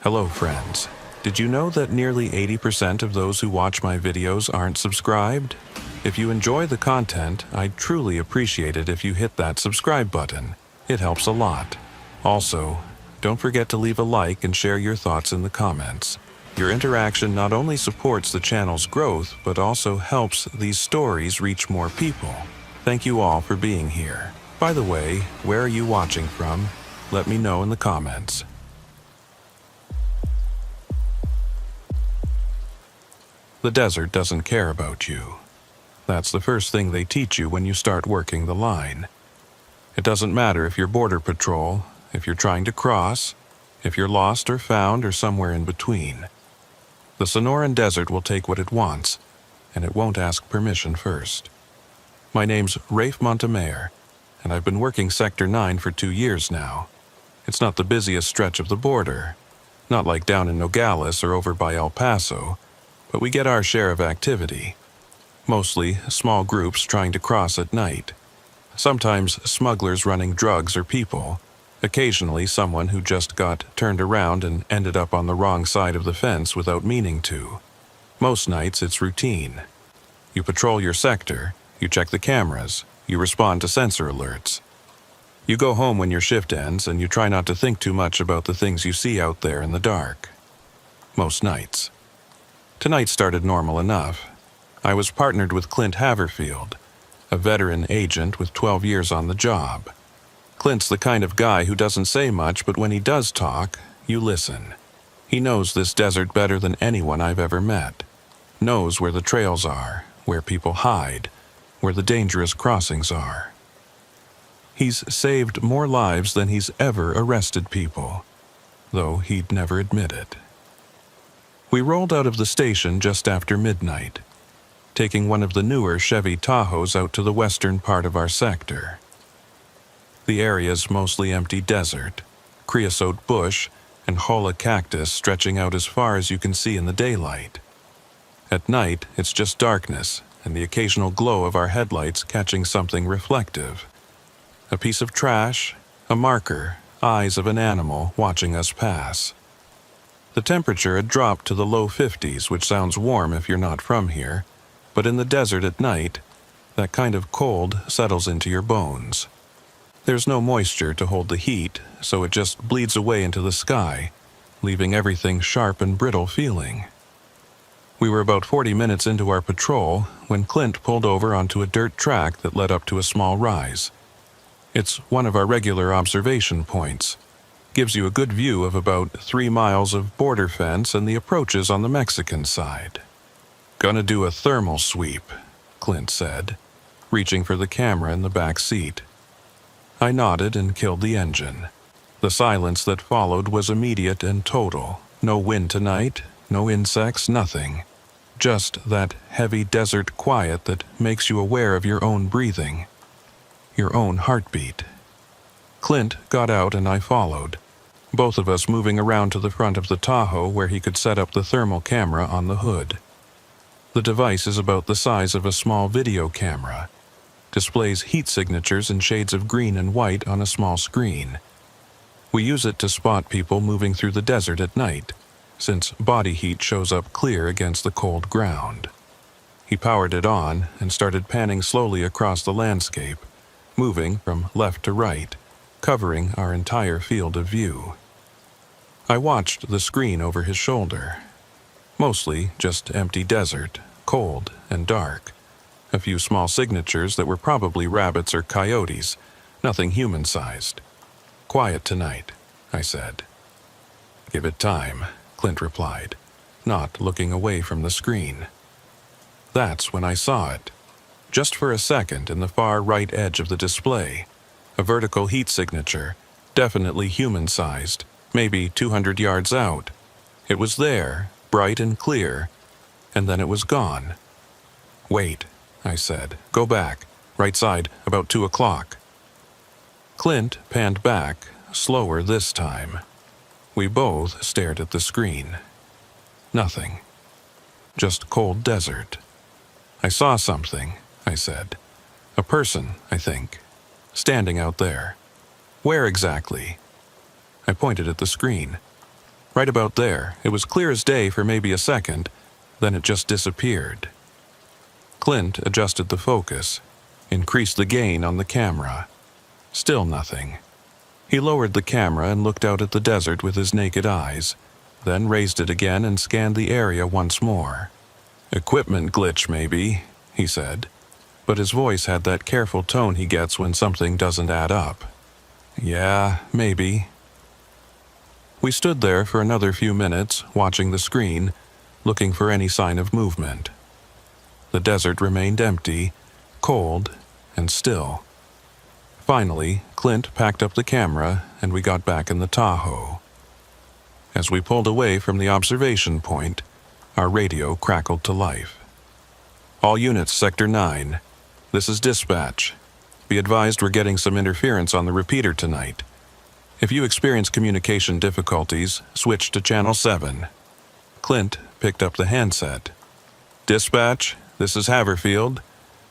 Hello friends. Did you know that nearly 80% of those who watch my videos aren't subscribed? If you enjoy the content, I'd truly appreciate it if you hit that subscribe button. It helps a lot. Also, don't forget to leave a like and share your thoughts in the comments. Your interaction not only supports the channel's growth, but also helps these stories reach more people. Thank you all for being here. By the way, where are you watching from? Let me know in the comments. The desert doesn't care about you. That's the first thing they teach you when you start working the line. It doesn't matter if you're border patrol, if you're trying to cross, if you're lost or found or somewhere in between. The Sonoran Desert will take what it wants, and it won't ask permission first. My name's Rafe Montemayor, and I've been working Sector 9 for 2 years now. It's not the busiest stretch of the border, not like down in Nogales or over by El Paso, but we get our share of activity. Mostly small groups trying to cross at night. Sometimes smugglers running drugs or people. Occasionally someone who just got turned around and ended up on the wrong side of the fence without meaning to. Most nights it's routine. You patrol your sector, you check the cameras, you respond to sensor alerts. You go home when your shift ends and you try not to think too much about the things you see out there in the dark. Most nights. Tonight started normal enough. I was partnered with Clint Haverfield, a veteran agent with 12 years on the job. Clint's the kind of guy who doesn't say much, but when he does talk, you listen. He knows this desert better than anyone I've ever met. Knows where the trails are, where people hide, where the dangerous crossings are. He's saved more lives than he's ever arrested people, though he'd never admit it. We rolled out of the station just after midnight, taking one of the newer Chevy Tahoes out to the western part of our sector. The area's mostly empty desert, creosote bush, and cholla cactus stretching out as far as you can see in the daylight. At night, it's just darkness and the occasional glow of our headlights catching something reflective. A piece of trash, a marker, eyes of an animal watching us pass. The temperature had dropped to the low 50s, which sounds warm if you're not from here, but in the desert at night, that kind of cold settles into your bones. There's no moisture to hold the heat, so it just bleeds away into the sky, leaving everything sharp and brittle feeling. We were about 40 minutes into our patrol when Clint pulled over onto a dirt track that led up to a small rise. It's one of our regular observation points. Gives you a good view of about 3 miles of border fence and the approaches on the Mexican side. "Gonna do a thermal sweep," Clint said, reaching for the camera in the back seat. I nodded and killed the engine. The silence that followed was immediate and total. No wind tonight, no insects, nothing. Just that heavy desert quiet that makes you aware of your own breathing, your own heartbeat. Clint got out and I followed, both of us moving around to the front of the Tahoe where he could set up the thermal camera on the hood. The device is about the size of a small video camera. Displays heat signatures in shades of green and white on a small screen. We use it to spot people moving through the desert at night, since body heat shows up clear against the cold ground. He powered it on and started panning slowly across the landscape, moving from left to right, covering our entire field of view. I watched the screen over his shoulder. Mostly just empty desert, cold and dark. A few small signatures that were probably rabbits or coyotes, nothing human-sized. "Quiet tonight," I said. "Give it time," Clint replied, not looking away from the screen. That's when I saw it. Just for a second in the far right edge of the display. A vertical heat signature, definitely human-sized, maybe 200 yards out. It was there, bright and clear, and then it was gone. "Wait," I said. "Go back. Right side, about 2 o'clock. Clint panned back, slower this time. We both stared at the screen. Nothing. Just cold desert. "I saw something," I said. "A person, I think. Standing out there." "Where exactly?" I pointed at the screen. Right about there. It was clear as day for maybe a second, then it just disappeared. Clint adjusted the focus, increased the gain on the camera. Still nothing. He lowered the camera and looked out at the desert with his naked eyes, then raised it again and scanned the area once more. "Equipment glitch, maybe," he said, but his voice had that careful tone he gets when something doesn't add up. "Yeah, maybe." We stood there for another few minutes, watching the screen, looking for any sign of movement. The desert remained empty, cold, and still. Finally, Clint packed up the camera and we got back in the Tahoe. As we pulled away from the observation point, our radio crackled to life. "All units, Sector 9. This is dispatch. Be advised we're getting some interference on the repeater tonight. If you experience communication difficulties, switch to Channel 7. Clint picked up the handset. "Dispatch, this is Haverfield.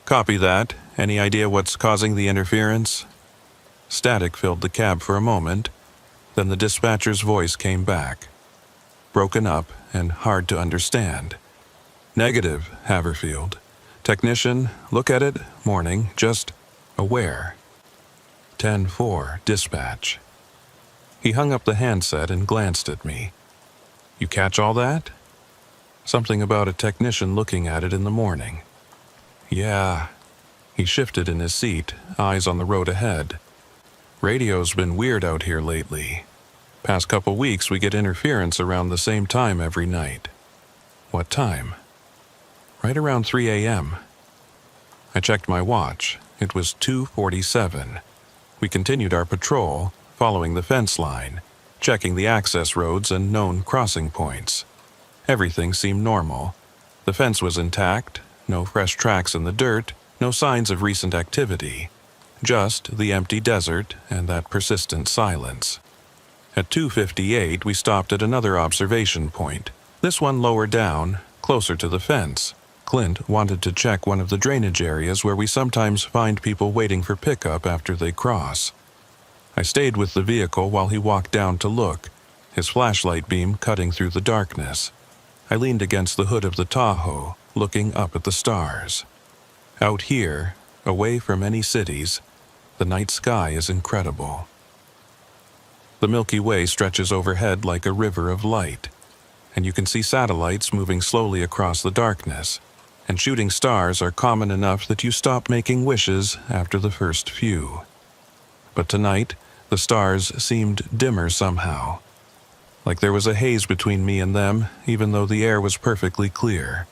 Copy that. Any idea what's causing the interference?" Static filled the cab for a moment, then the dispatcher's voice came back. Broken up and hard to understand. "Negative, Haverfield. Technician, look at it, morning, just aware." 10-4, dispatch. He hung up the handset and glanced at me. "You catch all that?" Something about a technician looking at it in the morning. "Yeah." He shifted in his seat, eyes on the road ahead. "Radio's been weird out here lately. Past couple weeks we get interference around the same time every night." "What time?" "Right around 3 a.m. I checked my watch. It was 2:47. We continued our patrol, following the fence line, checking the access roads and known crossing points. Everything seemed normal. The fence was intact, no fresh tracks in the dirt, no signs of recent activity. Just the empty desert and that persistent silence. At 2:58, we stopped at another observation point, this one lower down, closer to the fence. Clint wanted to check one of the drainage areas where we sometimes find people waiting for pickup after they cross. I stayed with the vehicle while he walked down to look, his flashlight beam cutting through the darkness. I leaned against the hood of the Tahoe, looking up at the stars. Out here, away from any cities, the night sky is incredible. The Milky Way stretches overhead like a river of light, and you can see satellites moving slowly across the darkness, and shooting stars are common enough that you stop making wishes after the first few. But tonight, the stars seemed dimmer somehow, like there was a haze between me and them, even though the air was perfectly clear.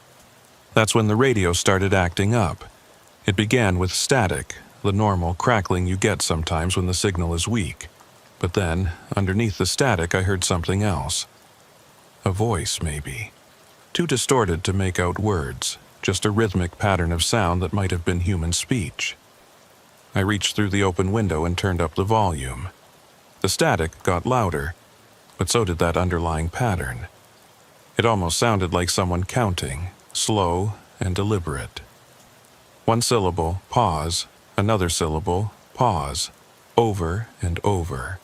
That's when the radio started acting up. It began with static, the normal crackling you get sometimes when the signal is weak. But then, underneath the static, I heard something else. A voice, maybe. Too distorted to make out words, just a rhythmic pattern of sound that might have been human speech. I reached through the open window and turned up the volume. The static got louder, but so did that underlying pattern. It almost sounded like someone counting, slow and deliberate. One syllable, pause, another syllable, pause, over and over.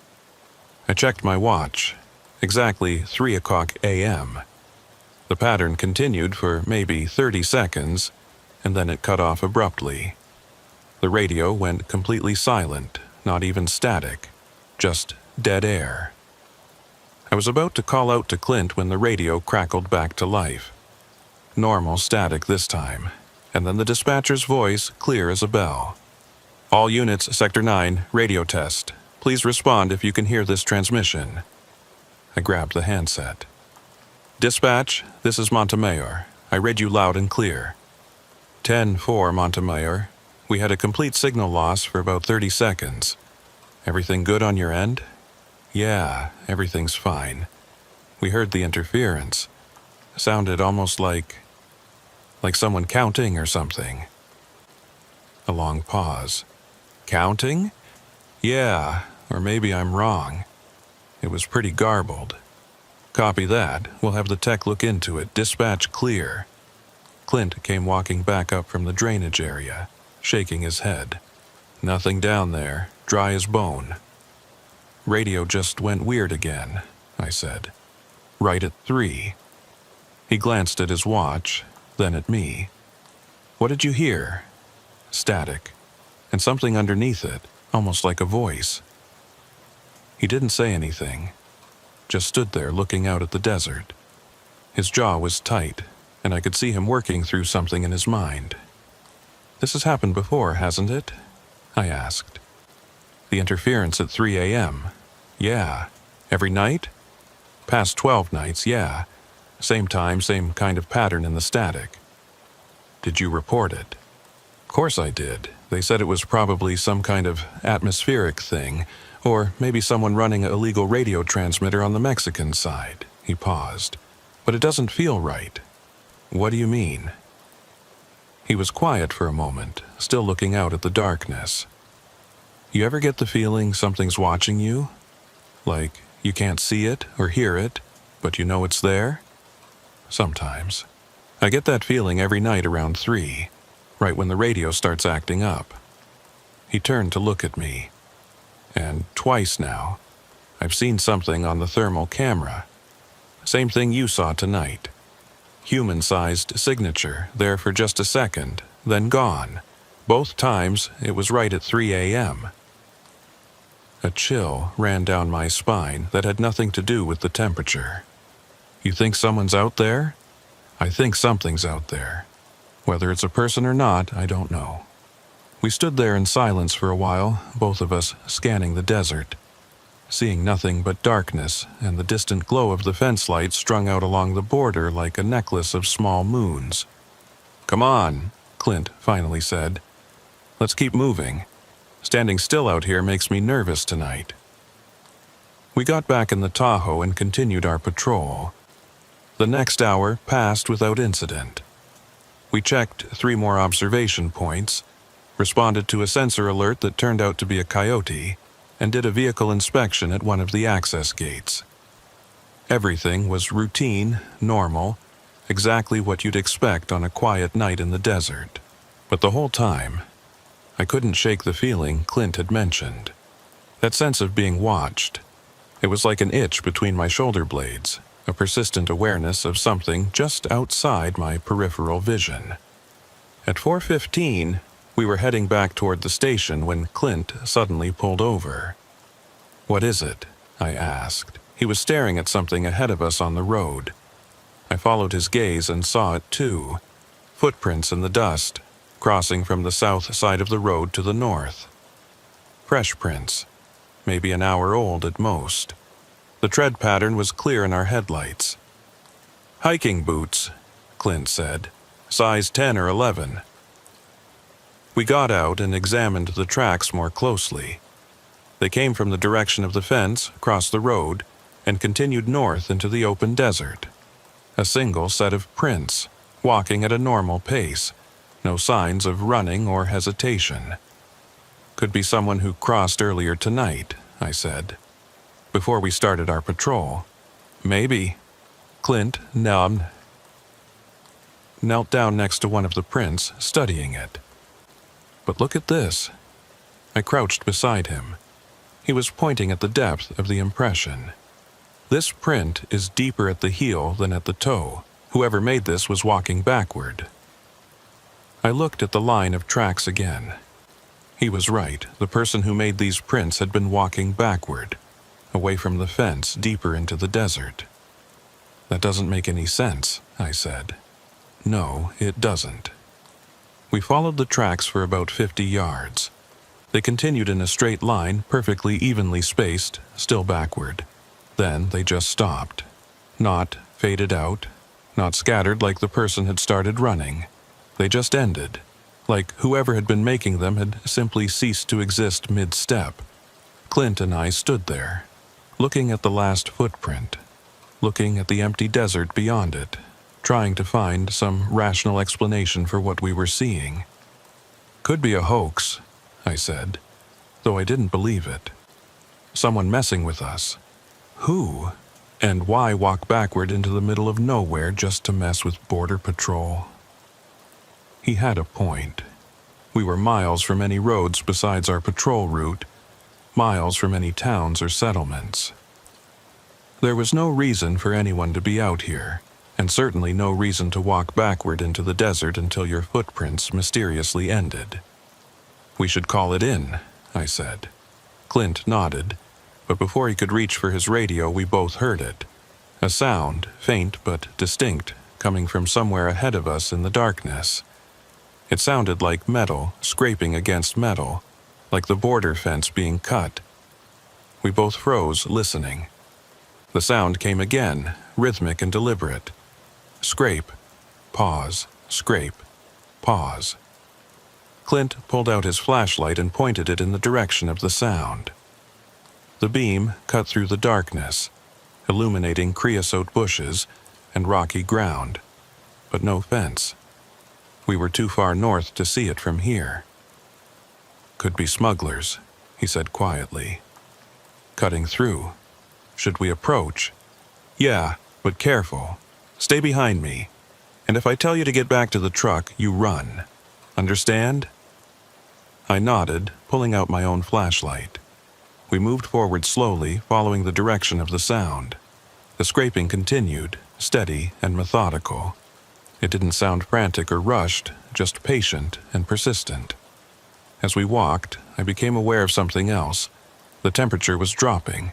I checked my watch. Exactly 3:00 a.m. The pattern continued for maybe 30 seconds, and then it cut off abruptly. The radio went completely silent, not even static, just dead air. I was about to call out to Clint when the radio crackled back to life. Normal static this time, and then the dispatcher's voice clear as a bell. "All units, Sector 9, radio test. Please respond if you can hear this transmission." I grabbed the handset. "Dispatch, this is Montemayor. I read you loud and clear." 10-4, Montemayor. We had a complete signal loss for about 30 seconds. Everything good on your end? Yeah, everything's fine. We heard the interference. Sounded almost like someone counting or something. A long pause. Counting? Yeah, or maybe I'm wrong. It was pretty garbled. Copy that. We'll have the tech look into it. Dispatch clear. Clint came walking back up from the drainage area, shaking his head. Nothing down there, dry as bone. Radio just went weird again, I said. Right at 3. He glanced at his watch, then at me. What did you hear? Static, and something underneath it, almost like a voice. He didn't say anything, just stood there looking out at the desert. His jaw was tight, and I could see him working through something in his mind. This has happened before, hasn't it? I asked. The interference at 3 a.m. Yeah. Every night? Past 12 nights, yeah. Same time, same kind of pattern in the static. Did you report it? Of course I did. They said it was probably some kind of atmospheric thing, or maybe someone running an illegal radio transmitter on the Mexican side. He paused. But it doesn't feel right. What do you mean? He was quiet for a moment, still looking out at the darkness. You ever get the feeling something's watching you? Like you can't see it or hear it, but you know it's there? Sometimes. I get that feeling every night around 3, right when the radio starts acting up. He turned to look at me. And twice now, I've seen something on the thermal camera. Same thing you saw tonight. Human-sized signature, there for just a second, then gone. Both times, it was right at 3 a.m. A chill ran down my spine that had nothing to do with the temperature. You think someone's out there? I think something's out there. Whether it's a person or not, I don't know. We stood there in silence for a while, both of us scanning the desert, seeing nothing but darkness and the distant glow of the fence lights strung out along the border like a necklace of small moons. Come on, Clint finally said. Let's keep moving. Standing still out here makes me nervous tonight. We got back in the Tahoe and continued our patrol. The next hour passed without incident. We checked 3 more observation points, responded to a sensor alert that turned out to be a coyote, and did a vehicle inspection at one of the access gates. Everything was routine, normal, exactly what you'd expect on a quiet night in the desert. But the whole time, I couldn't shake the feeling Clint had mentioned. That sense of being watched. It was like an itch between my shoulder blades, a persistent awareness of something just outside my peripheral vision. At 4:15, we were heading back toward the station when Clint suddenly pulled over. What is it? I asked. He was staring at something ahead of us on the road. I followed his gaze and saw it too. Footprints in the dust, crossing from the south side of the road to the north. Fresh prints, maybe an hour old at most. The tread pattern was clear in our headlights. Hiking boots, Clint said. Size 10 or 11. We got out and examined the tracks more closely. They came from the direction of the fence, across the road, and continued north into the open desert. A single set of prints, walking at a normal pace. No signs of running or hesitation. Could be someone who crossed earlier tonight, I said, before we started our patrol. Maybe. Clint knelt down next to one of the prints, studying it. But look at this. I crouched beside him. He was pointing at the depth of the impression. This print is deeper at the heel than at the toe. Whoever made this was walking backward. I looked at the line of tracks again. He was right. The person who made these prints had been walking backward, away from the fence, deeper into the desert. That doesn't make any sense, I said. No, it doesn't. We followed the tracks for about 50 yards. They continued in a straight line, perfectly evenly spaced, still backward. Then they just stopped. Not faded out, not scattered like the person had started running. They just ended, like whoever had been making them had simply ceased to exist mid-step. Clint and I stood there, looking at the last footprint, looking at the empty desert beyond it, trying to find some rational explanation for what we were seeing. Could be a hoax, I said, though I didn't believe it. Someone messing with us. Who? And why walk backward into the middle of nowhere just to mess with Border Patrol? He had a point. We were miles from any roads besides our patrol route, miles from any towns or settlements. There was no reason for anyone to be out here, and certainly no reason to walk backward into the desert until your footprints mysteriously ended. "We should call it in," I said. Clint nodded, but before he could reach for his radio, we both heard it. A sound, faint but distinct, coming from somewhere ahead of us in the darkness. It sounded like metal scraping against metal, like the border fence being cut. We both froze, listening. The sound came again, rhythmic and deliberate. Scrape, pause, scrape, pause. Clint pulled out his flashlight and pointed it in the direction of the sound. The beam cut through the darkness, illuminating creosote bushes and rocky ground, but no fence. We were too far north to see it from here. "Could be smugglers," he said quietly. "Cutting through. Should we approach?" "Yeah, but careful. Stay behind me. And if I tell you to get back to the truck, you run. Understand?" I nodded, pulling out my own flashlight. We moved forward slowly, following the direction of the sound. The scraping continued, steady and methodical. It didn't sound frantic or rushed, just patient and persistent. As we walked, I became aware of something else. The temperature was dropping.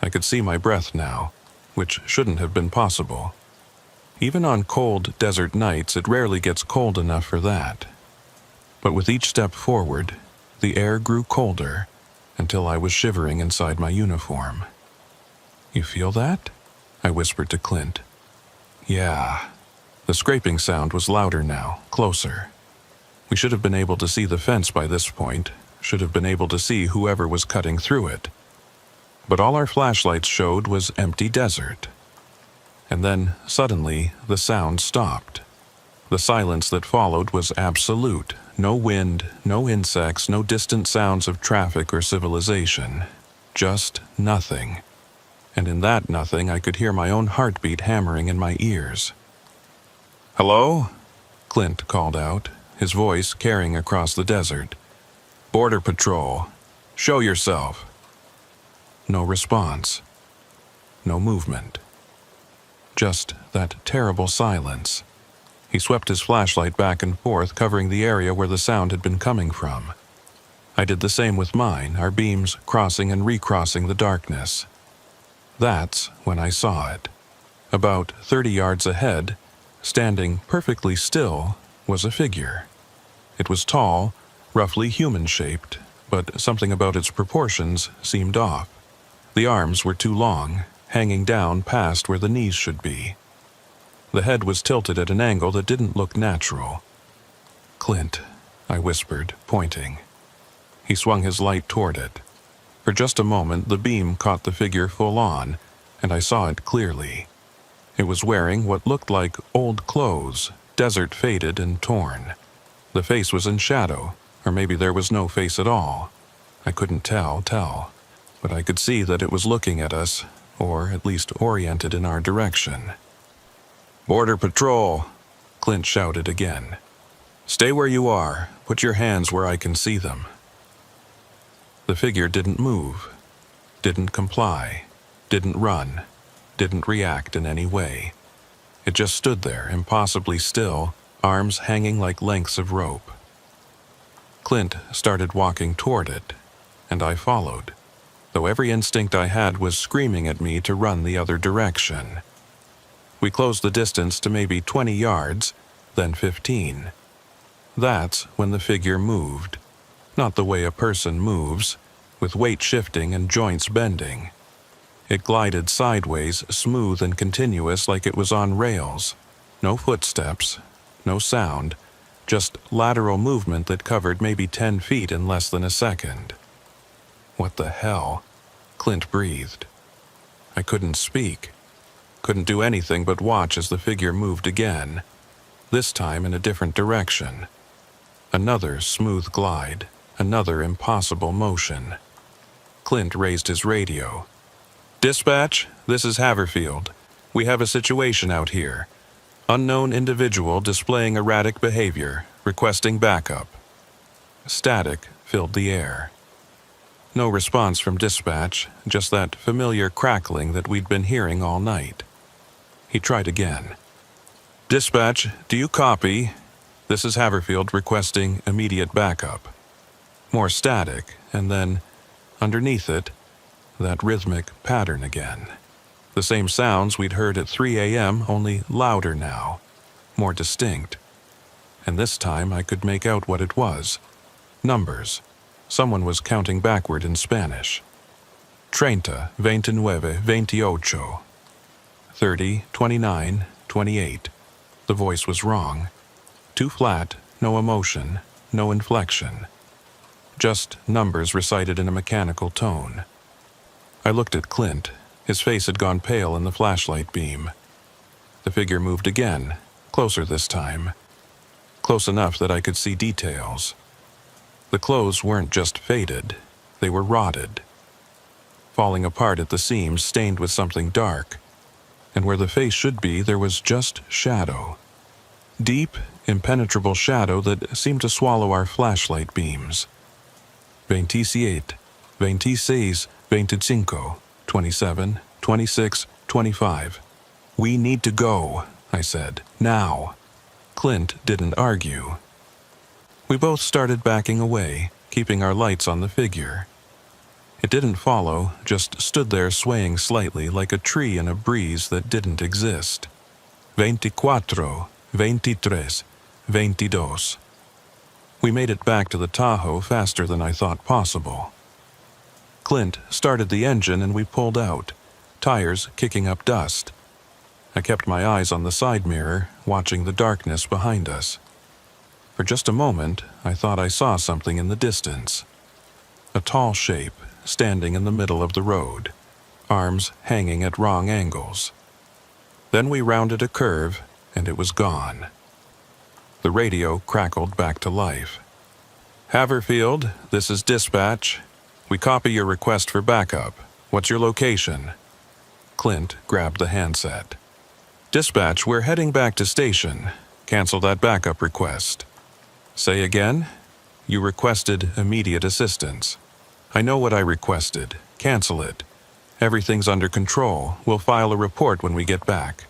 I could see my breath now, which shouldn't have been possible. Even on cold desert nights, it rarely gets cold enough for that. But with each step forward, the air grew colder until I was shivering inside my uniform. "You feel that?" I whispered to Clint. "Yeah." The scraping sound was louder now, closer. We should have been able to see the fence by this point, should have been able to see whoever was cutting through it. But all our flashlights showed was empty desert. And then, suddenly, the sound stopped. The silence that followed was absolute. No wind, no insects, no distant sounds of traffic or civilization. Just nothing. And in that nothing, I could hear my own heartbeat hammering in my ears. "Hello?" Clint called out, his voice carrying across the desert. "Border Patrol. Show yourself." No response. No movement. Just that terrible silence. He swept his flashlight back and forth, covering the area where the sound had been coming from. I did the same with mine, our beams crossing and recrossing the darkness. That's when I saw it. About 30 yards ahead, standing perfectly still, was a figure. It was tall, roughly human-shaped, but something about its proportions seemed off. The arms were too long, hanging down past where the knees should be. The head was tilted at an angle that didn't look natural. "Clint," I whispered, pointing. He swung his light toward it. For just a moment, the beam caught the figure full on, and I saw it clearly. It was wearing what looked like old clothes, desert faded and torn. The face was in shadow, or maybe there was no face at all. I couldn't tell, but I could see that it was looking at us, or at least oriented in our direction. "Border Patrol," Clint shouted again. "Stay where you are. Put your hands where I can see them." The figure didn't move, didn't comply, didn't run, didn't react in any way. It just stood there, impossibly still, arms hanging like lengths of rope. Clint started walking toward it, and I followed, though every instinct I had was screaming at me to run the other direction. We closed the distance to maybe 20 yards, then 15. That's when the figure moved. Not the way a person moves, with weight shifting and joints bending. It glided sideways, smooth and continuous like it was on rails. No footsteps, no sound, just lateral movement that covered maybe 10 feet in less than a second. "What the hell?" Clint breathed. I couldn't speak. Couldn't do anything but watch as the figure moved again, this time in a different direction. Another smooth glide, another impossible motion. Clint raised his radio. "Dispatch, this is Haverfield. We have a situation out here. Unknown individual displaying erratic behavior, requesting backup." Static filled the air. No response from dispatch, just that familiar crackling that we'd been hearing all night. He tried again. "Dispatch, do you copy? This is Haverfield requesting immediate backup." More static, and then, underneath it, that rhythmic pattern again. The same sounds we'd heard at 3 a.m., only louder now, more distinct. And this time I could make out what it was. Numbers. Someone was counting backward in Spanish. 30, 29, 28. 30, 29, 28. The voice was wrong. Too flat, no emotion, no inflection. Just numbers recited in a mechanical tone. I looked at Clint. His face had gone pale in the flashlight beam. The figure moved again, closer this time. Close enough that I could see details. The clothes weren't just faded, they were rotted. Falling apart at the seams, stained with something dark. And where the face should be, there was just shadow. Deep, impenetrable shadow that seemed to swallow our flashlight beams. 27, 26, 25, 27, 26, 25. "We need to go," I said. "Now." Clint didn't argue. We both started backing away, keeping our lights on the figure. It didn't follow, just stood there swaying slightly like a tree in a breeze that didn't exist. 24, 23, 22. We made it back to the Tahoe faster than I thought possible. Clint started the engine and we pulled out, tires kicking up dust. I kept my eyes on the side mirror, watching the darkness behind us. For just a moment, I thought I saw something in the distance. A tall shape, standing in the middle of the road, arms hanging at wrong angles. Then we rounded a curve, and it was gone. The radio crackled back to life. "Haverfield, this is dispatch. We copy your request for backup. What's your location?" Clint grabbed the handset. "Dispatch, we're heading back to station. Cancel that backup request." "Say again?" "You requested immediate assistance." "I know what I requested. Cancel it. Everything's under control. We'll file a report when we get back."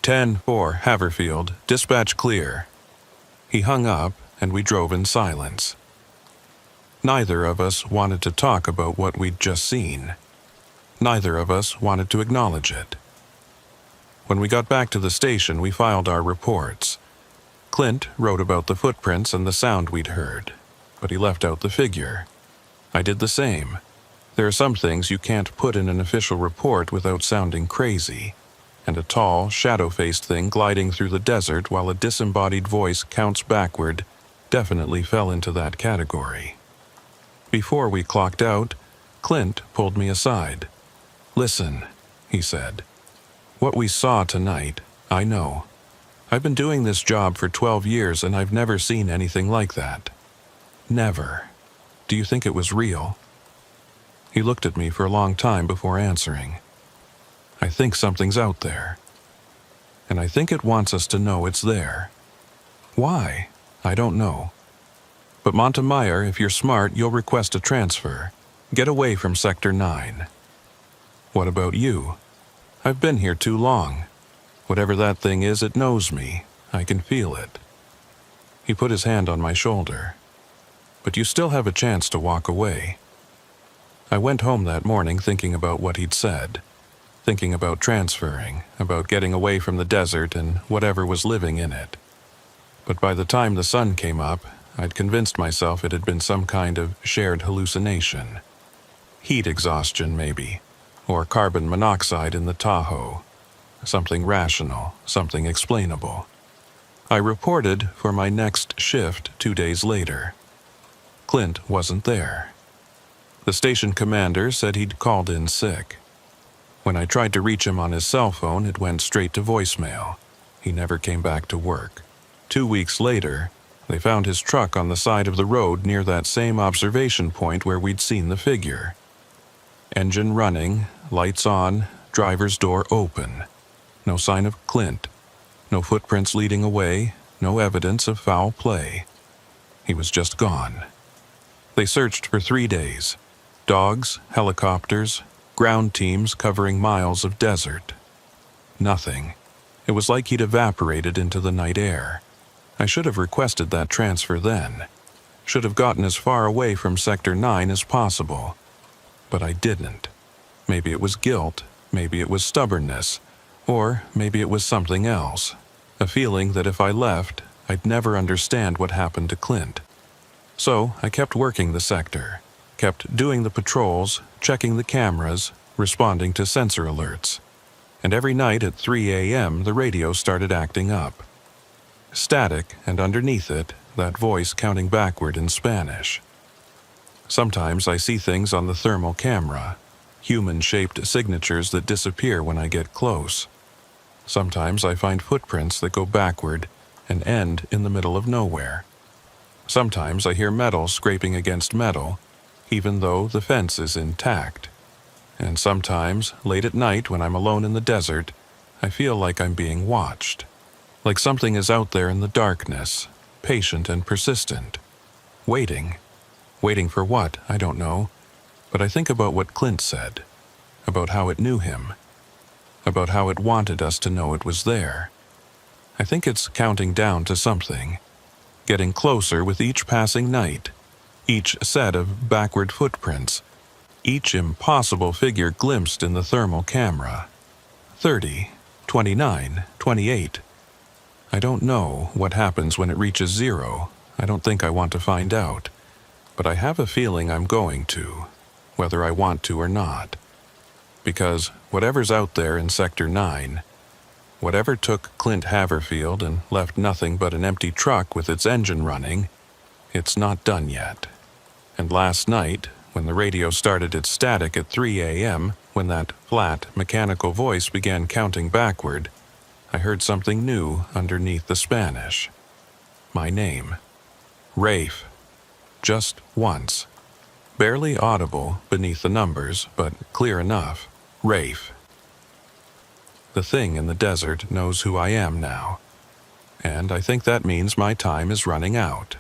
10-4, Haverfield. Dispatch clear. He hung up, and we drove in silence. Neither of us wanted to talk about what we'd just seen. Neither of us wanted to acknowledge it. When we got back to the station, we filed our reports. Clint wrote about the footprints and the sound we'd heard, but he left out the figure. I did the same. There are some things you can't put in an official report without sounding crazy, and a tall, shadow-faced thing gliding through the desert while a disembodied voice counts backward definitely fell into that category. Before we clocked out, Clint pulled me aside. "Listen," he said. "What we saw tonight, I know. I've been doing this job for 12 years and I've never seen anything like that. Never. Do you think it was real?" He looked at me for a long time before answering. "I think something's out there. And I think it wants us to know it's there. Why? I don't know. But Montemayor, if you're smart, you'll request a transfer. Get away from Sector 9. What about you? I've been here too long. Whatever that thing is, it knows me. I can feel it." He put his hand on my shoulder. "But you still have a chance to walk away." I went home that morning thinking about what he'd said, thinking about transferring, about getting away from the desert and whatever was living in it. But by the time the sun came up, I'd convinced myself it had been some kind of shared hallucination. Heat exhaustion, maybe, or carbon monoxide in the Tahoe. Something rational, something explainable. I reported for my next shift 2 days later. Clint wasn't there. The station commander said he'd called in sick. When I tried to reach him on his cell phone, it went straight to voicemail. He never came back to work. 2 weeks later, they found his truck on the side of the road near that same observation point where we'd seen the figure. Engine running, lights on, driver's door open. No sign of Clint. No footprints leading away, no evidence of foul play. He was just gone. They searched for 3 days. Dogs, helicopters, ground teams covering miles of desert. Nothing. It was like he'd evaporated into the night air. I should have requested that transfer then. Should have gotten as far away from Sector 9 as possible. But I didn't. Maybe it was guilt, maybe it was stubbornness, or maybe it was something else. A feeling that if I left, I'd never understand what happened to Clint. So I kept working the sector, kept doing the patrols, checking the cameras, responding to sensor alerts. And every night at 3 a.m. the radio started acting up. Static, and underneath it, that voice counting backward in Spanish. Sometimes I see things on the thermal camera, human-shaped signatures that disappear when I get close. Sometimes I find footprints that go backward and end in the middle of nowhere. Sometimes I hear metal scraping against metal, even though the fence is intact. And sometimes, late at night when I'm alone in the desert, I feel like I'm being watched. Like something is out there in the darkness, patient and persistent. Waiting. Waiting for what, I don't know. But I think about what Clint said. About how it knew him. About how it wanted us to know it was there. I think it's counting down to something. Getting closer with each passing night. Each set of backward footprints. Each impossible figure glimpsed in the thermal camera. 30, 29, 28. I don't know what happens when it reaches 0. I don't think I want to find out. But I have a feeling I'm going to, whether I want to or not. Because whatever's out there in Sector 9, whatever took Clint Haverfield and left nothing but an empty truck with its engine running, it's not done yet. And last night, when the radio started its static at 3 a.m., when that flat, mechanical voice began counting backward, I heard something new underneath the Spanish. My name. Rafe. Just once. Barely audible beneath the numbers, but clear enough. Rafe. The thing in the desert knows who I am now. And I think that means my time is running out.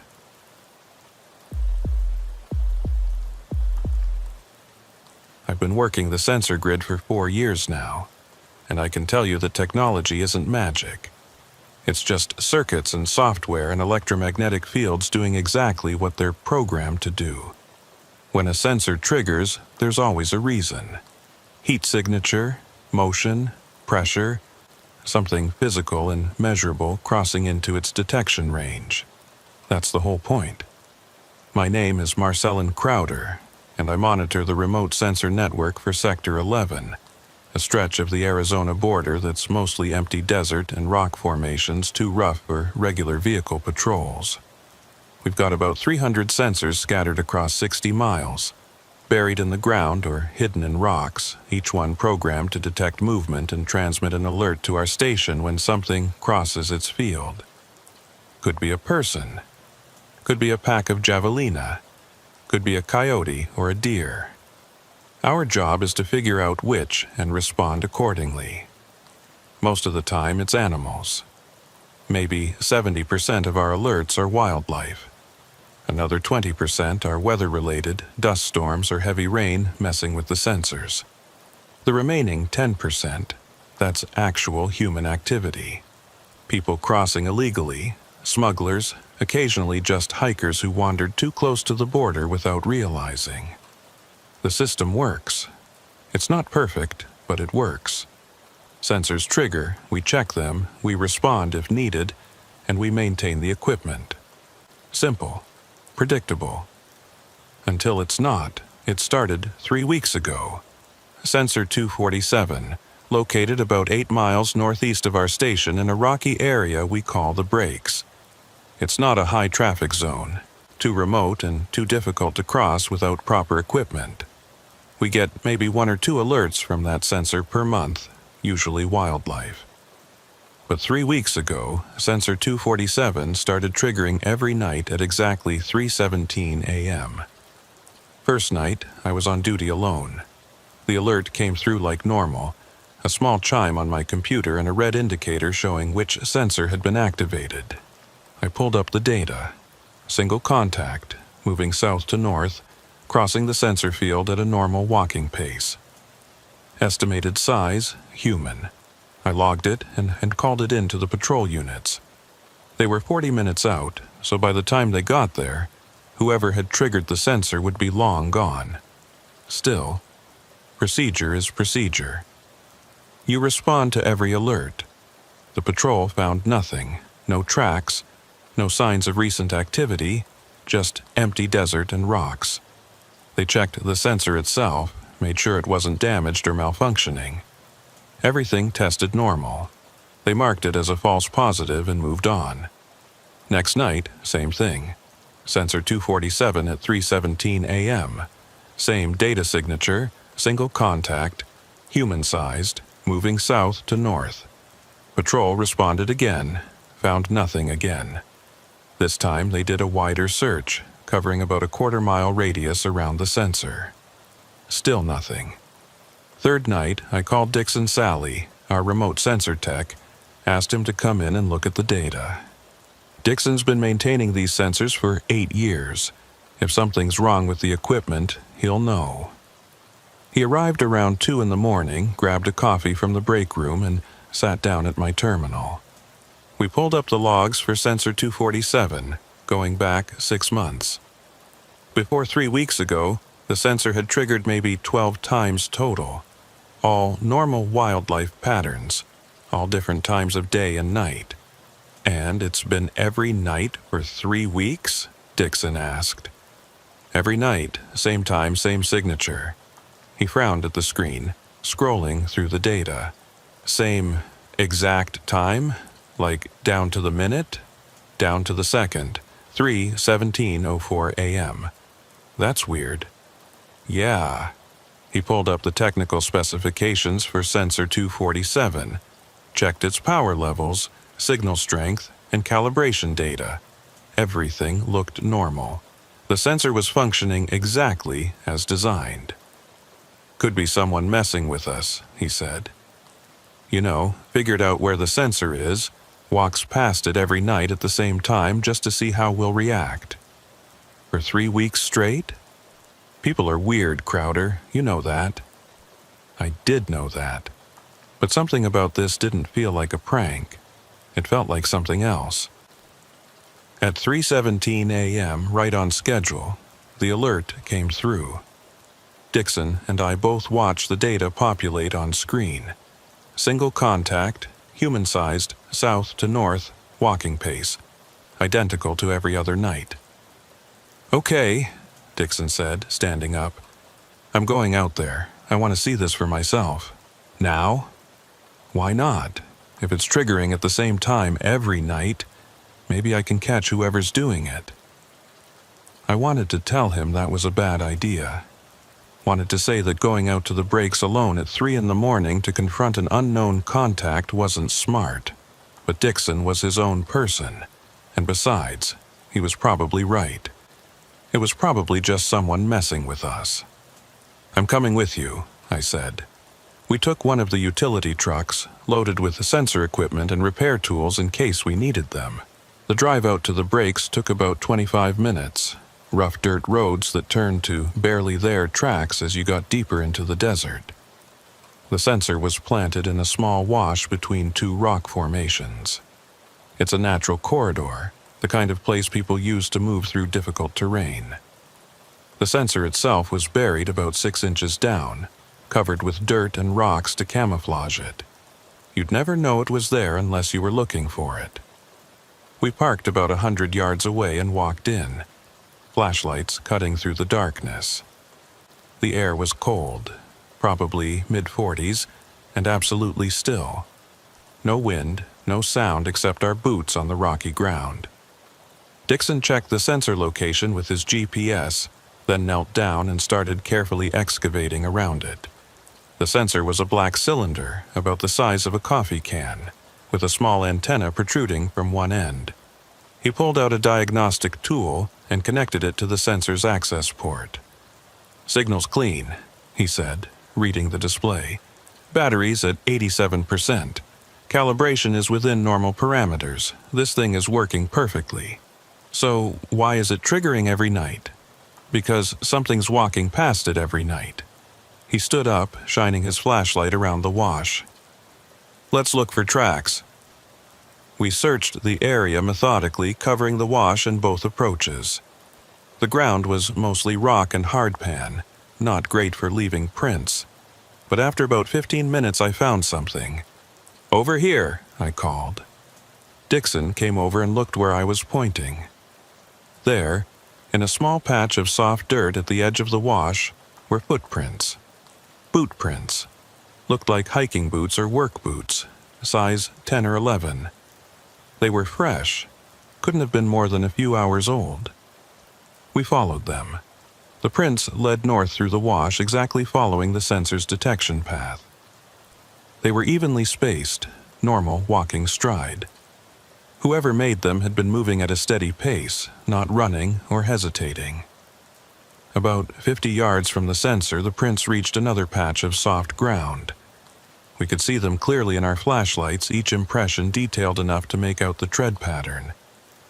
I've been working the sensor grid for 4 years now, and I can tell you that technology isn't magic. It's just circuits and software and electromagnetic fields doing exactly what they're programmed to do. When a sensor triggers, there's always a reason. Heat signature, motion, pressure, something physical and measurable crossing into its detection range. That's the whole point. My name is Marcellin Crowder, and I monitor the remote sensor network for Sector 11, a stretch of the Arizona border that's mostly empty desert and rock formations too rough for regular vehicle patrols. We've got about 300 sensors scattered across 60 miles, buried in the ground or hidden in rocks, each one programmed to detect movement and transmit an alert to our station when something crosses its field. Could be a person. Could be a pack of javelina. Could be a coyote or a deer. Our job is to figure out which and respond accordingly. Most of the time it's animals. Maybe 70% of our alerts are wildlife. Another 20% are weather-related, dust storms or heavy rain messing with the sensors. The remaining 10%, that's actual human activity. People crossing illegally, smugglers, occasionally just hikers who wandered too close to the border without realizing. The system works. It's not perfect, but it works. Sensors trigger, we check them, we respond if needed, and we maintain the equipment. Simple. Predictable. Until it's not. It started 3 weeks ago. Sensor 247, located about 8 miles northeast of our station in a rocky area we call the Breaks. It's not a high-traffic zone, too remote and too difficult to cross without proper equipment. We get maybe 1 or 2 alerts from that sensor per month, usually wildlife. But 3 weeks ago, sensor 247 started triggering every night at exactly 3:17 a.m. First night, I was on duty alone. The alert came through like normal, a small chime on my computer and a red indicator showing which sensor had been activated. I pulled up the data. Single contact, moving south to north, crossing the sensor field at a normal walking pace. Estimated size, human. I logged it and called it in to the patrol units. They were 40 minutes out, so by the time they got there, whoever had triggered the sensor would be long gone. Still, procedure is procedure. You respond to every alert. The patrol found nothing, no tracks, no signs of recent activity, just empty desert and rocks. They checked the sensor itself, made sure it wasn't damaged or malfunctioning. Everything tested normal. They marked it as a false positive and moved on. Next night, same thing. Sensor 247 at 3:17 a.m. Same data signature, single contact, human-sized, moving south to north. Patrol responded again, found nothing again. This time they did a wider search, covering about a quarter-mile radius around the sensor. Still nothing. Third night, I called Dixon Sally, our remote sensor tech, asked him to come in and look at the data. Dixon's been maintaining these sensors for 8 years. If something's wrong with the equipment, he'll know. He arrived around 2 in the morning, grabbed a coffee from the break room, and sat down at my terminal. We pulled up the logs for sensor 247, going back 6 months. Before 3 weeks ago, the sensor had triggered maybe 12 times total. All normal wildlife patterns, all different times of day and night. And it's been every night for 3 weeks? Dixon asked. Every night, same time, same signature. He frowned at the screen, scrolling through the data. Same exact time? Like down to the minute? Down to the second. 3:17:04 a.m. That's weird. Yeah. He pulled up the technical specifications for sensor 247, checked its power levels, signal strength, and calibration data. Everything looked normal. The sensor was functioning exactly as designed. Could be someone messing with us, he said. You know, figured out where the sensor is, walks past it every night at the same time just to see how we'll react. For 3 weeks straight? People are weird, Crowder, you know that. I did know that. But something about this didn't feel like a prank. It felt like something else. At 3:17 a.m., right on schedule, the alert came through. Dixon and I both watched the data populate on screen. Single contact, human-sized, south to north, walking pace, identical to every other night. Okay, Dixon said, standing up. I'm going out there. I want to see this for myself. Now? Why not? If it's triggering at the same time every night, maybe I can catch whoever's doing it. I wanted to tell him that was a bad idea. Wanted to say that going out to the breaks alone at 3 in the morning to confront an unknown contact wasn't smart. But Dixon was his own person, and besides, he was probably right. It was probably just someone messing with us. I'm coming with you, I said. We took one of the utility trucks, loaded with the sensor equipment and repair tools in case we needed them. The drive out to the breaks took about 25 minutes, rough dirt roads that turned to barely there tracks as you got deeper into the desert. The sensor was planted in a small wash between 2 rock formations. It's a natural corridor, the kind of place people use to move through difficult terrain. The sensor itself was buried about 6 inches down, covered with dirt and rocks to camouflage it. You'd never know it was there unless you were looking for it. We parked about 100 yards away and walked in, flashlights cutting through the darkness. The air was cold, probably mid-40s, and absolutely still. No wind, no sound except our boots on the rocky ground. Dixon checked the sensor location with his GPS, then knelt down and started carefully excavating around it. The sensor was a black cylinder about the size of a coffee can, with a small antenna protruding from one end. He pulled out a diagnostic tool and connected it to the sensor's access port. Signal's clean, he said, reading the display. Batteries at 87%. Calibration is within normal parameters. This thing is working perfectly. So, why is it triggering every night? because something's walking past it every night. He stood up, shining his flashlight around the wash. Let's look for tracks. We searched the area methodically, covering the wash and both approaches. The ground was mostly rock and hardpan, not great for leaving prints. But after about 15 minutes I found something. Over here, I called. Dixon came over and looked where I was pointing. There, in a small patch of soft dirt at the edge of the wash, were footprints. Boot prints. Looked like hiking boots or work boots, size 10 or 11. They were fresh, couldn't have been more than a few hours old. We followed them. The prints led north through the wash, exactly following the sensor's detection path. They were evenly spaced, normal walking stride. Whoever made them had been moving at a steady pace, not running or hesitating. About 50 yards from the sensor, the prints reached another patch of soft ground. We could see them clearly in our flashlights, each impression detailed enough to make out the tread pattern.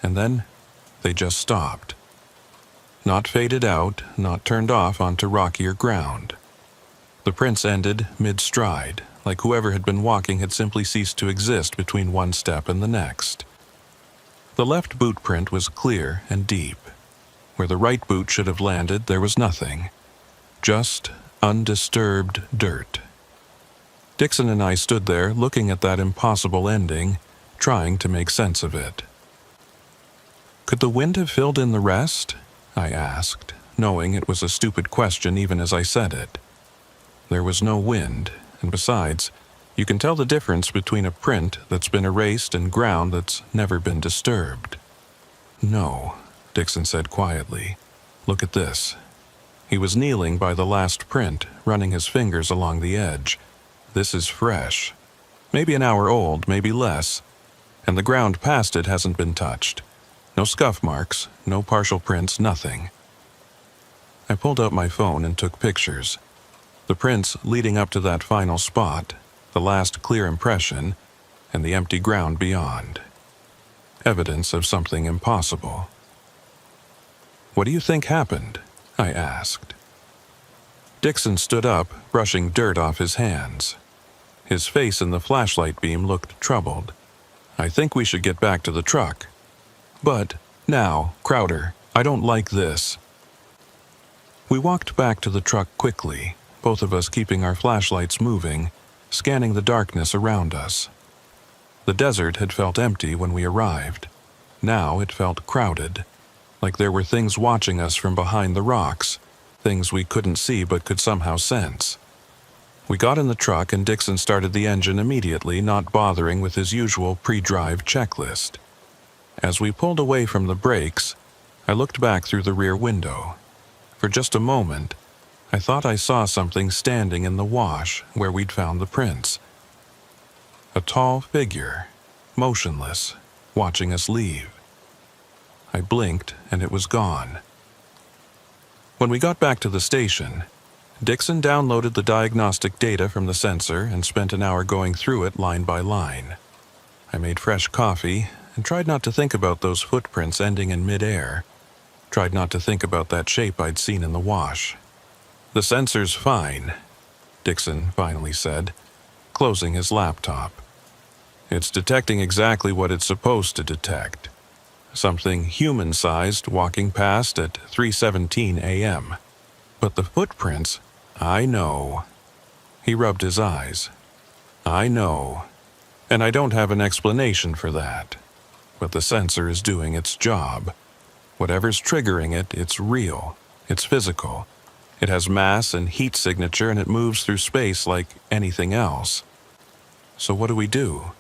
And then they just stopped. Not faded out, not turned off onto rockier ground. The prints ended mid-stride, like whoever had been walking had simply ceased to exist between one step and the next. The left boot print was clear and deep. Where the right boot should have landed, there was nothing. Just undisturbed dirt. Dixon and I stood there, looking at that impossible ending, trying to make sense of it. Could the wind have filled in the rest? I asked, knowing it was a stupid question even as I said it. There was no wind, and besides, you can tell the difference between a print that's been erased and ground that's never been disturbed. No, Dixon said quietly. Look at this. He was kneeling by the last print, running his fingers along the edge. This is fresh. Maybe an hour old, maybe less. And the ground past it hasn't been touched. No scuff marks, no partial prints, nothing. I pulled out my phone and took pictures. The prints leading up to that final spot, the last clear impression, and the empty ground beyond. Evidence of something impossible. What do you think happened? I asked. Dixon stood up, brushing dirt off his hands. His face in the flashlight beam looked troubled. I think we should get back to the truck. But, now, Crowder, I don't like this. We walked back to the truck quickly, both of us keeping our flashlights moving, scanning the darkness around us. The desert had felt empty when we arrived. Now it felt crowded, like there were things watching us from behind the rocks, things we couldn't see but could somehow sense. We got in the truck and Dixon started the engine immediately, not bothering with his usual pre-drive checklist. As we pulled away from the brakes, I looked back through the rear window. For just a moment, I thought I saw something standing in the wash where we'd found the prints. A tall figure, motionless, watching us leave. I blinked and it was gone. When we got back to the station, Dixon downloaded the diagnostic data from the sensor and spent an hour going through it line by line. I made fresh coffee and tried not to think about those footprints ending in mid-air. Tried not to think about that shape I'd seen in the wash. The sensor's fine, Dixon finally said, closing his laptop. It's detecting exactly what it's supposed to detect. Something human-sized walking past at 3:17 a.m. But the footprints, I know. He rubbed his eyes. I know. And I don't have an explanation for that. But the sensor is doing its job. Whatever's triggering it, it's real. It's physical. It has mass and heat signature and it moves through space like anything else. So what do?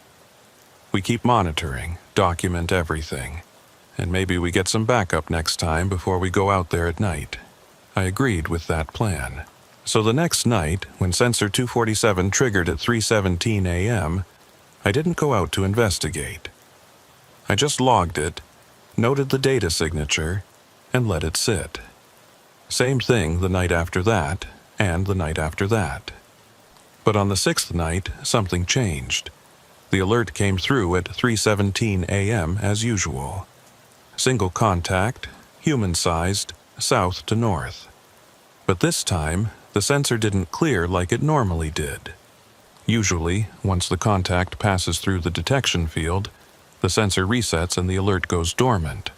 We keep monitoring, document everything. And maybe we get some backup next time before we go out there at night. I agreed with that plan. So the next night, when sensor 247 triggered at 3:17 a.m., I didn't go out to investigate. I just logged it, noted the data signature, and let it sit. Same thing the night after that, and the night after that. But on the sixth night, something changed. The alert came through at 3:17 a.m. as usual. Single contact, human-sized, south to north. But this time, the sensor didn't clear like it normally did. Usually, once the contact passes through the detection field, the sensor resets and the alert goes dormant.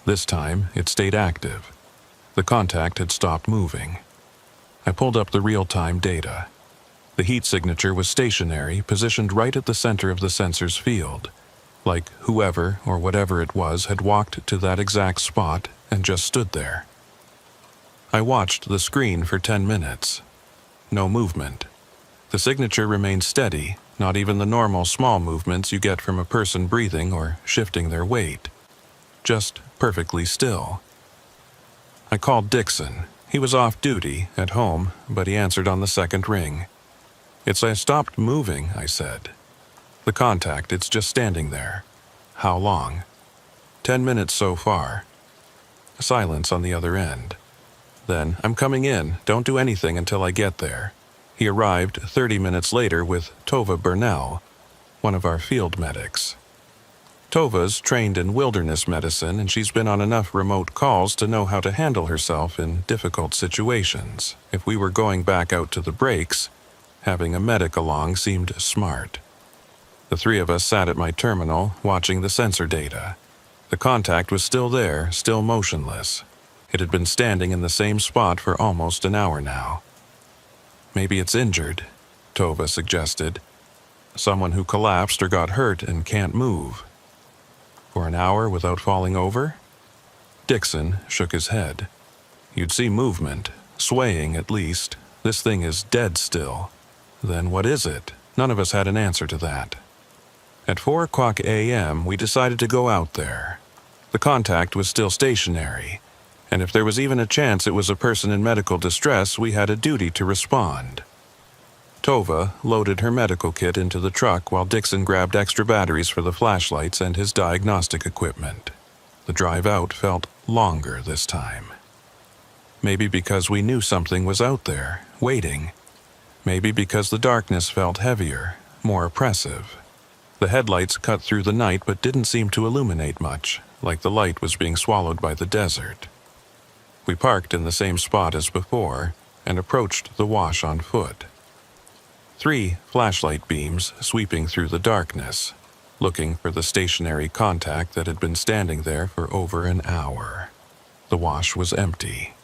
This time, it stayed active. The contact had stopped moving. I pulled up the real-time data. The heat signature was stationary, positioned right at the center of the sensor's field, like whoever or whatever it was had walked to that exact spot and just stood there. I watched the screen for 10 minutes. No movement. The signature remained steady, not even the normal small movements you get from a person breathing or shifting their weight. Just perfectly still. I called Dixon. He was off duty, at home, but he answered on the second ring. "It's stopped moving," I said. "The contact, it's just standing there." "How long?" 10 minutes so far." Silence on the other end. Then, "I'm coming in. Don't do anything until I get there." He arrived 30 minutes later with Tova Burnell, one of our field medics. Tova's trained in wilderness medicine, and she's been on enough remote calls to know how to handle herself in difficult situations. If we were going back out to the breaks, having a medic along seemed smart. The three of us sat at my terminal, watching the sensor data. The contact was still there, still motionless. It had been standing in the same spot for almost an hour now. "Maybe it's injured," Tova suggested. "Someone who collapsed or got hurt and can't move." "For an hour without falling over?" Dixon shook his head. "You'd see movement, swaying at least. This thing is dead still." "Then what is it?" None of us had an answer to that. At 4:00 a.m., we decided to go out there. The contact was still stationary, and if there was even a chance it was a person in medical distress, we had a duty to respond. Tova loaded her medical kit into the truck while Dixon grabbed extra batteries for the flashlights and his diagnostic equipment. The drive out felt longer this time. Maybe because we knew something was out there, waiting. Maybe because the darkness felt heavier, more oppressive. The headlights cut through the night but didn't seem to illuminate much, like the light was being swallowed by the desert. We parked in the same spot as before and approached the wash on foot. 3 flashlight beams sweeping through the darkness, looking for the stationary contact that had been standing there for over an hour. The wash was empty.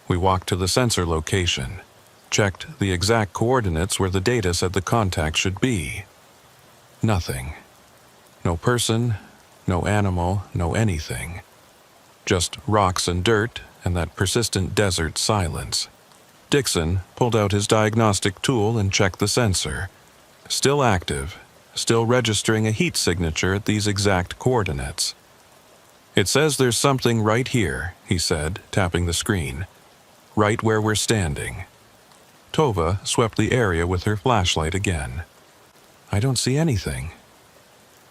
We walked to the sensor location, checked the exact coordinates where the data said the contact should be. Nothing. No person, no animal, no anything. Just rocks and dirt and that persistent desert silence. Dixon pulled out his diagnostic tool and checked the sensor. Still active, still registering a heat signature at these exact coordinates. "It says there's something right here," he said, tapping the screen. "Right where we're standing." Tova swept the area with her flashlight again. "I don't see anything."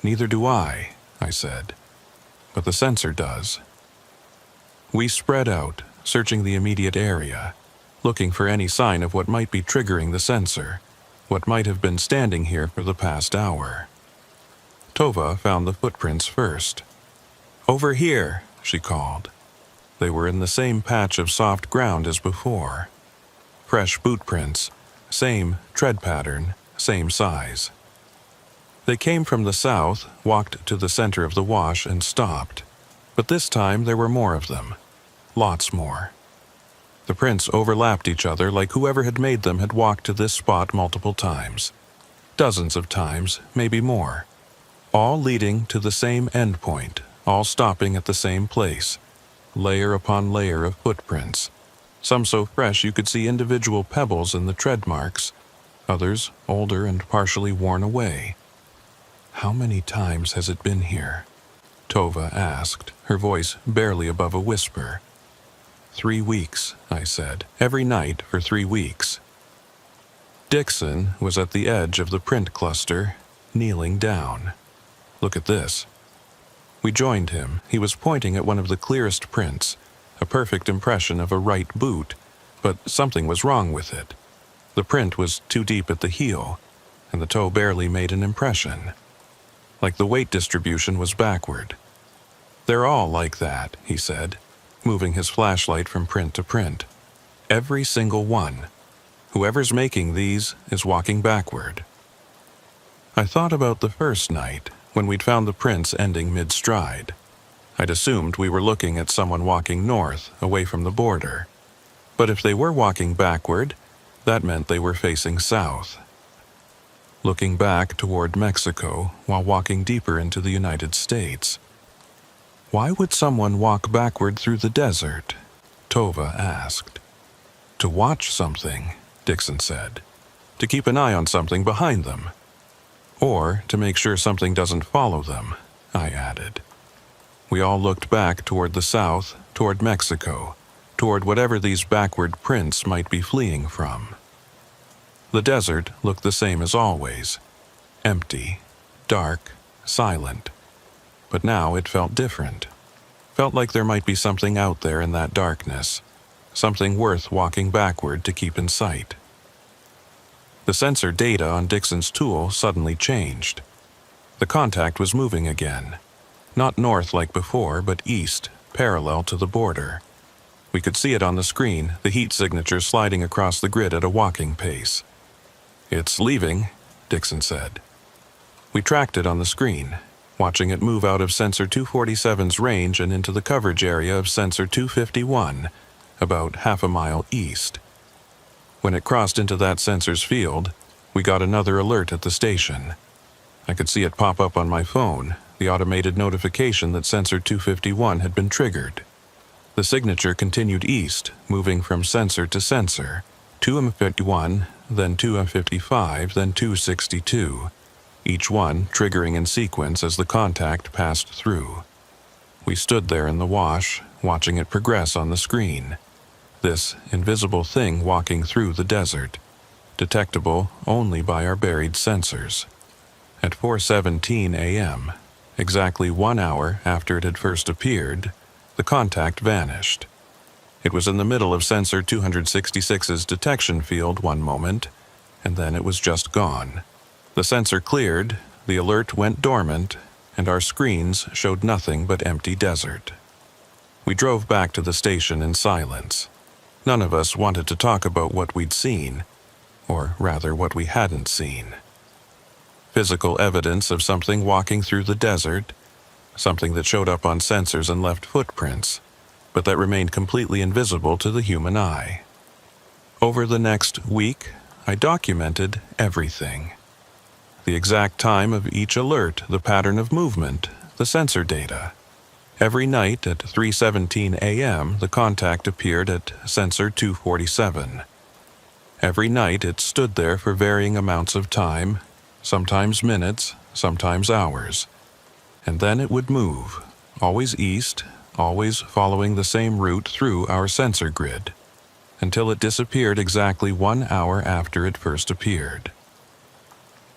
"Neither do I," I said. "But the sensor does." We spread out, searching the immediate area, looking for any sign of what might be triggering the sensor, what might have been standing here for the past hour. Tova found the footprints first. "Over here," she called. They were in the same patch of soft ground as before. Fresh boot prints, same tread pattern, same size. They came from the south, walked to the center of the wash, and stopped. But this time there were more of them. Lots more. The prints overlapped each other like whoever had made them had walked to this spot multiple times. Dozens of times, maybe more. All leading to the same endpoint, all stopping at the same place. Layer upon layer of footprints. Some so fresh you could see individual pebbles in the tread marks, others older and partially worn away. "How many times has it been here?" Tova asked, her voice barely above a whisper. 3 weeks, I said, every night for 3 weeks. Dixon was at the edge of the print cluster, kneeling down. "Look at this." We joined him. He was pointing at one of the clearest prints, a perfect impression of a right boot, but something was wrong with it. The print was too deep at the heel, and the toe barely made an impression. Like the weight distribution was backward. "They're all like that," he said. moving his flashlight from print to print. Every single one. Whoever's making these is walking backward. I thought about the first night, when we'd found the prints ending mid-stride. I'd assumed we were looking at someone walking north, away from the border. But if they were walking backward, that meant they were facing south, looking back toward Mexico while walking deeper into the United States. Why would someone walk backward through the desert? Tova asked. To watch something, Dixon said. To keep an eye on something behind them. Or to make sure something doesn't follow them, I added. We all looked back toward the south, toward Mexico, toward whatever these backward prints might be fleeing from. The desert looked the same as always. Empty, dark, silent. But now it felt different. Felt like there might be something out there in that darkness. Something worth walking backward to keep in sight. The sensor data on Dixon's tool suddenly changed. The contact was moving again. Not north like before, but east, parallel to the border. We could see it on the screen, the heat signature sliding across the grid at a walking pace. It's leaving, Dixon said. We tracked it on the screen, watching it move out of Sensor 247's range and into the coverage area of Sensor 251, about half a mile east. When it crossed into that sensor's field, we got another alert at the station. I could see it pop up on my phone, the automated notification that Sensor 251 had been triggered. The signature continued east, moving from sensor to sensor, 2M51, then 2M55, then 262, each one triggering in sequence as the contact passed through. We stood there in the wash, watching it progress on the screen. This invisible thing walking through the desert, detectable only by our buried sensors. At 4:17 a.m., exactly 1 hour after it had first appeared, the contact vanished. It was in the middle of Sensor 266's detection field one moment, and then it was just gone. The sensor cleared, the alert went dormant, and our screens showed nothing but empty desert. We drove back to the station in silence. None of us wanted to talk about what we'd seen, or rather what we hadn't seen. Physical evidence of something walking through the desert, something that showed up on sensors and left footprints, but that remained completely invisible to the human eye. Over the next week, I documented everything. The exact time of each alert, the pattern of movement, the sensor data. Every night at 3:17 a.m., the contact appeared at Sensor 247. Every night it stood there for varying amounts of time, sometimes minutes, sometimes hours. And then it would move, always east, always following the same route through our sensor grid, until it disappeared exactly 1 hour after it first appeared.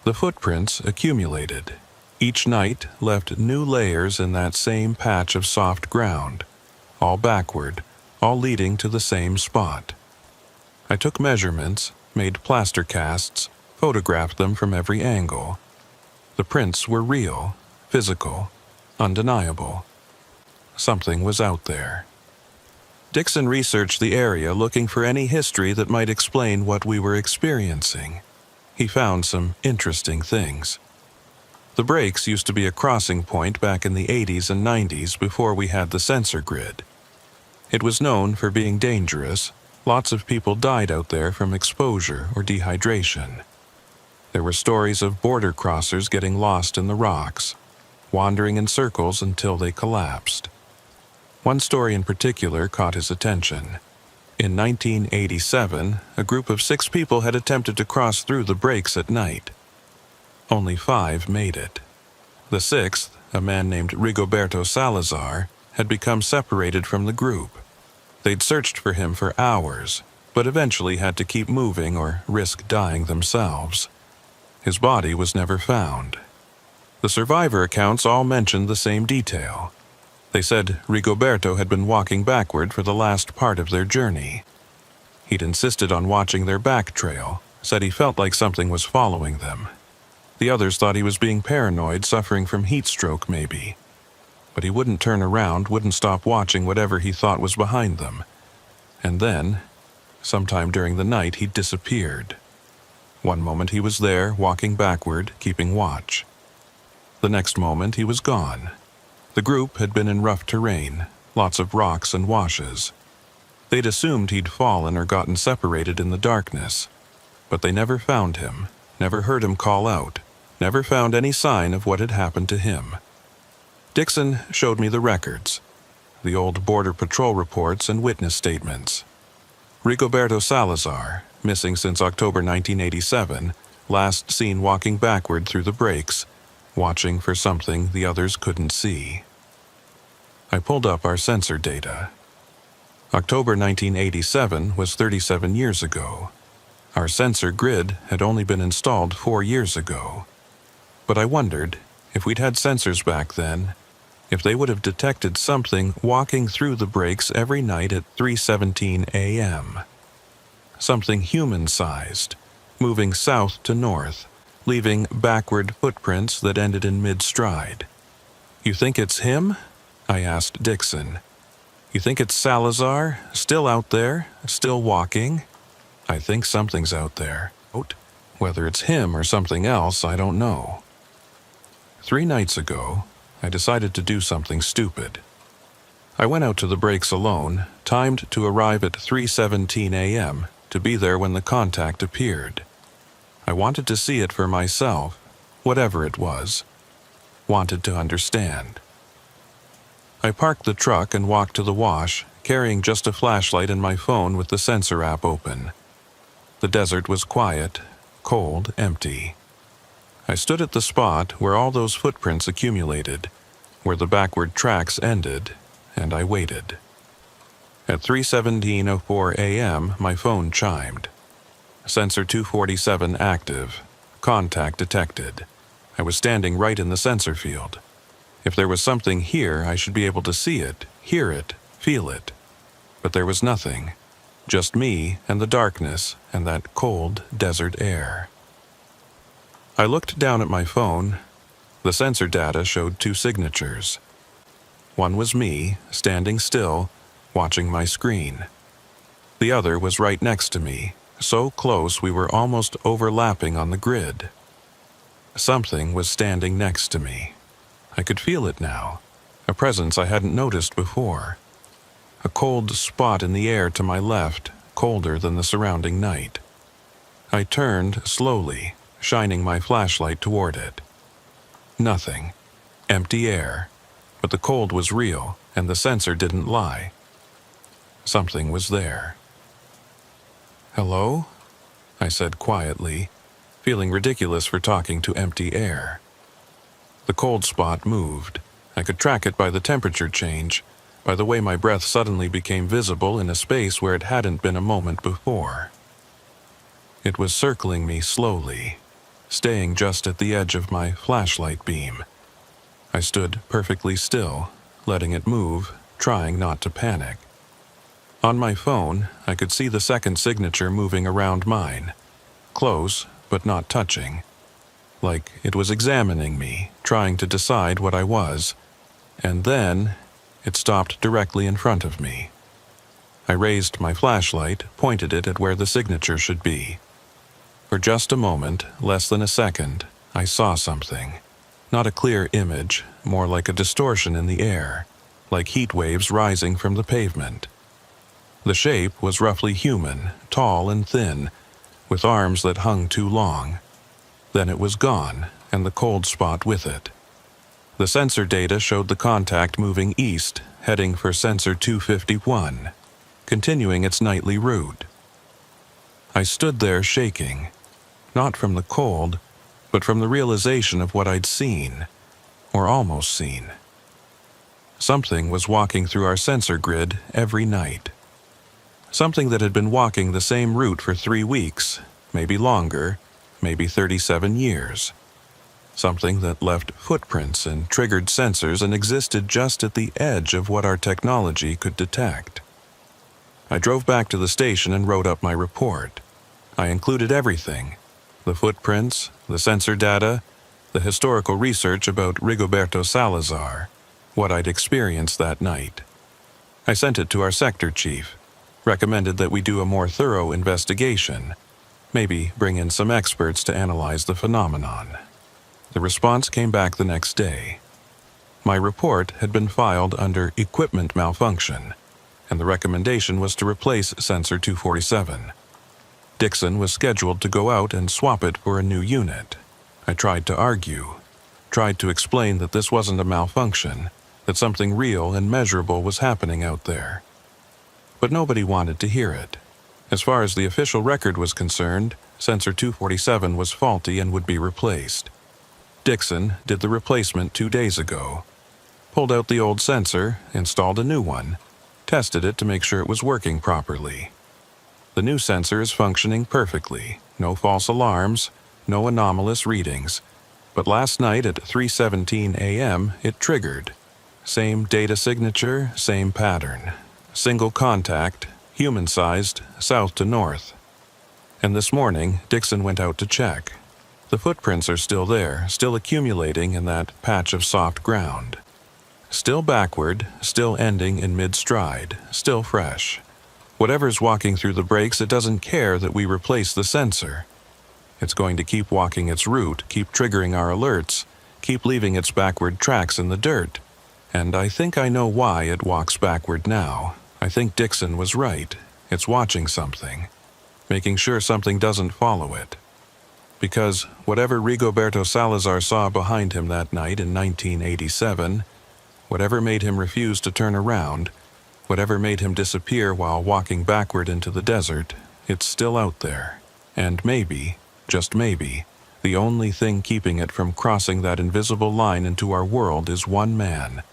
The footprints accumulated. Each night left new layers in that same patch of soft ground, all backward, all leading to the same spot. I took measurements, made plaster casts, photographed them from every angle. The prints were real, physical, undeniable. Something was out there. Dixon researched the area looking for any history that might explain what we were experiencing. He found some interesting things. The breaks used to be a crossing point back in the 80s and 90s before we had the sensor grid. It was known for being dangerous. Lots of people died out there from exposure or dehydration. There were stories of border crossers getting lost in the rocks, wandering in circles until they collapsed. One story in particular caught his attention. In 1987, a group of 6 people had attempted to cross through the breaks at night. Only 5 made it. The 6th, a man named Rigoberto Salazar, had become separated from the group. They'd searched for him for hours, but eventually had to keep moving or risk dying themselves. His body was never found. The survivor accounts all mentioned the same detail. They said Rigoberto had been walking backward for the last part of their journey. He'd insisted on watching their back trail, said he felt like something was following them. The others thought he was being paranoid, suffering from heat stroke maybe. but he wouldn't turn around, wouldn't stop watching whatever he thought was behind them. And then, sometime during the night, he disappeared. One moment he was there, walking backward, keeping watch. The next moment he was gone. The group had been in rough terrain, lots of rocks and washes. They'd assumed he'd fallen or gotten separated in the darkness, but they never found him, never heard him call out, never found any sign of what had happened to him. Dixon showed me the records, the old Border Patrol reports and witness statements. Rigoberto Salazar, missing since October 1987, last seen walking backward through the breaks, watching for something the others couldn't see. I pulled up our sensor data. October 1987 was 37 years ago. Our sensor grid had only been installed 4 years ago. But I wondered, if we'd had sensors back then, if they would have detected something walking through the breaks every night at 3:17 a.m. Something human-sized, moving south to north, leaving backward footprints that ended in mid-stride. "You think it's him?" I asked Dixon. "You think it's Salazar, still out there, still walking?" "I think something's out there. Whether it's him or something else, I don't know." 3 nights ago, I decided to do something stupid. I went out to the breaks alone, timed to arrive at 3:17 a.m., to be there when the contact appeared. I wanted to see it for myself, whatever it was. Wanted to understand. I parked the truck and walked to the wash, carrying just a flashlight and my phone with the sensor app open. The desert was quiet, cold, empty. I stood at the spot where all those footprints accumulated, where the backward tracks ended, and I waited. At 3:17:04 a.m., my phone chimed. Sensor 247 active. Contact detected. I was standing right in the sensor field. If there was something here, I should be able to see it, hear it, feel it. But there was nothing. Just me and the darkness and that cold desert air. I looked down at my phone. The sensor data showed 2 signatures. One was me, standing still, watching my screen. The other was right next to me, so close we were almost overlapping on the grid. Something was standing next to me. I could feel it now, a presence I hadn't noticed before. A cold spot in the air to my left, colder than the surrounding night. I turned slowly, shining my flashlight toward it. Nothing. Empty air. But the cold was real, and the sensor didn't lie. Something was there. "Hello?" I said quietly, feeling ridiculous for talking to empty air. The cold spot moved. I could track it by the temperature change, by the way my breath suddenly became visible in a space where it hadn't been a moment before. It was circling me slowly, staying just at the edge of my flashlight beam. I stood perfectly still, letting it move, trying not to panic. On my phone, I could see the second signature moving around mine, close but not touching, like it was examining me, trying to decide what I was, and then it stopped directly in front of me. I raised my flashlight, pointed it at where the signature should be. For just a moment, less than a second, I saw something. Not a clear image, more like a distortion in the air, like heat waves rising from the pavement. The shape was roughly human, tall and thin, with arms that hung too long. Then it was gone, and the cold spot with it. The sensor data showed the contact moving east, heading for sensor 251, continuing its nightly route. I stood there shaking, not from the cold, but from the realization of what I'd seen, or almost seen. Something was walking through our sensor grid every night. Something that had been walking the same route for 3 weeks, maybe longer, maybe 37 years. Something that left footprints and triggered sensors and existed just at the edge of what our technology could detect. I drove back to the station and wrote up my report. I included everything: the footprints, the sensor data, the historical research about Rigoberto Salazar, what I'd experienced that night. I sent it to our sector chief, recommended that we do a more thorough investigation, maybe bring in some experts to analyze the phenomenon. The response came back the next day. My report had been filed under equipment malfunction, and the recommendation was to replace sensor 247. Dixon was scheduled to go out and swap it for a new unit. I tried to argue, tried to explain that this wasn't a malfunction, that something real and measurable was happening out there. But nobody wanted to hear it. As far as the official record was concerned, sensor 247 was faulty and would be replaced. Dixon did the replacement 2 days ago, pulled out the old sensor, installed a new one, tested it to make sure it was working properly. The new sensor is functioning perfectly, no false alarms, no anomalous readings. But last night at 3:17 a.m. it triggered. Same data signature, same pattern. Single contact, human-sized, south to north. And this morning, Dixon went out to check. The footprints are still there, still accumulating in that patch of soft ground. Still backward, still ending in mid-stride, still fresh. Whatever's walking through the breaks, it doesn't care that we replace the sensor. It's going to keep walking its route, keep triggering our alerts, keep leaving its backward tracks in the dirt. And I think I know why it walks backward now. I think Dixon was right. It's watching something, making sure something doesn't follow it. Because whatever Rigoberto Salazar saw behind him that night in 1987, whatever made him refuse to turn around, whatever made him disappear while walking backward into the desert, it's still out there. And maybe, just maybe, the only thing keeping it from crossing that invisible line into our world is one man,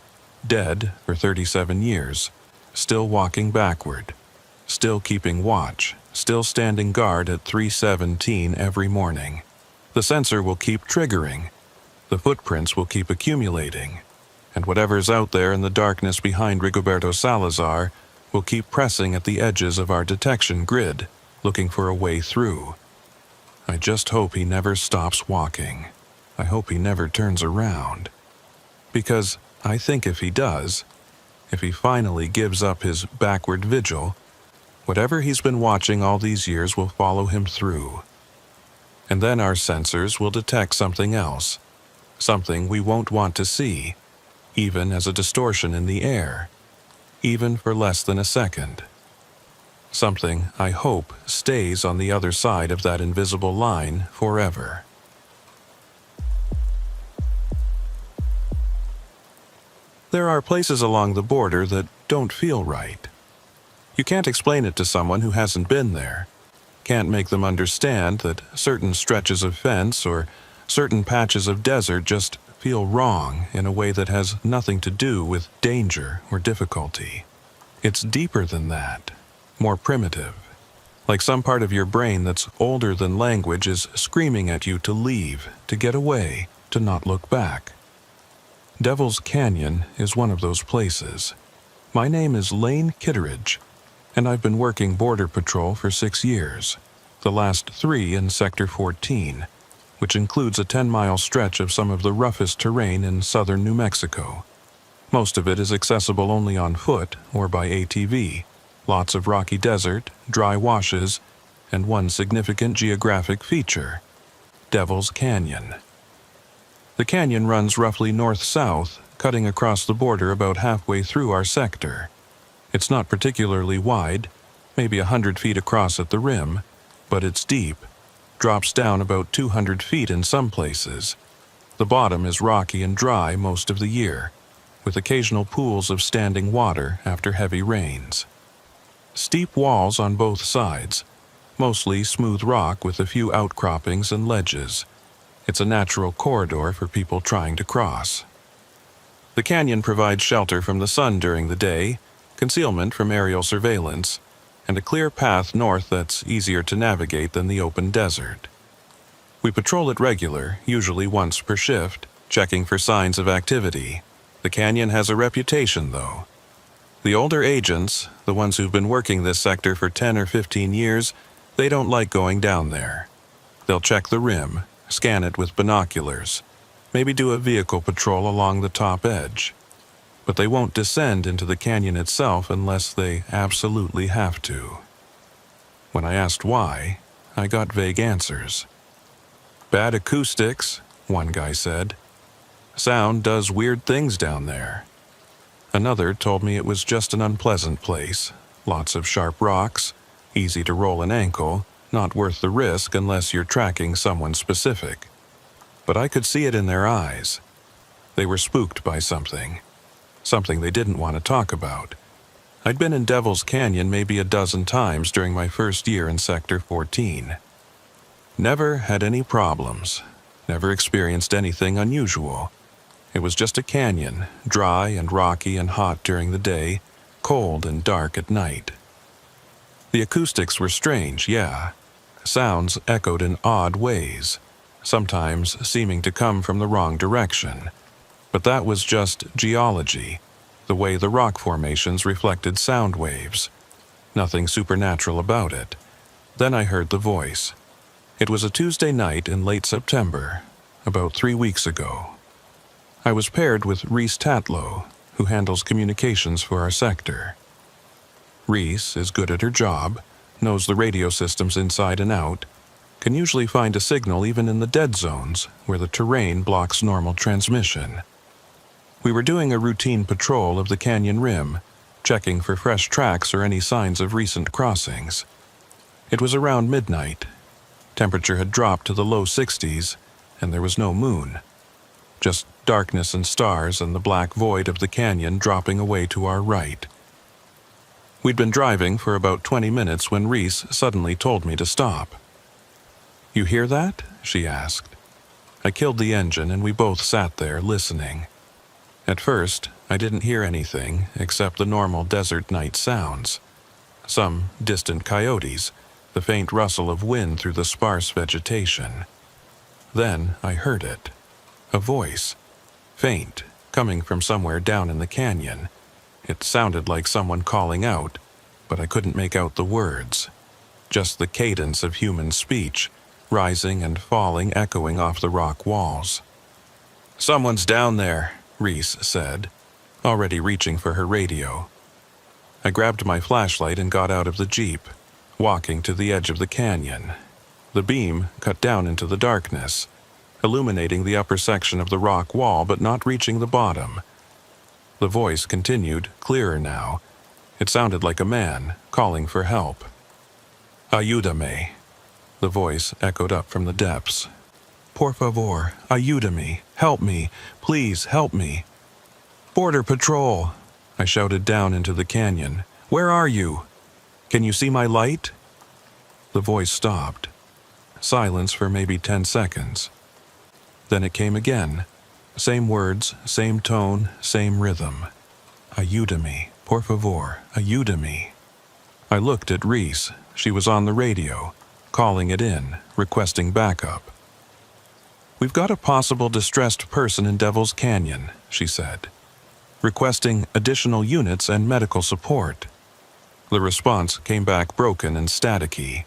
dead for 37 years, still walking backward, still keeping watch, still standing guard at 3:17 every morning. The sensor will keep triggering, the footprints will keep accumulating, and whatever's out there in the darkness behind Rigoberto Salazar will keep pressing at the edges of our detection grid, looking for a way through. I just hope he never stops walking. I hope he never turns around. Because I think if he does, if he finally gives up his backward vigil, whatever he's been watching all these years will follow him through. And then our sensors will detect something else, something we won't want to see, even as a distortion in the air, even for less than a second. Something, I hope, stays on the other side of that invisible line forever. There are places along the border that don't feel right. You can't explain it to someone who hasn't been there. Can't make them understand that certain stretches of fence or certain patches of desert just feel wrong in a way that has nothing to do with danger or difficulty. It's deeper than that, more primitive. Like some part of your brain that's older than language is screaming at you to leave, to get away, to not look back. Devil's Canyon is one of those places. My name is Lane Kitteridge, and I've been working Border Patrol for 6 years, the last 3 in Sector 14, which includes a 10-mile stretch of some of the roughest terrain in southern New Mexico. Most of it is accessible only on foot or by ATV, lots of rocky desert, dry washes, and one significant geographic feature, Devil's Canyon. The canyon runs roughly north-south, cutting across the border about halfway through our sector. It's not particularly wide, maybe 100 feet across at the rim, but it's deep, drops down about 200 feet in some places. The bottom is rocky and dry most of the year, with occasional pools of standing water after heavy rains. Steep walls on both sides, mostly smooth rock with a few outcroppings and ledges. It's a natural corridor for people trying to cross. The canyon provides shelter from the sun during the day, concealment from aerial surveillance, and a clear path north that's easier to navigate than the open desert. We patrol it regular, usually once per shift, checking for signs of activity. The canyon has a reputation, though. The older agents, the ones who've been working this sector for 10 or 15 years, they don't like going down there. They'll check the rim, scan it with binoculars, maybe do a vehicle patrol along the top edge. but they won't descend into the canyon itself unless they absolutely have to. When I asked why, I got vague answers. Bad acoustics, one guy said. Sound does weird things down there. Another told me it was just an unpleasant place, lots of sharp rocks, easy to roll an ankle, not worth the risk unless you're tracking someone specific. But I could see it in their eyes. They were spooked by something they didn't want to talk about. I'd been in Devil's Canyon maybe a dozen times during my first year in Sector 14. Never had any problems, never experienced anything unusual. It was just a canyon, dry and rocky and hot during the day, cold and dark at night. The acoustics were strange, yeah. Sounds echoed in odd ways, sometimes seeming to come from the wrong direction. But that was just geology, the way the rock formations reflected sound waves. Nothing supernatural about it. Then I heard the voice. It was a Tuesday night in late September, about 3 weeks ago. I was paired with Reese Tatlow, who handles communications for our sector. Reese is good at her job, knows the radio systems inside and out, can usually find a signal even in the dead zones where the terrain blocks normal transmission. We were doing a routine patrol of the canyon rim, checking for fresh tracks or any signs of recent crossings. It was around midnight. Temperature had dropped to the low 60s, and there was no moon. Just darkness and stars and the black void of the canyon dropping away to our right. We'd been driving for about 20 minutes when Reese suddenly told me to stop. "You hear that?" she asked. I killed the engine and we both sat there listening. At first, I didn't hear anything except the normal desert night sounds. Some distant coyotes, the faint rustle of wind through the sparse vegetation. Then I heard it. A voice, faint, coming from somewhere down in the canyon. It sounded like someone calling out, but I couldn't make out the words. Just the cadence of human speech, rising and falling, echoing off the rock walls. "Someone's down there," Reese said, already reaching for her radio. I grabbed my flashlight and got out of the Jeep, walking to the edge of the canyon. The beam cut down into the darkness, illuminating the upper section of the rock wall but not reaching the bottom. The voice continued, clearer now. It sounded like a man, calling for help. "Ayúdame." The voice echoed up from the depths. "Por favor, ayúdame. Help me. Please help me." "Border Patrol," I shouted down into the canyon. "Where are you? Can you see my light?" The voice stopped. Silence for maybe 10 seconds. Then it came again. Same words, same tone, same rhythm. "Ayúdame, por favor, ayúdame." I looked at Reese. She was on the radio, calling it in, requesting backup. "We've got a possible distressed person in Devil's Canyon," she said, requesting additional units and medical support. The response came back broken and staticky.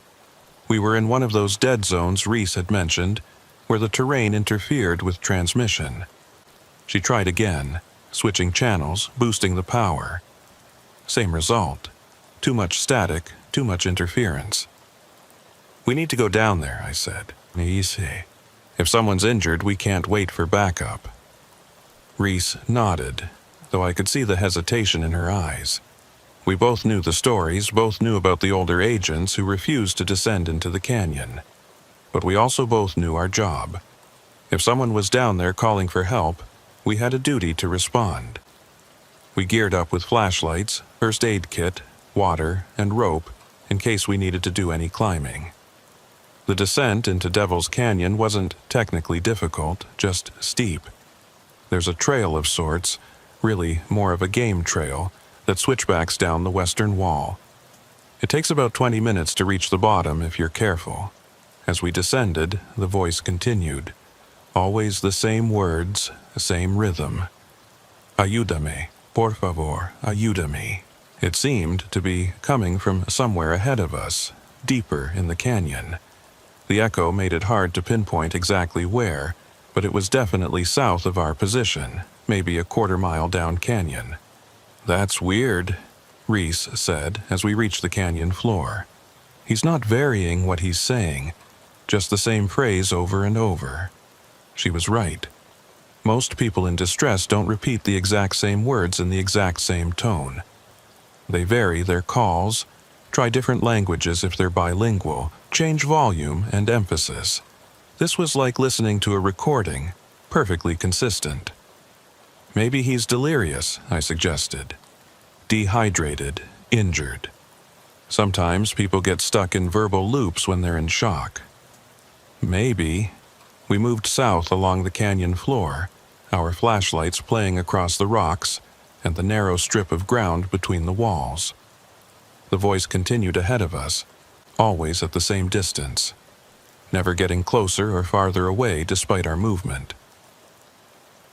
We were in one of those dead zones Reese had mentioned, where the terrain interfered with transmission. She tried again, switching channels, boosting the power. Same result. Too much static, too much interference. "We need to go down there," I said. "Easy. If someone's injured, we can't wait for backup." Reese nodded, though I could see the hesitation in her eyes. We both knew the stories, both knew about the older agents who refused to descend into the canyon. But we also both knew our job. If someone was down there calling for help, we had a duty to respond. We geared up with flashlights, first aid kit, water, and rope in case we needed to do any climbing. The descent into Devil's Canyon wasn't technically difficult, just steep. There's a trail of sorts, really more of a game trail, that switchbacks down the western wall. It takes about 20 minutes to reach the bottom if you're careful. As we descended, the voice continued. Always the same words, the same rhythm. "Ayúdame, por favor, ayúdame." It seemed to be coming from somewhere ahead of us, deeper in the canyon. The echo made it hard to pinpoint exactly where, but it was definitely south of our position, maybe a quarter-mile down canyon. "That's weird," Reese said as we reached the canyon floor. "He's not varying what he's saying, just the same phrase over and over." She was right. Most people in distress don't repeat the exact same words in the exact same tone. They vary their calls, try different languages if they're bilingual, change volume and emphasis. This was like listening to a recording, perfectly consistent. "Maybe he's delirious," I suggested. "Dehydrated, injured." Sometimes people get stuck in verbal loops when they're in shock. "Maybe." We moved south along the canyon floor, our flashlights playing across the rocks and the narrow strip of ground between the walls. The voice continued ahead of us, always at the same distance, never getting closer or farther away despite our movement.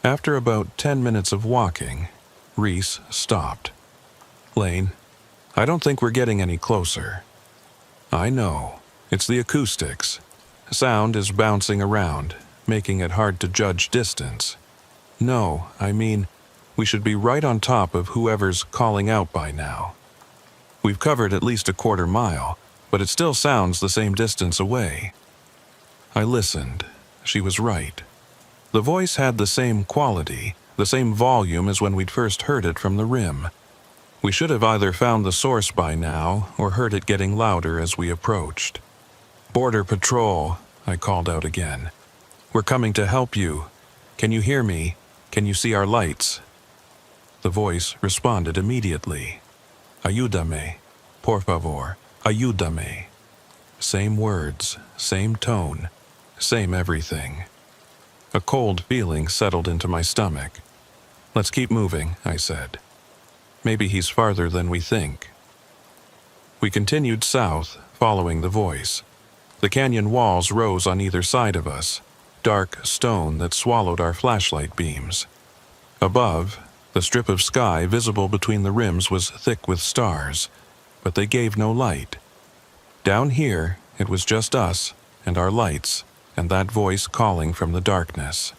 After about 10 minutes of walking, Reese stopped. "Lane, I don't think we're getting any closer." "I know. It's the acoustics. Sound is bouncing around, making it hard to judge distance." "No, I mean, we should be right on top of whoever's calling out by now. We've covered at least a quarter mile, but it still sounds the same distance away." I listened. She was right. The voice had the same quality, the same volume as when we'd first heard it from the rim. We should have either found the source by now or heard it getting louder as we approached. "Border Patrol," I called out again. "We're coming to help you. Can you hear me? Can you see our lights?" The voice responded immediately. "Ayúdame. Por favor. Ayúdame." Same words, same tone, same everything. A cold feeling settled into my stomach. "Let's keep moving," I said. "Maybe he's farther than we think." We continued south, following the voice. The canyon walls rose on either side of us, dark stone that swallowed our flashlight beams. Above, the strip of sky visible between the rims was thick with stars, but they gave no light. Down here, it was just us and our lights and that voice calling from the darkness.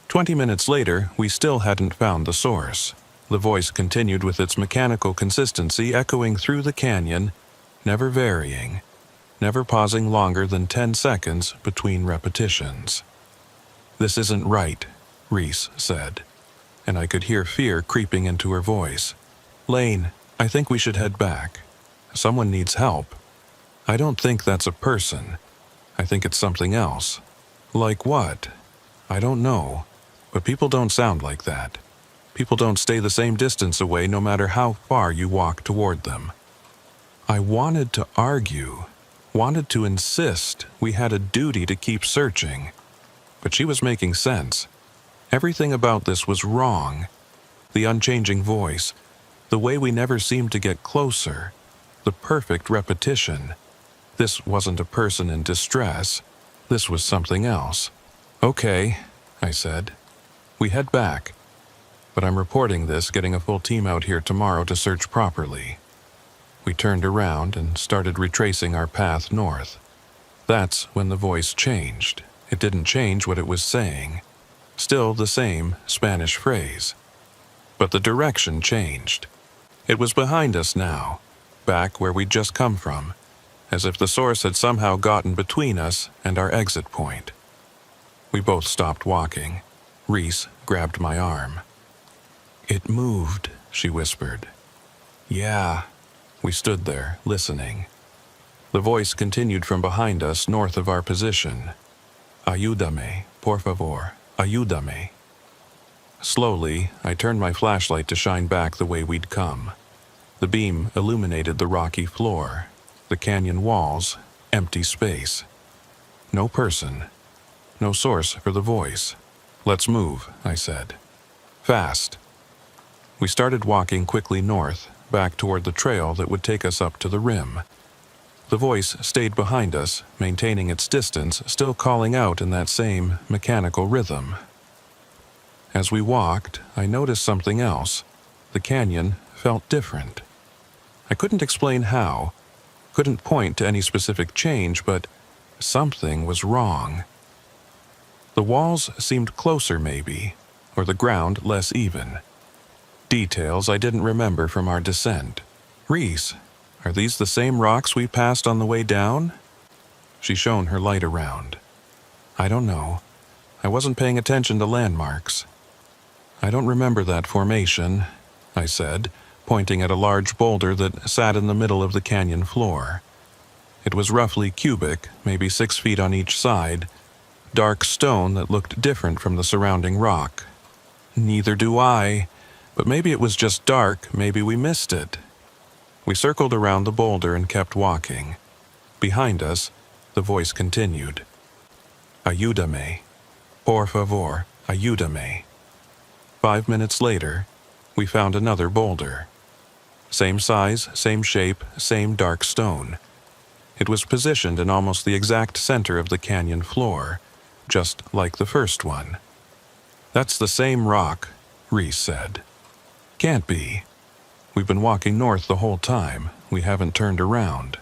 20 minutes later, we still hadn't found the source. The voice continued with its mechanical consistency echoing through the canyon, never varying, never pausing longer than 10 seconds between repetitions. "This isn't right," Reese said, and I could hear fear creeping into her voice. "Lane, I think we should head back. Someone needs help. I don't think that's a person. I think it's something else." "Like what?" "I don't know, but people don't sound like that. People don't stay the same distance away no matter how far you walk toward them." I wanted to argue, wanted to insist we had a duty to keep searching, but she was making sense. Everything about this was wrong. The unchanging voice, the way we never seemed to get closer, the perfect repetition. This wasn't a person in distress. This was something else. "Okay," I said. "We head back. But I'm reporting this, getting a full team out here tomorrow to search properly." We turned around and started retracing our path north. That's when the voice changed. It didn't change what it was saying. Still the same Spanish phrase. But the direction changed. It was behind us now, back where we'd just come from, as if the source had somehow gotten between us and our exit point. We both stopped walking. Reese grabbed my arm. "It moved," she whispered. "Yeah." We stood there, listening. The voice continued from behind us, north of our position. "Ayúdame, por favor, ayúdame." Slowly, I turned my flashlight to shine back the way we'd come. The beam illuminated the rocky floor, the canyon walls, empty space. No person, no source for the voice. "Let's move," I said. "Fast." We started walking quickly north, back toward the trail that would take us up to the rim. The voice stayed behind us, maintaining its distance, still calling out in that same mechanical rhythm. As we walked, I noticed something else. The canyon felt different. I couldn't explain how, couldn't point to any specific change, but something was wrong. The walls seemed closer maybe, or the ground less even. Details I didn't remember from our descent. "Reese, are these the same rocks we passed on the way down?" She shone her light around. "I don't know. I wasn't paying attention to landmarks." "I don't remember that formation," I said, pointing at a large boulder that sat in the middle of the canyon floor. It was roughly cubic, maybe 6 feet on each side, dark stone that looked different from the surrounding rock. "Neither do I, but maybe it was just dark, maybe we missed it." We circled around the boulder and kept walking. Behind us, the voice continued. "Ayúdame. Por favor, ayúdame." 5 minutes later, we found another boulder. Same size, same shape, same dark stone. It was positioned in almost the exact center of the canyon floor, just like the first one. "That's the same rock," Reese said. "Can't be. We've been walking north the whole time. We haven't turned around."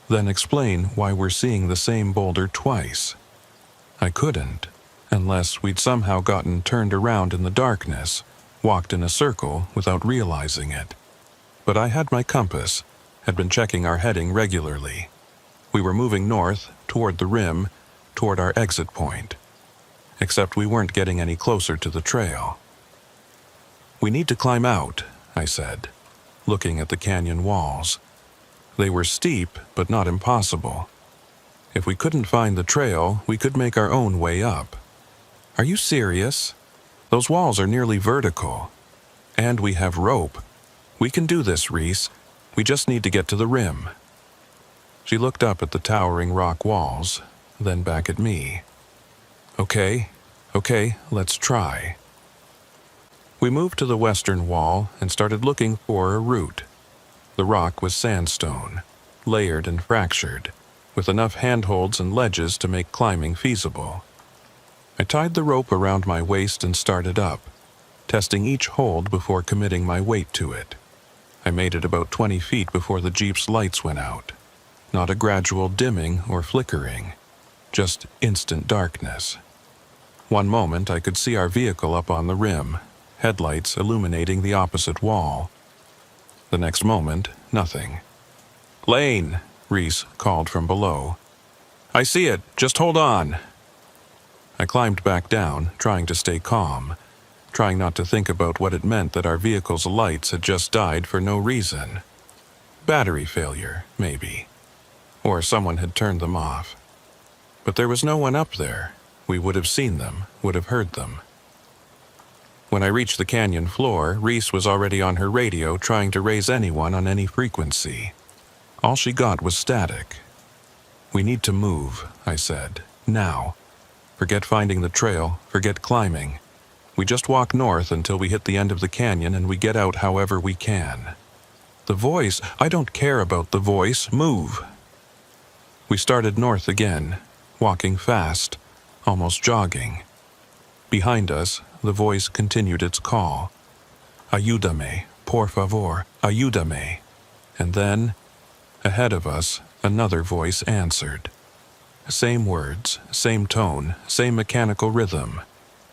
"Then explain why we're seeing the same boulder twice." I couldn't, unless we'd somehow gotten turned around in the darkness, walked in a circle without realizing it. But I had my compass, had been checking our heading regularly. We were moving north, toward the rim, toward our exit point. Except we weren't getting any closer to the trail. "We need to climb out," I said, looking at the canyon walls. They were steep, but not impossible. If we couldn't find the trail, we could make our own way up. "Are you serious? Those walls are nearly vertical. And we have rope. We can do this, Reese. We just need to get to the rim." She looked up at the towering rock walls, then back at me. Okay, let's try." We moved to the western wall and started looking for a route. The rock was sandstone, layered and fractured, with enough handholds and ledges to make climbing feasible. I tied the rope around my waist and started up, testing each hold before committing my weight to it. I made it about 20 feet before the Jeep's lights went out. Not a gradual dimming or flickering, just instant darkness. One moment I could see our vehicle up on the rim, headlights illuminating the opposite wall. The next moment, nothing. "Lane," Reese called from below. "I see it, just hold on." I climbed back down, trying to stay calm, trying not to think about what it meant that our vehicle's lights had just died for no reason. Battery failure, maybe. Or someone had turned them off. But there was no one up there. We would have seen them, would have heard them. When I reached the canyon floor, Reese was already on her radio trying to raise anyone on any frequency. All she got was static. "We need to move," I said. "Now. Forget finding the trail, forget climbing. We just walk north until we hit the end of the canyon and we get out however we can." "The voice, I don't care about the voice, move." We started north again, walking fast, almost jogging. Behind us, the voice continued its call. "Ayúdame, por favor, ayúdame." And then, ahead of us, another voice answered. Same words, same tone, same mechanical rhythm.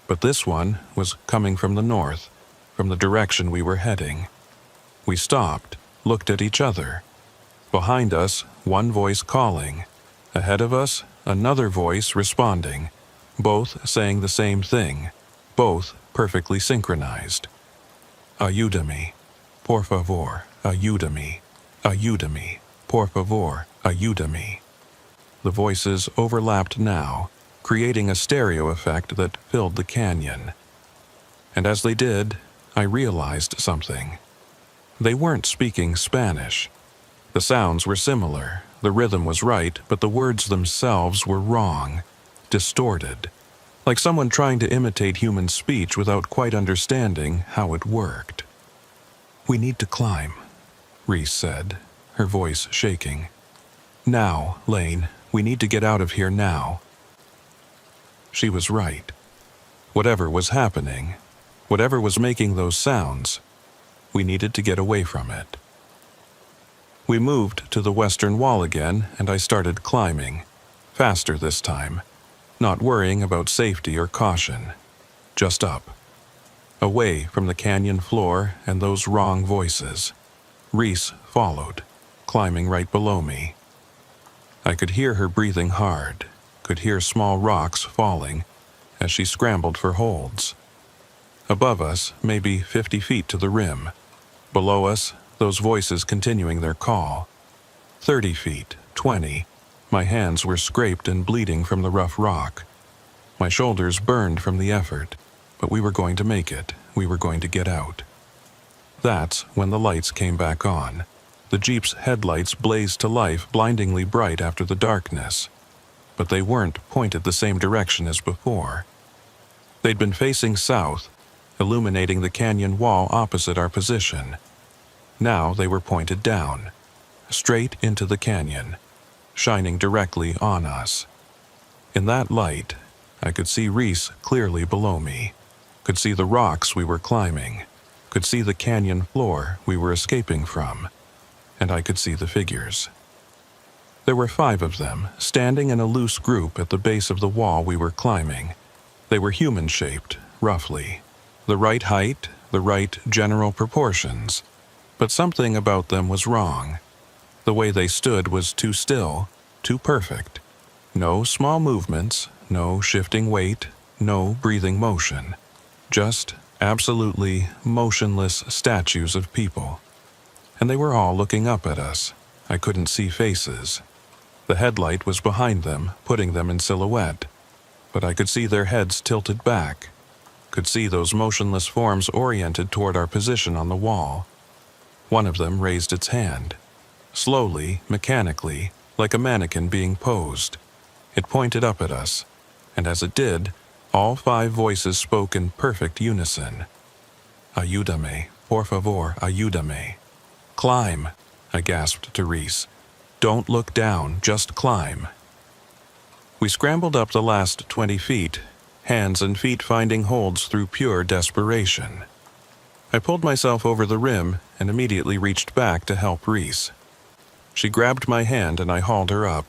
But this one was coming from the north, from the direction we were heading. We stopped, looked at each other. Behind us, one voice calling. Ahead of us, another voice responding, both saying the same thing, both perfectly synchronized. "Ayúdame, por favor, ayúdame, ayúdame, por favor, ayúdame." The voices overlapped now, creating a stereo effect that filled the canyon. And as they did, I realized something. They weren't speaking Spanish. The sounds were similar, the rhythm was right, but the words themselves were wrong, distorted, like someone trying to imitate human speech without quite understanding how it worked. "We need to climb," Reese said, her voice shaking. "Now, Lane, we need to get out of here now." She was right. Whatever was happening, whatever was making those sounds, we needed to get away from it. We moved to the western wall again, and I started climbing, faster this time, not worrying about safety or caution, just up, away from the canyon floor and those wrong voices. Reese followed, climbing right below me. I could hear her breathing hard, could hear small rocks falling as she scrambled for holds. Above us, maybe 50 feet to the rim. Below us, those voices continuing their call. 30 feet, 20. My hands were scraped and bleeding from the rough rock. My shoulders burned from the effort, but we were going to make it. We were going to get out. That's when the lights came back on. The Jeep's headlights blazed to life, blindingly bright after the darkness. But they weren't pointed the same direction as before. They'd been facing south, illuminating the canyon wall opposite our position. Now they were pointed down, straight into the canyon, shining directly on us. In that light, I could see Reese clearly below me, could see the rocks we were climbing, could see the canyon floor we were escaping from, and I could see the figures. There were 5 of them, standing in a loose group at the base of the wall we were climbing. They were human-shaped, roughly. The right height, the right general proportions. But something about them was wrong. The way they stood was too still, too perfect. No small movements, no shifting weight, no breathing motion. Just absolutely motionless statues of people. And they were all looking up at us. I couldn't see faces. The headlight was behind them, putting them in silhouette. But I could see their heads tilted back. Could see those motionless forms oriented toward our position on the wall. One of them raised its hand. Slowly, mechanically, like a mannequin being posed. It pointed up at us, and as it did, all 5 voices spoke in perfect unison. Ayúdame, por favor, ayúdame. Climb, I gasped to Reese. Don't look down, just climb. We scrambled up the last 20 feet, hands and feet finding holds through pure desperation. I pulled myself over the rim and immediately reached back to help Reese. She grabbed my hand and I hauled her up,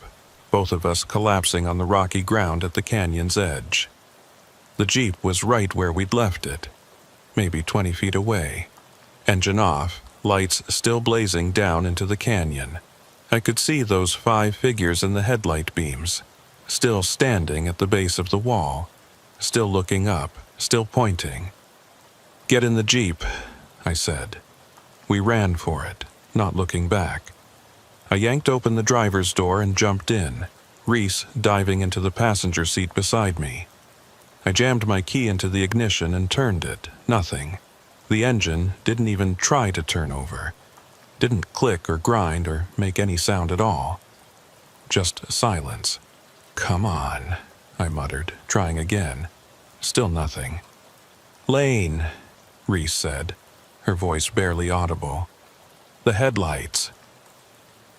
both of us collapsing on the rocky ground at the canyon's edge. The Jeep was right where we'd left it, maybe 20 feet away. Engine off, lights still blazing down into the canyon. I could see those 5 figures in the headlight beams, still standing at the base of the wall, still looking up, still pointing. Get in the Jeep, I said. We ran for it, not looking back. I yanked open the driver's door and jumped in, Reese diving into the passenger seat beside me. I jammed my key into the ignition and turned it. Nothing. The engine didn't even try to turn over. Didn't click or grind or make any sound at all. Just silence. Come on, I muttered, trying again. Still nothing. Lane, Reese said, her voice barely audible. The headlights.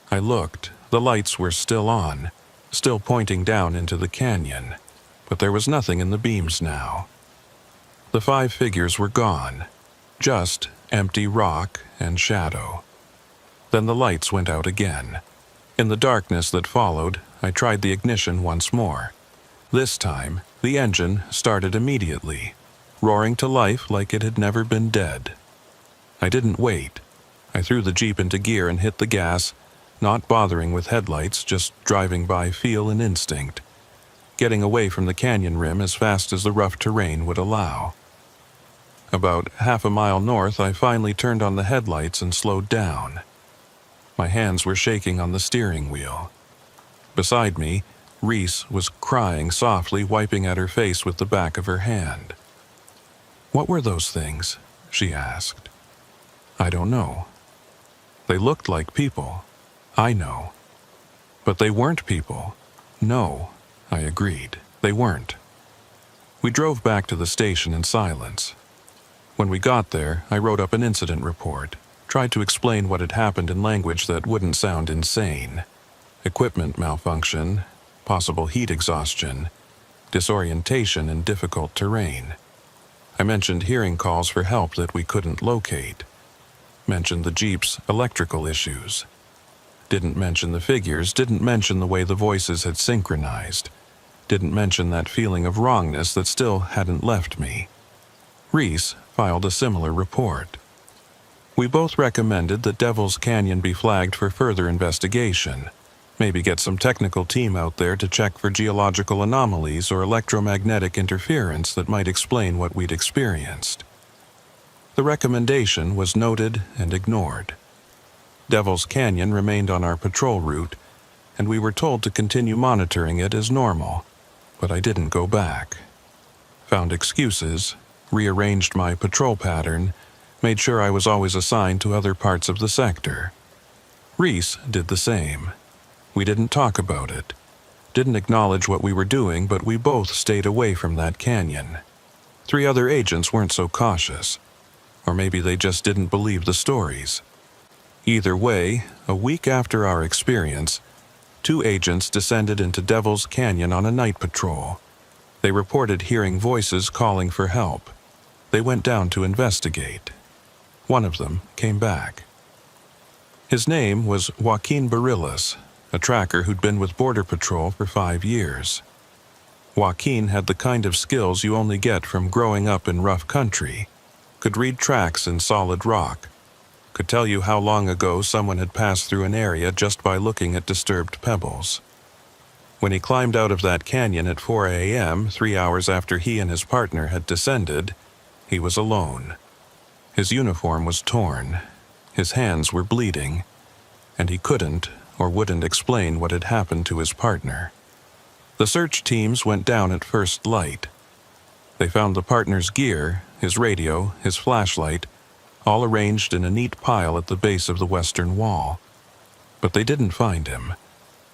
I looked. The lights were still on, still pointing down into the canyon, but there was nothing in the beams now. The 5 figures were gone, just empty rock and shadow. Then the lights went out again. In the darkness that followed, I tried the ignition once more. This time, the engine started immediately, roaring to life like it had never been dead. I didn't wait. I threw the Jeep into gear and hit the gas, not bothering with headlights, just driving by feel and instinct, getting away from the canyon rim as fast as the rough terrain would allow. About half a mile north, I finally turned on the headlights and slowed down. My hands were shaking on the steering wheel. Beside me, Reese was crying softly, wiping at her face with the back of her hand. What were those things? She asked. I don't know. They looked like people. I know. But they weren't people. No, I agreed. They weren't. We drove back to the station in silence. When we got there, I wrote up an incident report, tried to explain what had happened in language that wouldn't sound insane. Equipment malfunction, possible heat exhaustion, disorientation in difficult terrain. I mentioned hearing calls for help that we couldn't locate. Mentioned the Jeep's electrical issues. Didn't mention the figures, didn't mention the way the voices had synchronized. Didn't mention that feeling of wrongness that still hadn't left me. Reese filed a similar report. We both recommended that Devil's Canyon be flagged for further investigation. Maybe get some technical team out there to check for geological anomalies or electromagnetic interference that might explain what we'd experienced. The recommendation was noted and ignored. Devil's Canyon remained on our patrol route, and we were told to continue monitoring it as normal, but I didn't go back. Found excuses, rearranged my patrol pattern, made sure I was always assigned to other parts of the sector. Reese did the same. We didn't talk about it, didn't acknowledge what we were doing, but we both stayed away from that canyon. 3 other agents weren't so cautious, or maybe they just didn't believe the stories. Either way, a week after our experience, 2 agents descended into Devil's Canyon on a night patrol. They reported hearing voices calling for help. They went down to investigate. One of them came back. His name was Joaquin Barillas, a tracker who'd been with Border Patrol for 5 years. Joaquin had the kind of skills you only get from growing up in rough country, could read tracks in solid rock, could tell you how long ago someone had passed through an area just by looking at disturbed pebbles. When he climbed out of that canyon at 4 a.m., 3 hours after he and his partner had descended, he was alone. His uniform was torn, his hands were bleeding, and he couldn't or wouldn't explain what had happened to his partner. The search teams went down at first light. They found the partner's gear, his radio, his flashlight, all arranged in a neat pile at the base of the western wall. But they didn't find him.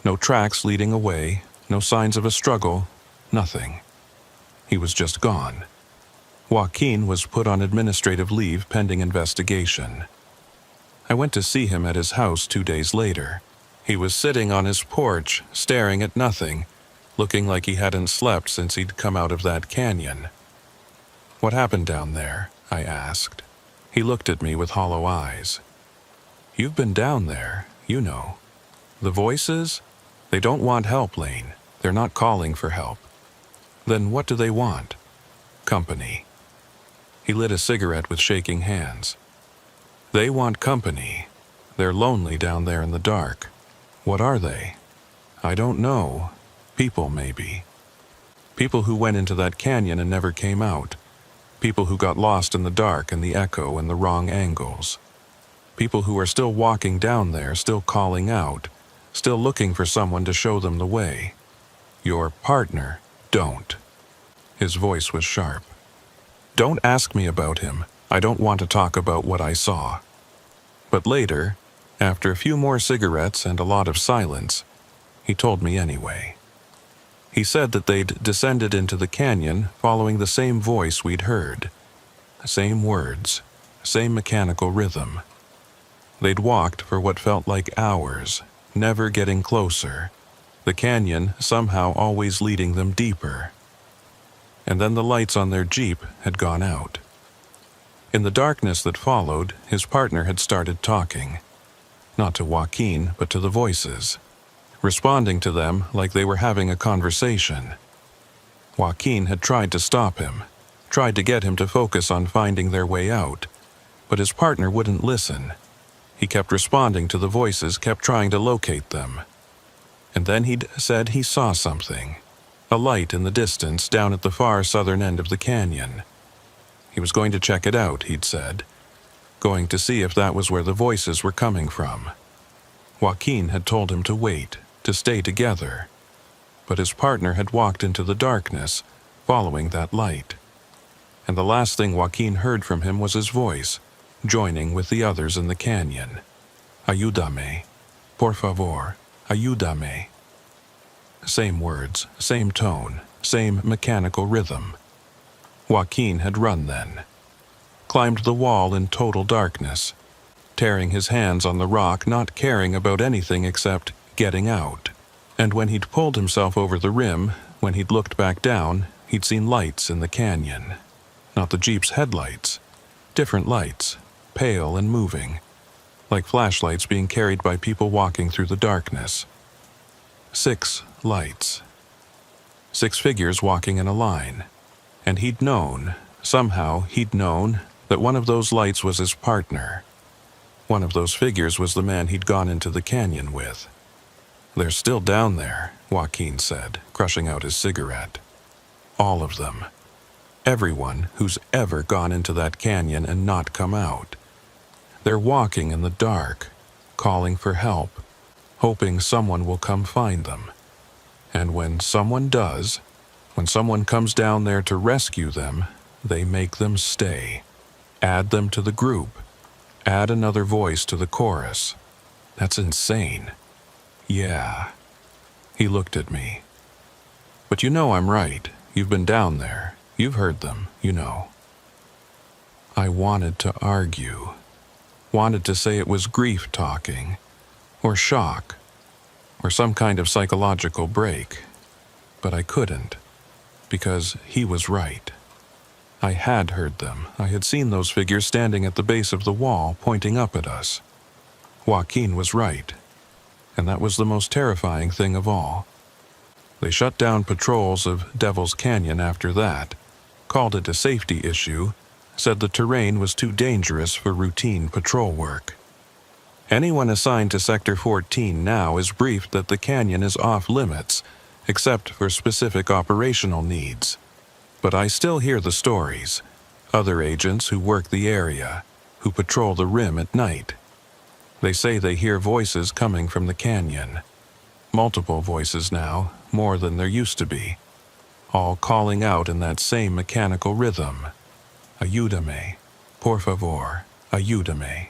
No tracks leading away, no signs of a struggle, nothing. He was just gone. Joaquin was put on administrative leave pending investigation. I went to see him at his house 2 days later. He was sitting on his porch, staring at nothing, looking like he hadn't slept since he'd come out of that canyon. "What happened down there?" I asked. He looked at me with hollow eyes. "You've been down there, you know. The voices? They don't want help, Lane. They're not calling for help. Then what do they want?" "Company." He lit a cigarette with shaking hands. "They want company. They're lonely down there in the dark. What are they? I don't know. People, maybe. People who went into that canyon and never came out. People who got lost in the dark and the echo and the wrong angles. People who are still walking down there, still calling out, still looking for someone to show them the way. Your partner, don't." His voice was sharp. "Don't ask me about him. I don't want to talk about what I saw." But later, after a few more cigarettes and a lot of silence, he told me anyway. He said that they'd descended into the canyon following the same voice we'd heard. Same words, same mechanical rhythm. They'd walked for what felt like hours, never getting closer, the canyon somehow always leading them deeper. And then the lights on their Jeep had gone out. In the darkness that followed, his partner had started talking. Not to Joaquin, but to the voices, responding to them like they were having a conversation. Joaquin had tried to stop him, tried to get him to focus on finding their way out, but his partner wouldn't listen. He kept responding to the voices, kept trying to locate them. And then he'd said he saw something, a light in the distance down at the far southern end of the canyon. He was going to check it out, he'd said, going to see if that was where the voices were coming from. Joaquin had told him to wait, to stay together, but his partner had walked into the darkness, following that light. And the last thing Joaquin heard from him was his voice, joining with the others in the canyon. "Ayúdame. Por favor. Ayúdame." Same words, same tone, same mechanical rhythm. Joaquin had run then. Climbed the wall in total darkness, tearing his hands on the rock, not caring about anything except getting out. And when he'd pulled himself over the rim, when he'd looked back down, he'd seen lights in the canyon. Not the Jeep's headlights. Different lights, pale and moving, like flashlights being carried by people walking through the darkness. 6 lights. 6 figures walking in a line. And he'd known, Somehow he'd known that one of those lights was his partner. One of those figures was the man he'd gone into the canyon with. "They're still down there," Joaquin said, crushing out his cigarette. "All of them. Everyone who's ever gone into that canyon and not come out. They're walking in the dark, calling for help, hoping someone will come find them. And when someone does, when someone comes down there to rescue them, they make them stay. Add them to the group. Add another voice to the chorus. That's insane." "Yeah." He looked at me. "But you know I'm right. You've been down there. You've heard them, you know." I wanted to argue. Wanted to say it was grief talking, or shock, or some kind of psychological break. But I couldn't, because he was right. I had heard them. I had seen those figures standing at the base of the wall, pointing up at us. Joaquin was right, and that was the most terrifying thing of all. They shut down patrols of Devil's Canyon after that, called it a safety issue, said the terrain was too dangerous for routine patrol work. Anyone assigned to Sector 14 now is briefed that the canyon is off limits, except for specific operational needs. But I still hear the stories. Other agents who work the area, who patrol the rim at night. They say they hear voices coming from the canyon. Multiple voices now, more than there used to be. All calling out in that same mechanical rhythm. "Ayúdame, por favor, ayúdame."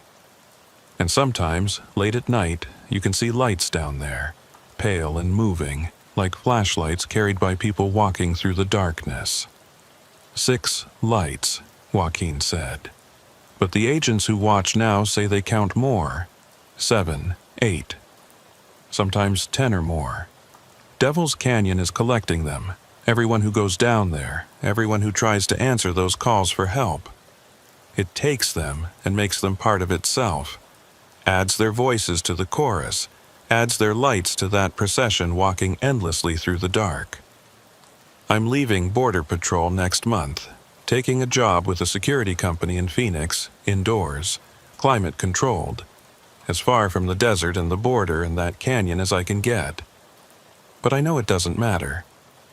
And sometimes, late at night, you can see lights down there, pale and moving, like flashlights carried by people walking through the darkness. 6 lights, Joaquin said. But the agents who watch now say they count more. 7, 8. Sometimes 10 or more. Devil's Canyon is collecting them. Everyone who goes down there, everyone who tries to answer those calls for help. It takes them and makes them part of itself. Adds their voices to the chorus, adds their lights to that procession walking endlessly through the dark. I'm leaving Border Patrol next month, taking a job with a security company in Phoenix, indoors, climate-controlled, as far from the desert and the border and that canyon as I can get. But I know it doesn't matter,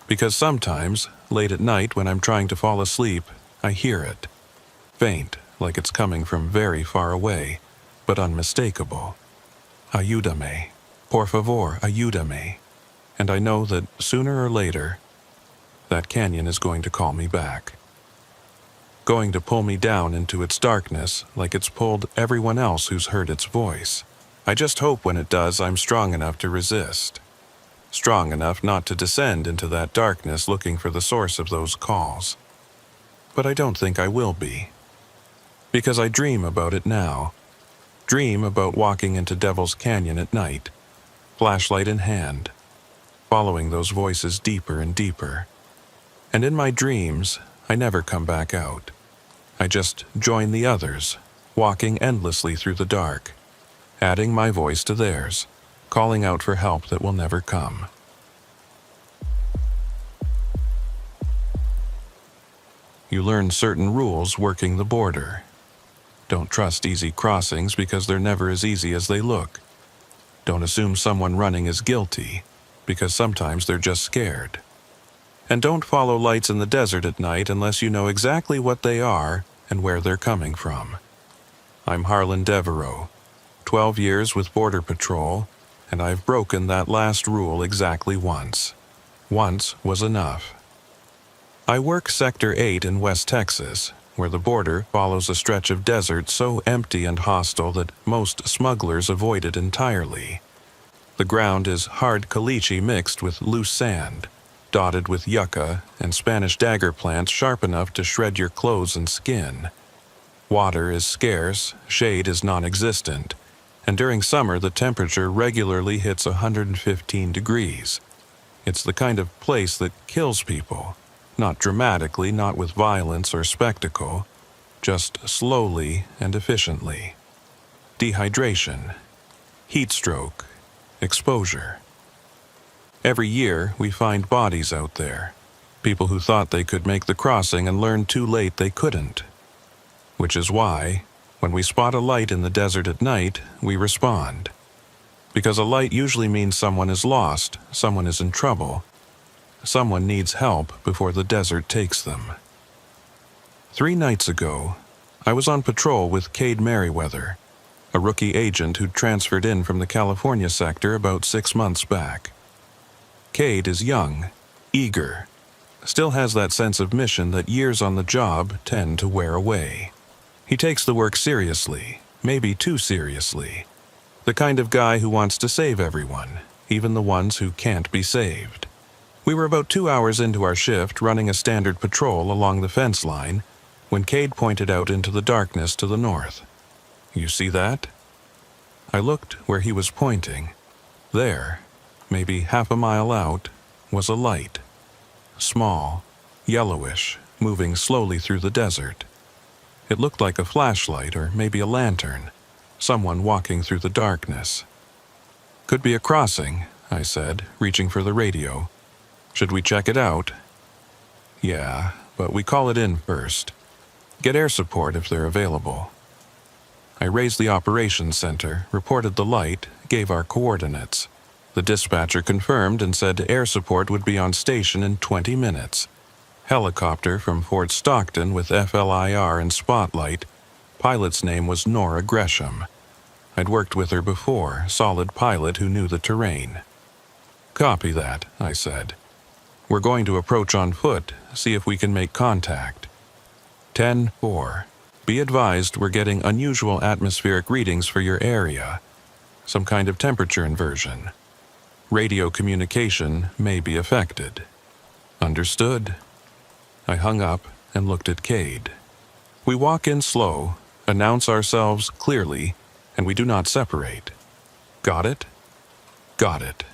because sometimes, late at night when I'm trying to fall asleep, I hear it. Faint, like it's coming from very far away, but unmistakable. Ayúdame, por favor, ayúdame. And I know that sooner or later, that canyon is going to call me back. Going to pull me down into its darkness like it's pulled everyone else who's heard its voice. I just hope when it does I'm strong enough to resist. Strong enough not to descend into that darkness looking for the source of those calls. But I don't think I will be. Because I dream about it now. Dream about walking into Devil's Canyon at night, flashlight in hand, following those voices deeper and deeper. And in my dreams, I never come back out. I just join the others, walking endlessly through the dark, adding my voice to theirs, calling out for help that will never come. You learn certain rules working the border. Don't trust easy crossings because they're never as easy as they look. Don't assume someone running is guilty, because sometimes they're just scared. And don't follow lights in the desert at night unless you know exactly what they are and where they're coming from. I'm Harlan Devereaux, 12 years with Border Patrol, and I've broken that last rule exactly once. Once was enough. I work Sector 8 in West Texas, where the border follows a stretch of desert so empty and hostile that most smugglers avoid it entirely. The ground is hard caliche mixed with loose sand, dotted with yucca and Spanish dagger plants sharp enough to shred your clothes and skin. Water is scarce, shade is non-existent, and during summer the temperature regularly hits 115 degrees. It's the kind of place that kills people, not dramatically, not with violence or spectacle, just slowly and efficiently. Dehydration, heat stroke, exposure. Every year we find bodies out there. People who thought they could make the crossing and learned too late they couldn't. Which is why, when we spot a light in the desert at night, we respond. Because a light usually means someone is lost, someone is in trouble, someone needs help before the desert takes them. 3 nights ago, I was on patrol with Cade Merriweather, a rookie agent who'd transferred in from the California sector about 6 months back. Cade is young, eager, still has that sense of mission that years on the job tend to wear away. He takes the work seriously, maybe too seriously. The kind of guy who wants to save everyone, even the ones who can't be saved. We were about 2 hours into our shift running a standard patrol along the fence line when Cade pointed out into the darkness to the north. "You see that?" I looked where he was pointing. There, maybe half a mile out, was a light. Small, yellowish, moving slowly through the desert. It looked like a flashlight or maybe a lantern, someone walking through the darkness. "Could be a crossing," I said, reaching for the radio. "Should we check it out?" "Yeah, but we call it in first. Get air support if they're available." I raised the operations center, reported the light, gave our coordinates. The dispatcher confirmed and said air support would be on station in 20 minutes. Helicopter from Fort Stockton with FLIR and spotlight. Pilot's name was Nora Gresham. I'd worked with her before, solid pilot who knew the terrain. "Copy that," I said. "We're going to approach on foot, see if we can make contact." 10-4. Be advised we're getting unusual atmospheric readings for your area. Some kind of temperature inversion. Radio communication may be affected. Understood. I hung up and looked at Cade. We walk in slow, announce ourselves clearly, and we do not separate. Got it? Got it.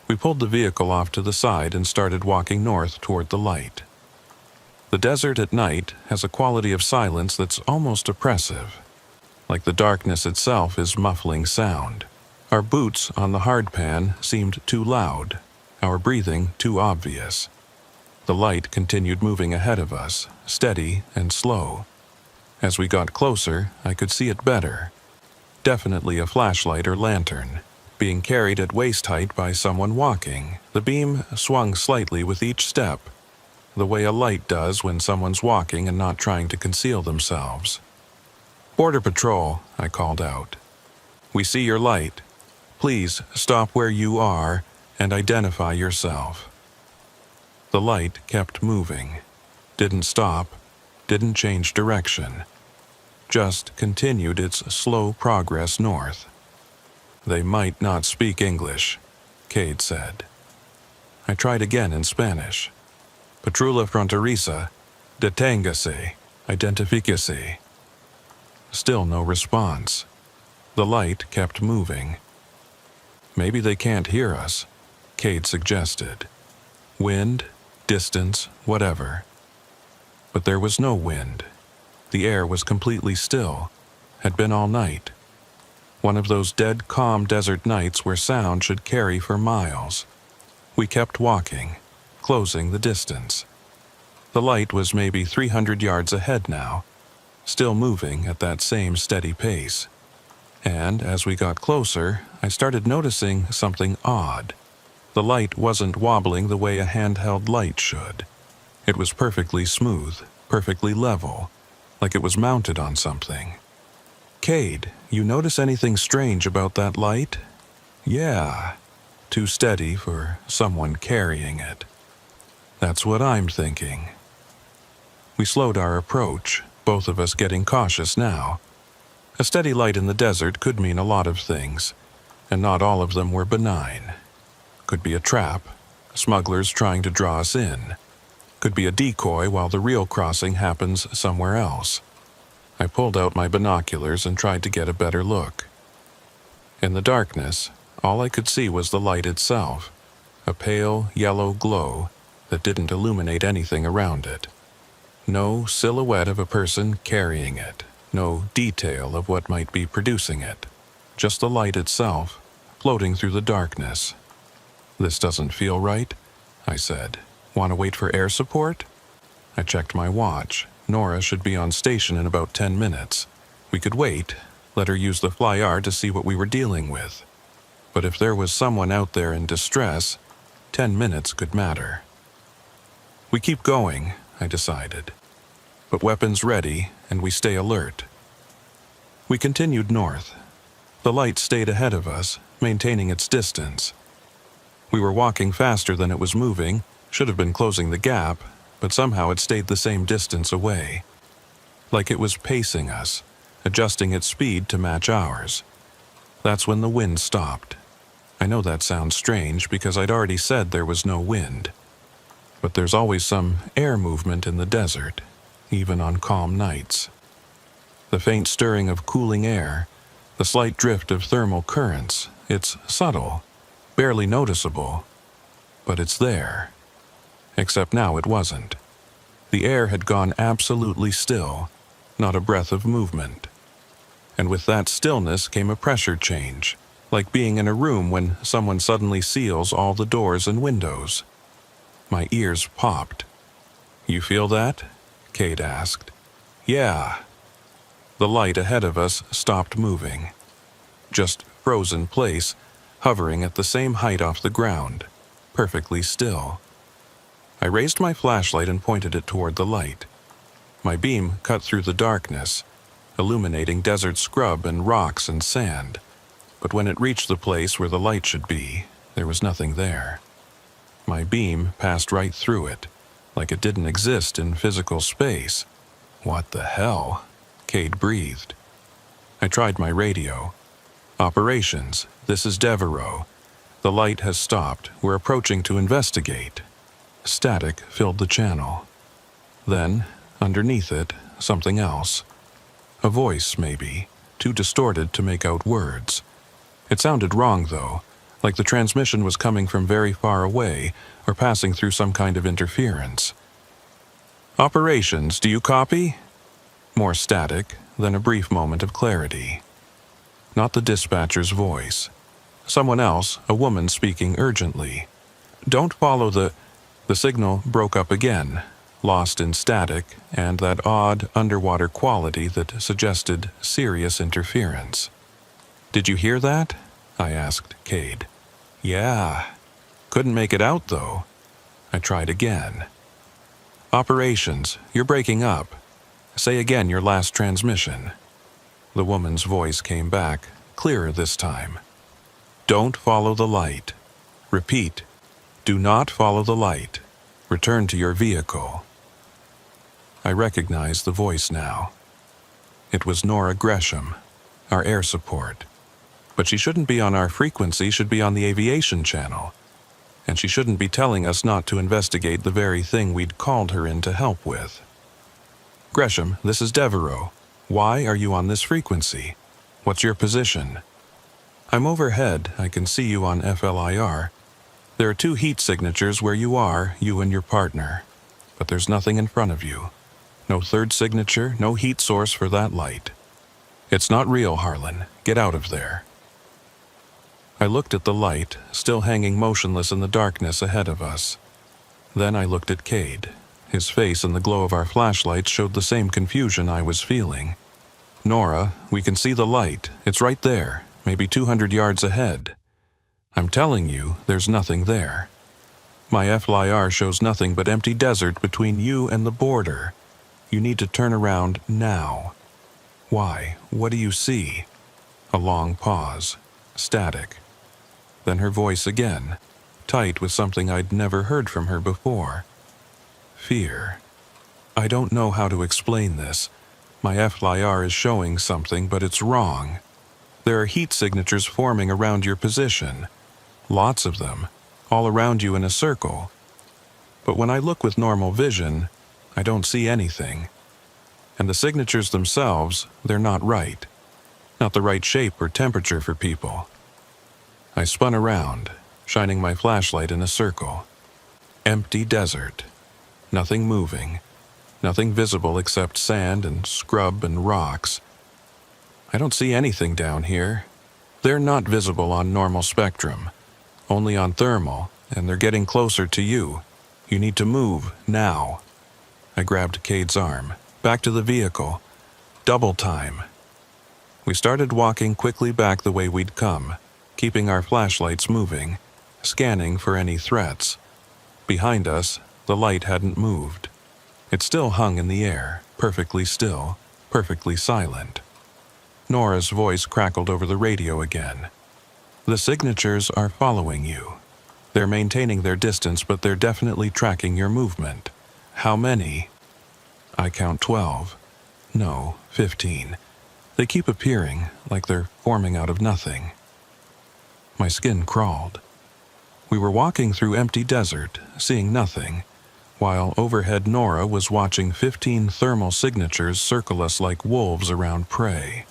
We pulled the vehicle off to the side and started walking north toward the light. The desert at night has a quality of silence that's almost oppressive. Like the darkness itself is muffling sound. Our boots on the hardpan seemed too loud, our breathing too obvious. The light continued moving ahead of us, steady and slow. As we got closer, I could see it better. Definitely a flashlight or lantern, being carried at waist height by someone walking. The beam swung slightly with each step, the way a light does when someone's walking and not trying to conceal themselves. "Border Patrol," I called out. "We see your light. Please stop where you are and identify yourself." The light kept moving. Didn't stop, didn't change direction. Just continued its slow progress north. "They might not speak English," Cade said. I tried again in Spanish. "Patrulla fronteriza, deténgase, identifíquese." Still no response. The light kept moving. "Maybe they can't hear us," Cade suggested. "Wind, distance, whatever." But there was no wind. The air was completely still, had been all night. One of those dead calm desert nights where sound should carry for miles. We kept walking, closing the distance. The light was maybe 300 yards ahead now, still moving at that same steady pace. And as we got closer, I started noticing something odd. The light wasn't wobbling the way a handheld light should. It was perfectly smooth, perfectly level, like it was mounted on something. "Cade, you notice anything strange about that light?" "Yeah, too steady for someone carrying it." "That's what I'm thinking." We slowed our approach, both of us getting cautious now. A steady light in the desert could mean a lot of things, and not all of them were benign. Could be a trap, smugglers trying to draw us in. Could be a decoy while the real crossing happens somewhere else. I pulled out my binoculars and tried to get a better look. In the darkness, all I could see was the light itself, a pale yellow glow that didn't illuminate anything around it. No silhouette of a person carrying it, no detail of what might be producing it, just the light itself, floating through the darkness. "This doesn't feel right," I said. Want to wait for air support? I checked my watch. Nora should be on station in about 10 minutes. We could wait, let her use the flyer to see what we were dealing with. But if there was someone out there in distress, 10 minutes could matter. We keep going, I decided. But weapons ready, and we stay alert. We continued north. The light stayed ahead of us, maintaining its distance. We were walking faster than it was moving, should have been closing the gap, but somehow it stayed the same distance away. Like it was pacing us, adjusting its speed to match ours. That's when the wind stopped. I know that sounds strange because I'd already said there was no wind. But there's always some air movement in the desert, even on calm nights. The faint stirring of cooling air, the slight drift of thermal currents, it's subtle, barely noticeable, but it's there. Except now it wasn't. The air had gone absolutely still, not a breath of movement. And with that stillness came a pressure change, like being in a room when someone suddenly seals all the doors and windows. My ears popped. "You feel that?" Cade asked. "Yeah." The light ahead of us stopped moving. Just froze in place, hovering at the same height off the ground, perfectly still. I raised my flashlight and pointed it toward the light. My beam cut through the darkness, illuminating desert scrub and rocks and sand. But when it reached the place where the light should be, there was nothing there. My beam passed right through it, like it didn't exist in physical space. "What the hell?" Cade breathed. I tried my radio. "Operations, this is Devereaux. The light has stopped. We're approaching to investigate." Static filled the channel. Then, underneath it, something else. A voice, maybe, too distorted to make out words. It sounded wrong, though, like the transmission was coming from very far away or passing through some kind of interference. "Operations, do you copy?" More static, then a brief moment of clarity. Not the dispatcher's voice. Someone else, a woman speaking urgently. "Don't follow the..." The signal broke up again, lost in static and that odd underwater quality that suggested serious interference. "Did you hear that?" I asked Cade. "Yeah." Couldn't make it out, though. I tried again. "Operations, you're breaking up. Say again your last transmission." The woman's voice came back, clearer this time. "Don't follow the light. Repeat, do not follow the light. Return to your vehicle." I recognized the voice now. It was Nora Gresham, our air support. But she shouldn't be on our frequency, should be on the aviation channel. And she shouldn't be telling us not to investigate the very thing we'd called her in to help with. "Gresham, this is Devereaux. Why are you on this frequency? What's your position?" "I'm overhead. I can see you on FLIR. There are 2 heat signatures where you are, you and your partner. But there's nothing in front of you. No third signature, no heat source for that light. It's not real, Harlan. Get out of there." I looked at the light, still hanging motionless in the darkness ahead of us. Then I looked at Cade. His face in the glow of our flashlights showed the same confusion I was feeling. "Nora, we can see the light. It's right there, maybe 200 yards ahead. I'm telling you, there's nothing there. My FLIR shows nothing but empty desert between you and the border. You need to turn around now." "Why? What do you see?" A long pause. Static. Then her voice again, tight with something I'd never heard from her before. "Fear. I don't know how to explain this. My FLIR is showing something, but it's wrong. There are heat signatures forming around your position. Lots of them, all around you in a circle. But when I look with normal vision, I don't see anything. And the signatures themselves, they're not right. Not the right shape or temperature for people." I spun around, shining my flashlight in a circle. Empty desert. Nothing moving. Nothing visible except sand and scrub and rocks. I don't see anything down here. They're not visible on normal spectrum, only on thermal, and they're getting closer to you. You need to move, now. I grabbed Cade's arm. Back to the vehicle. Double time. We started walking quickly back the way we'd come, keeping our flashlights moving, scanning for any threats. Behind us, the light hadn't moved. It still hung in the air, perfectly still, perfectly silent. Nora's voice crackled over the radio again. The signatures are following you. They're maintaining their distance, but they're definitely tracking your movement. How many? I count 12. No, 15. They keep appearing, like they're forming out of nothing. My skin crawled. We were walking through empty desert, seeing nothing, while overhead Nora was watching 15 thermal signatures circle us like wolves around prey.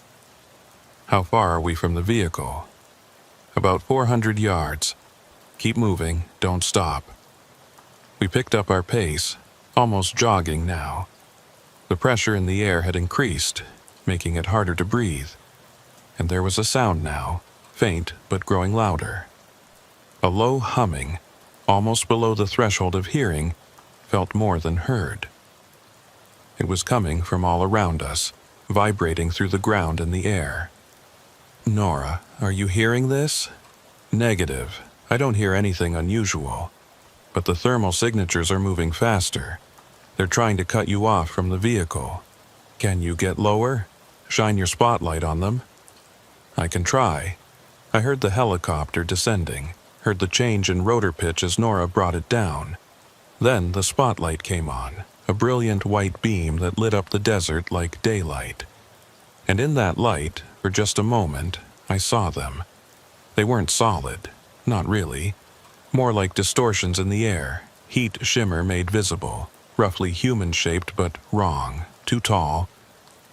How far are we from the vehicle? About 400 yards. Keep moving, don't stop. We picked up our pace, almost jogging now. The pressure in the air had increased, making it harder to breathe. And there was a sound now, faint but growing louder. A low humming, almost below the threshold of hearing, felt more than heard. It was coming from all around us, vibrating through the ground and the air. Nora, are you hearing this? Negative. I don't hear anything unusual. But the thermal signatures are moving faster. They're trying to cut you off from the vehicle. Can you get lower? Shine your spotlight on them? I can try. I heard the helicopter descending, heard the change in rotor pitch as Nora brought it down. Then the spotlight came on, a brilliant white beam that lit up the desert like daylight. And in that light, for just a moment, I saw them. They weren't solid, not really. More like distortions in the air, heat shimmer made visible, roughly human-shaped but wrong, too tall,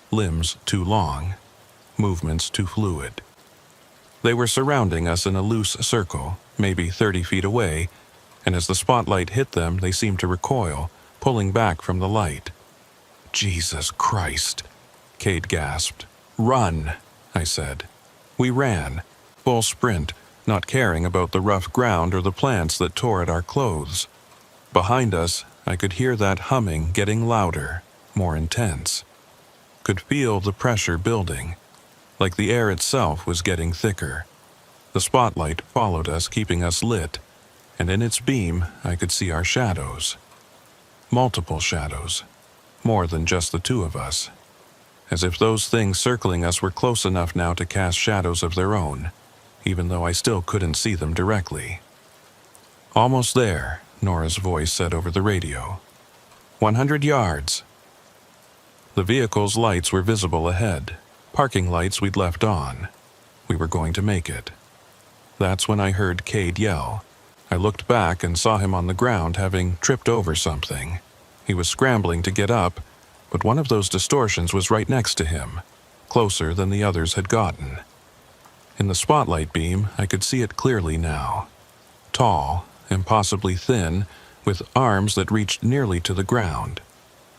limbs too long, movements too fluid. They were surrounding us in a loose circle, maybe 30 feet away, and as the spotlight hit them, they seemed to recoil, pulling back from the light. Jesus Christ, Cade gasped. Run, I said. We ran, full sprint, not caring about the rough ground or the plants that tore at our clothes. Behind us, I could hear that humming getting louder, more intense. Could feel the pressure building, like the air itself was getting thicker. The spotlight followed us, keeping us lit, and in its beam I could see our shadows. Multiple shadows, more than just the two of us. As if those things circling us were close enough now to cast shadows of their own, even though I still couldn't see them directly. Almost there, Nora's voice said over the radio. 100 yards. The vehicle's lights were visible ahead, parking lights we'd left on. We were going to make it. That's when I heard Cade yell. I looked back and saw him on the ground, having tripped over something. He was scrambling to get up, but one of those distortions was right next to him, closer than the others had gotten. In the spotlight beam, I could see it clearly now. Tall, impossibly thin, with arms that reached nearly to the ground.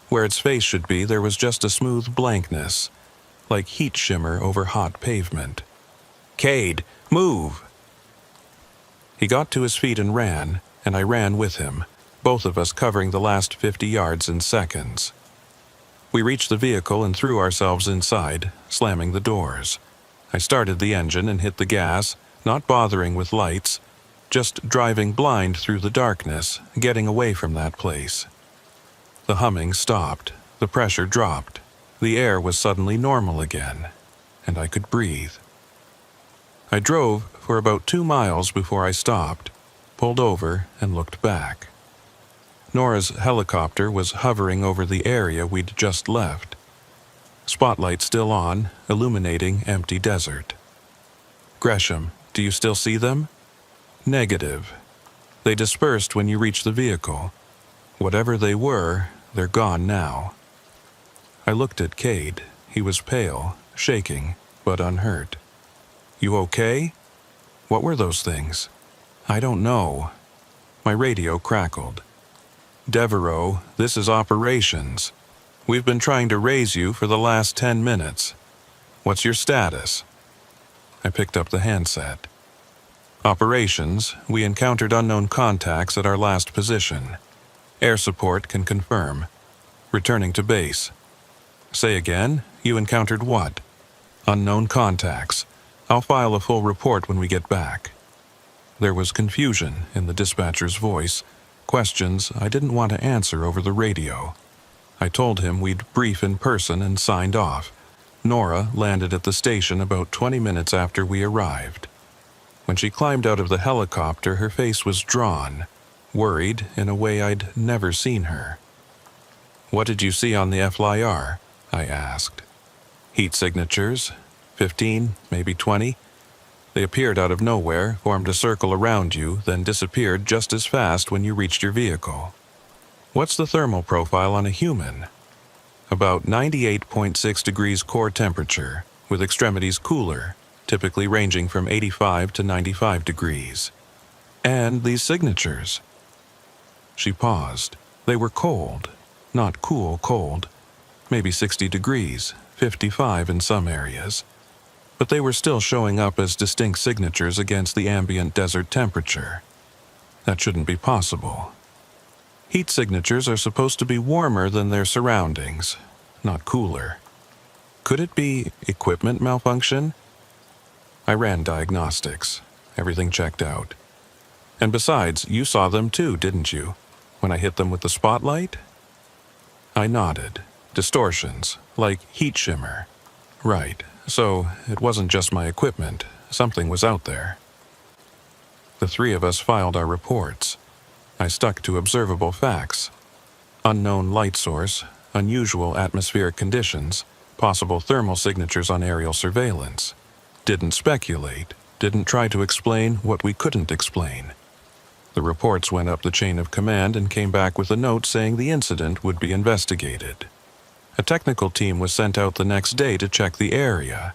Where its face should be, there was just a smooth blankness, like heat shimmer over hot pavement. Cade, move! He got to his feet and ran, and I ran with him, both of us covering the last 50 yards in seconds. We reached the vehicle and threw ourselves inside, slamming the doors. I started the engine and hit the gas, not bothering with lights, just driving blind through the darkness, getting away from that place. The humming stopped, the pressure dropped, the air was suddenly normal again, and I could breathe. I drove for about 2 miles before I stopped, pulled over, and looked back. Nora's helicopter was hovering over the area we'd just left. Spotlight still on, illuminating empty desert. Gresham, do you still see them? Negative. They dispersed when you reached the vehicle. Whatever they were, they're gone now. I looked at Cade. He was pale, shaking, but unhurt. You okay? What were those things? I don't know. My radio crackled. Devereaux, this is operations. We've been trying to raise you for the last 10 minutes. What's your status? I picked up the handset. Operations, we encountered unknown contacts at our last position. Air support can confirm. Returning to base. Say again, you encountered what? Unknown contacts. I'll file a full report when we get back. There was confusion in the dispatcher's voice, questions I didn't want to answer over the radio. I told him we'd brief in person and signed off. Nora landed at the station about 20 minutes after we arrived. When she climbed out of the helicopter, her face was drawn, worried in a way I'd never seen her. "What did you see on the FLIR?" I asked. "Heat signatures, 15, maybe 20. They appeared out of nowhere, formed a circle around you, then disappeared just as fast when you reached your vehicle." "What's the thermal profile on a human?" "About 98.6 degrees core temperature, with extremities cooler, typically ranging from 85 to 95 degrees. And these signatures." She paused. They were cold, not cold, maybe 60 degrees, 55 in some areas. But they were still showing up as distinct signatures against the ambient desert temperature. That shouldn't be possible. Heat signatures are supposed to be warmer than their surroundings, not cooler. Could it be equipment malfunction? I ran diagnostics. Everything checked out. "And besides, you saw them too, didn't you? When I hit them with the spotlight?" I nodded. "Distortions, like heat shimmer." "Right. So it wasn't just my equipment. Something was out there." The three of us filed our reports. I stuck to observable facts. Unknown light source, unusual atmospheric conditions, possible thermal signatures on aerial surveillance. Didn't speculate, didn't try to explain what we couldn't explain. The reports went up the chain of command and came back with a note saying the incident would be investigated. A technical team was sent out the next day to check the area.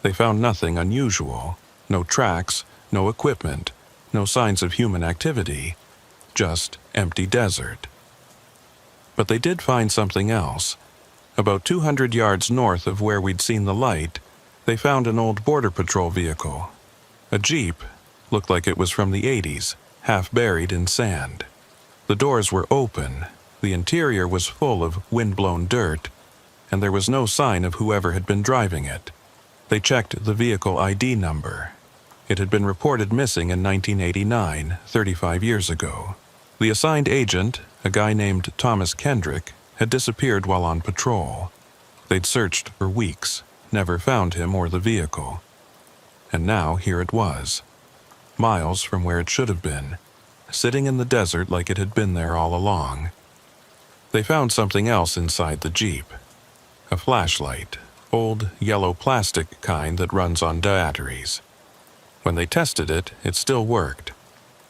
They found nothing unusual, no tracks, no equipment, no signs of human activity, just empty desert. But they did find something else. About 200 yards north of where we'd seen the light, they found an old Border Patrol vehicle. A Jeep, looked like it was from the 80s, half buried in sand. The doors were open, the interior was full of wind-blown dirt, and there was no sign of whoever had been driving it. They checked the vehicle ID number. It had been reported missing in 1989, 35 years ago. The assigned agent, a guy named Thomas Kendrick, had disappeared while on patrol. They'd searched for weeks, never found him or the vehicle. And now here it was, miles from where it should have been, sitting in the desert like it had been there all along. They found something else inside the Jeep. A flashlight, old yellow plastic kind that runs on batteries. When they tested it, it still worked.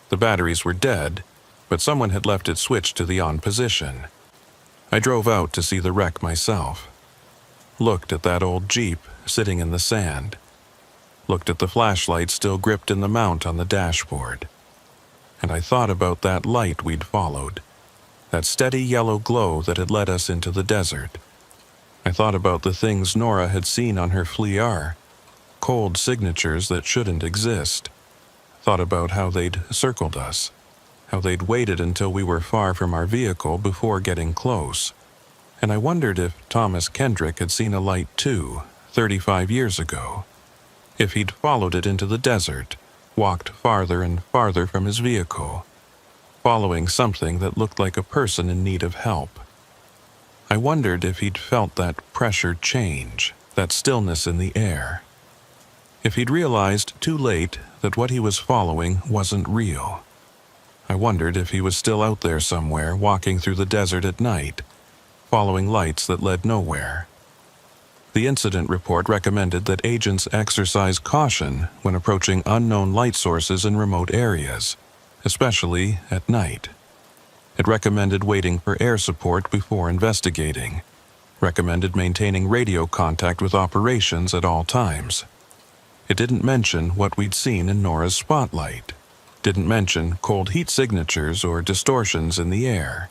The batteries were dead, but someone had left it switched to the on position. I drove out to see the wreck myself. Looked at that old Jeep sitting in the sand. Looked at the flashlight still gripped in the mount on the dashboard. And I thought about that light we'd followed, that steady yellow glow that had led us into the desert. I thought about the things Nora had seen on her FLIR, cold signatures that shouldn't exist. Thought about how they'd circled us, how they'd waited until we were far from our vehicle before getting close. And I wondered if Thomas Kendrick had seen a light too, 35 years ago. If he'd followed it into the desert, walked farther and farther from his vehicle, following something that looked like a person in need of help. I wondered if he'd felt that pressure change, that stillness in the air. If he'd realized too late that what he was following wasn't real. I wondered if he was still out there somewhere, walking through the desert at night, following lights that led nowhere. The incident report recommended that agents exercise caution when approaching unknown light sources in remote areas, especially at night. It recommended waiting for air support before investigating, recommended maintaining radio contact with operations at all times. It didn't mention what we'd seen in Nora's spotlight, didn't mention cold heat signatures or distortions in the air,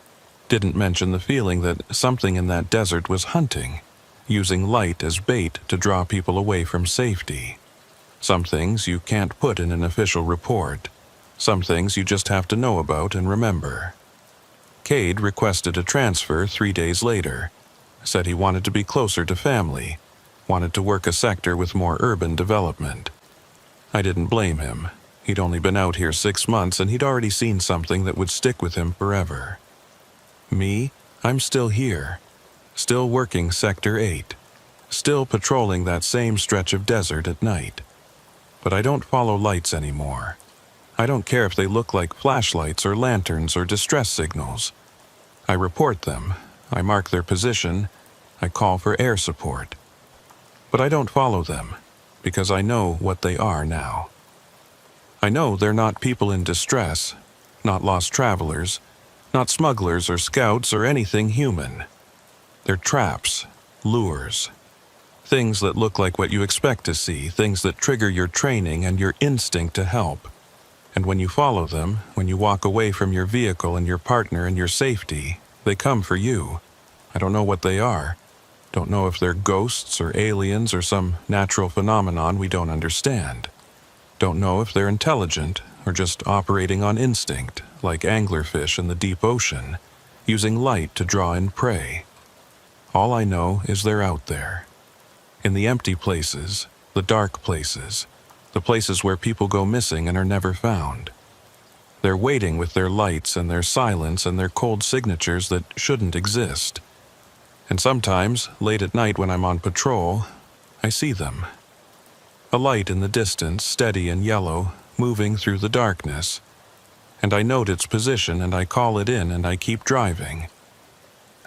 didn't mention the feeling that something in that desert was hunting, using light as bait to draw people away from safety. Some things you can't put in an official report, some things you just have to know about and remember. Cade requested a transfer 3 days later, said he wanted to be closer to family, wanted to work a sector with more urban development. I didn't blame him. He'd only been out here 6 months and he'd already seen something that would stick with him forever. Me, I'm still here, still working Sector 8, still patrolling that same stretch of desert at night. But I don't follow lights anymore. I don't care if they look like flashlights or lanterns or distress signals. I report them, I mark their position, I call for air support. But I don't follow them, because I know what they are now. I know they're not people in distress, not lost travelers, not smugglers or scouts or anything human. They're traps, lures, things that look like what you expect to see, things that trigger your training and your instinct to help. And when you follow them, when you walk away from your vehicle and your partner and your safety, they come for you. I don't know what they are. Don't know if they're ghosts or aliens or some natural phenomenon we don't understand. Don't know if they're intelligent or just operating on instinct, like anglerfish in the deep ocean, using light to draw in prey. All I know is they're out there. In the empty places, the dark places, the places where people go missing and are never found. They're waiting with their lights and their silence and their cold signatures that shouldn't exist. And sometimes, late at night when I'm on patrol, I see them. A light in the distance, steady and yellow, moving through the darkness. And I note its position and I call it in and I keep driving.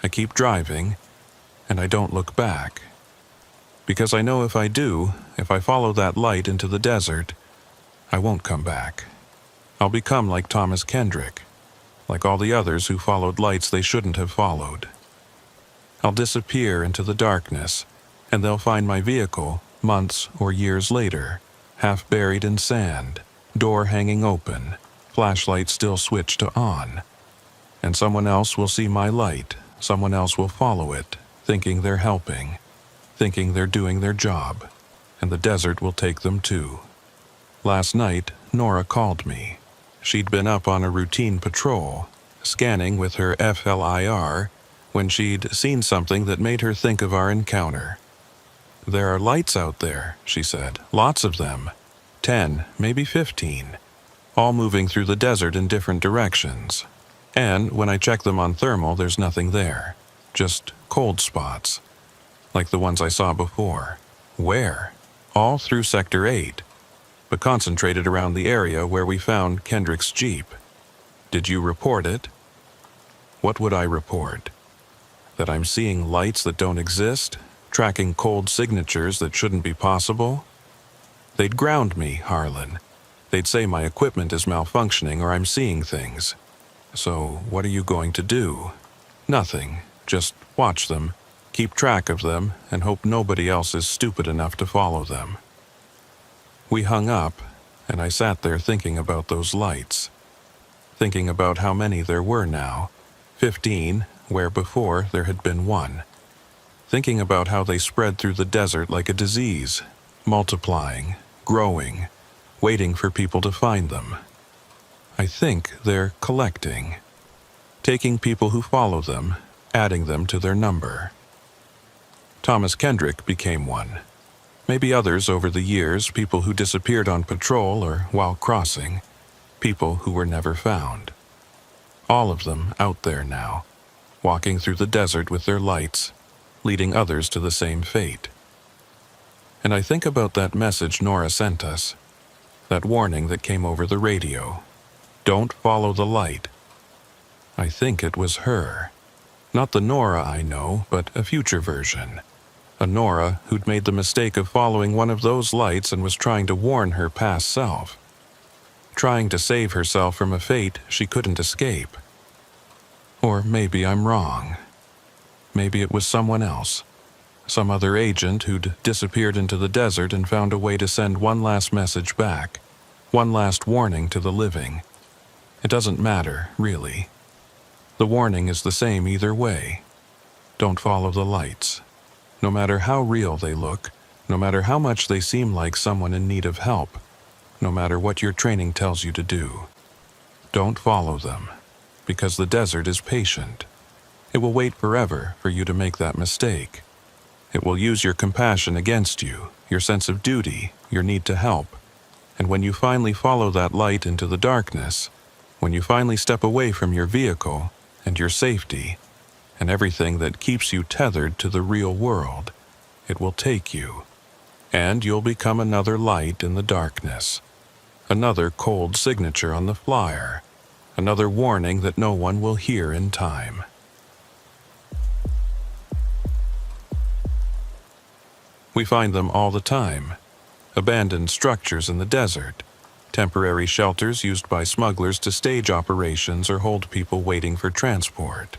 I keep driving, and I don't look back. Because I know if I do, if I follow that light into the desert, I won't come back. I'll become like Thomas Kendrick, like all the others who followed lights they shouldn't have followed. I'll disappear into the darkness, and they'll find my vehicle months or years later, half buried in sand, door hanging open, flashlight still switched to on. And someone else will see my light, someone else will follow it, thinking they're helping, thinking they're doing their job, and the desert will take them too. Last night, Nora called me. She'd been up on a routine patrol, scanning with her FLIR, when she'd seen something that made her think of our encounter. "There are lights out there," she said, "lots of them. 10, maybe 15, all moving through the desert in different directions. And when I check them on thermal, there's nothing there, just cold spots, like the ones I saw before. Where? All through Sector 8, but concentrated around the area where we found Kendrick's Jeep. Did you report it?" What would I report? That I'm seeing lights that don't exist? Tracking cold signatures that shouldn't be possible? They'd ground me, Harlan. They'd say my equipment is malfunctioning or I'm seeing things. So what are you going to do? Nothing. Just watch them, keep track of them, and hope nobody else is stupid enough to follow them. We hung up, and I sat there thinking about those lights. Thinking about how many there were now. 15, where before there had been 1. Thinking about how they spread through the desert like a disease, multiplying, growing, waiting for people to find them. I think they're collecting, taking people who follow them, adding them to their number. Thomas Kendrick became one. Maybe others over the years, people who disappeared on patrol or while crossing, people who were never found. All of them out there now, walking through the desert with their lights, leading others to the same fate. And I think about that message Nora sent us, that warning that came over the radio. Don't follow the light. I think it was her. Not the Nora I know, but a future version. A Nora who'd made the mistake of following one of those lights and was trying to warn her past self. Trying to save herself from a fate she couldn't escape. Or maybe I'm wrong. Maybe it was someone else. Some other agent who'd disappeared into the desert and found a way to send one last message back. One last warning to the living. It doesn't matter, really. The warning is the same either way. Don't follow the lights. No matter how real they look, no matter how much they seem like someone in need of help, no matter what your training tells you to do, don't follow them. because the desert is patient. It will wait forever for you to make that mistake. It will use your compassion against you, your sense of duty, your need to help. And when you finally follow that light into the darkness, when you finally step away from your vehicle and your safety and everything that keeps you tethered to the real world, it will take you. And you'll become another light in the darkness, another cold signature on the flyer, another warning that no one will hear in time. We find them all the time. Abandoned structures in the desert, temporary shelters used by smugglers to stage operations or hold people waiting for transport.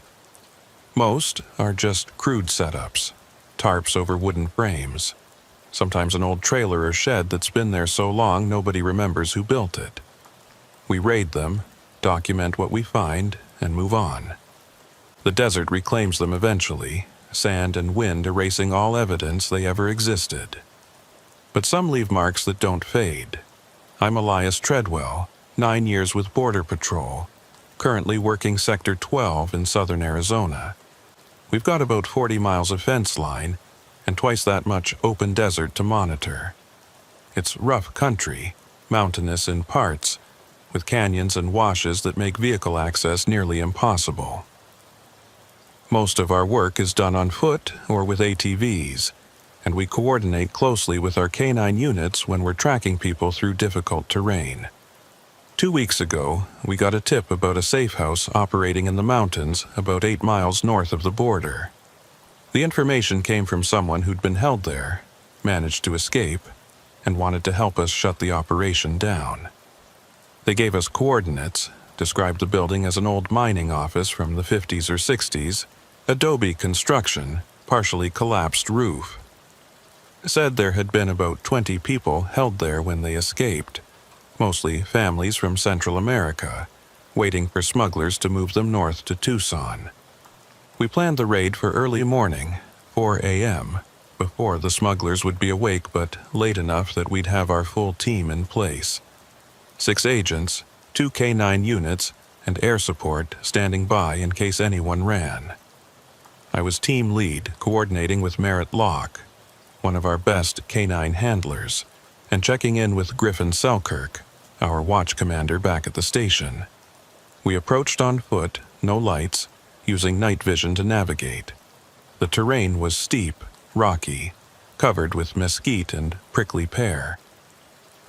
Most are just crude setups, tarps over wooden frames, sometimes an old trailer or shed that's been there so long nobody remembers who built it. We raid them, document what we find, and move on. The desert reclaims them eventually, sand and wind erasing all evidence they ever existed. But some leave marks that don't fade. I'm Elias Treadwell, 9 years with Border Patrol, currently working Sector 12 in southern Arizona. We've got about 40 miles of fence line and twice that much open desert to monitor. It's rough country, mountainous in parts, with canyons and washes that make vehicle access nearly impossible. Most of our work is done on foot or with ATVs, and we coordinate closely with our K9 units when we're tracking people through difficult terrain. 2 weeks ago, we got a tip about a safe house operating in the mountains about 8 miles north of the border. The information came from someone who'd been held there, managed to escape, and wanted to help us shut the operation down. They gave us coordinates, described the building as an old mining office from the 50s or 60s, adobe construction, partially collapsed roof. Said there had been about 20 people held there when they escaped, mostly families from Central America, waiting for smugglers to move them north to Tucson. We planned the raid for early morning, 4 a.m., before the smugglers would be awake but late enough that we'd have our full team in place. 6 agents, 2 K9 units, and air support standing by in case anyone ran. I was team lead, coordinating with Merritt Locke, one of our best K9 handlers, and checking in with Griffin Selkirk, our watch commander back at the station. We approached on foot, no lights, using night vision to navigate. The terrain was steep, rocky, covered with mesquite and prickly pear.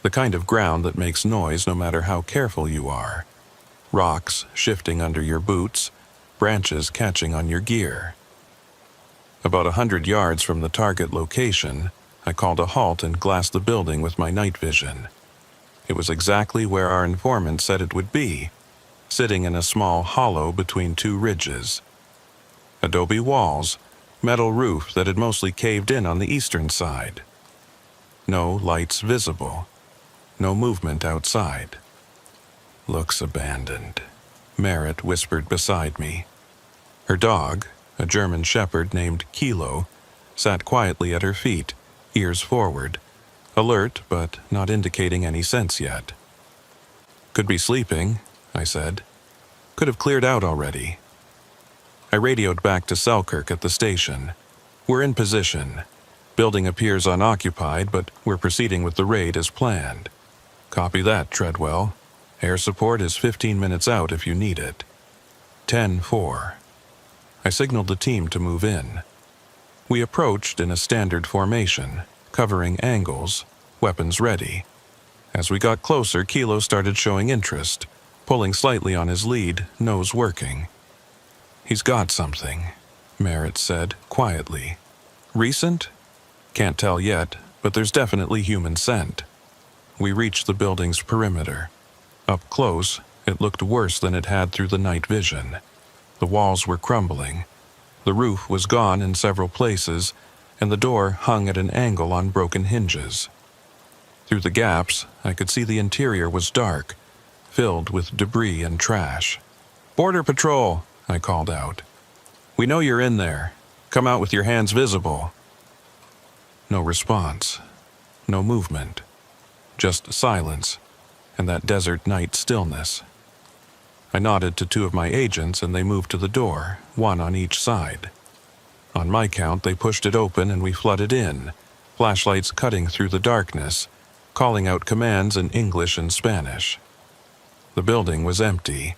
The kind of ground that makes noise no matter how careful you are. Rocks shifting under your boots, branches catching on your gear. About 100 yards from the target location, I called a halt and glassed the building with my night vision. It was exactly where our informant said it would be, sitting in a small hollow between 2 ridges. Adobe walls, metal roof that had mostly caved in on the eastern side. No lights visible. No movement outside. Looks abandoned, Merritt whispered beside me. Her dog, a German shepherd named Kilo, sat quietly at her feet, ears forward, alert but not indicating any sense yet. Could be sleeping, I said. Could have cleared out already. I radioed back to Selkirk at the station. We're in position. Building appears unoccupied, but we're proceeding with the raid as planned. Copy that, Treadwell. Air support is 15 minutes out if you need it. 10-4. I signaled the team to move in. We approached in a standard formation, covering angles, weapons ready. As we got closer, Kilo started showing interest, pulling slightly on his lead, nose working. He's got something, Merritt said, quietly. Recent? Can't tell yet, but there's definitely human scent. We reached the building's perimeter. Up close, it looked worse than it had through the night vision. The walls were crumbling. The roof was gone in several places, and the door hung at an angle on broken hinges. Through the gaps, I could see the interior was dark, filled with debris and trash. "Border Patrol," I called out. "We know you're in there. Come out with your hands visible." No response. No movement. Just silence, and that desert night stillness. I nodded to two of my agents and they moved to the door, one on each side. On my count, they pushed it open and we flooded in, flashlights cutting through the darkness, calling out commands in English and Spanish. The building was empty.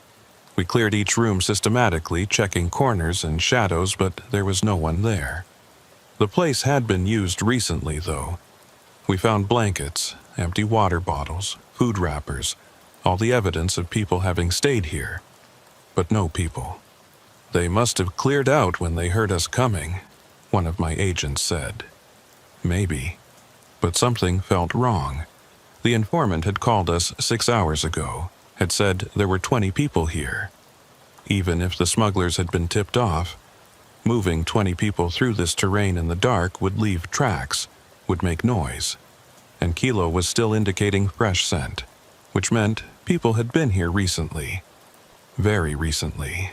We cleared each room systematically, checking corners and shadows, but there was no one there. The place had been used recently, though. We found blankets, empty water bottles, food wrappers, all the evidence of people having stayed here. But no people. They must have cleared out when they heard us coming, one of my agents said. Maybe. But something felt wrong. The informant had called us 6 hours ago, had said there were 20 people here. Even if the smugglers had been tipped off, moving 20 people through this terrain in the dark would leave tracks, would make noise. And Kilo was still indicating fresh scent, which meant people had been here recently. Very recently.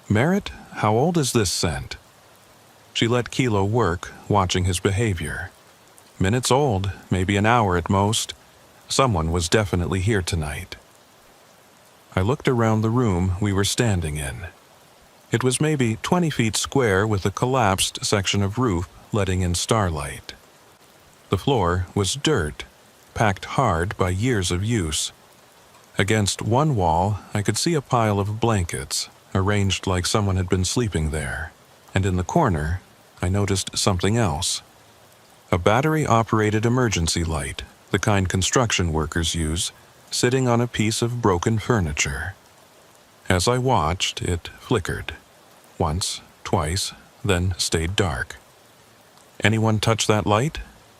Merritt, how old is this scent? She let Kilo work, watching his behavior. Minutes old, maybe an hour at most. Someone was definitely here tonight. I looked around the room we were standing in. It was maybe 20 feet square with a collapsed section of roof letting in starlight. The floor was dirt, packed hard by years of use. Against one wall, I could see a pile of blankets, arranged like someone had been sleeping there, and in the corner, I noticed something else. A battery-operated emergency light, the kind construction workers use, sitting on a piece of broken furniture. As I watched, it flickered. Once, twice, then stayed dark. "Anyone touch that light?"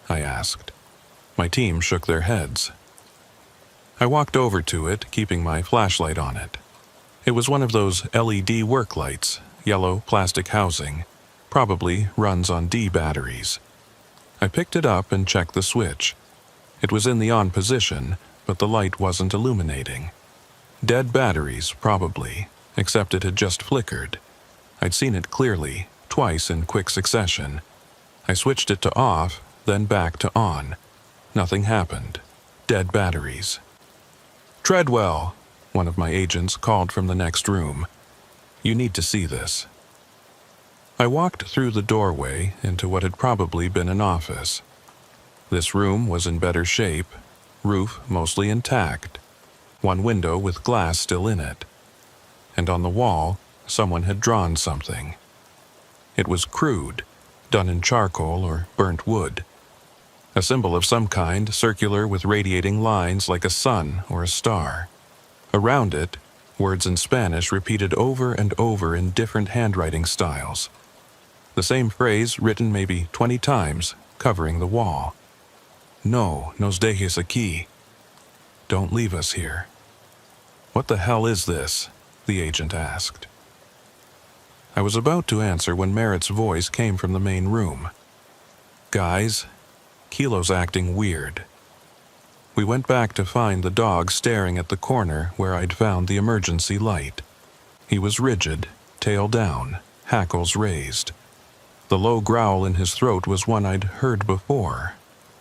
I asked. My team shook their heads. I walked over to it, keeping my flashlight on it. It was one of those LED work lights, yellow plastic housing, probably runs on D batteries. I picked it up and checked the switch. It was in the on position, but the light wasn't illuminating. Dead batteries, probably, except it had just flickered. I'd seen it clearly, twice in quick succession. I switched it to off, then back to on. Nothing happened. Dead batteries. "Treadwell," one of my agents called from the next room. "You need to see this." I walked through the doorway into what had probably been an office. This room was in better shape, roof mostly intact, one window with glass still in it. And on the wall, someone had drawn something. It was crude, done in charcoal or burnt wood. A symbol of some kind, circular with radiating lines like a sun or a star. Around it, words in Spanish repeated over and over in different handwriting styles. The same phrase written maybe 20 times, covering the wall. "No nos dejes aquí." Don't leave us here. "What the hell is this?" the agent asked. I was about to answer when Merritt's voice came from the main room. "Guys, Kilo's acting weird." We went back to find the dog staring at the corner where I'd found the emergency light. He was rigid, tail down, hackles raised. The low growl in his throat was one I'd heard before,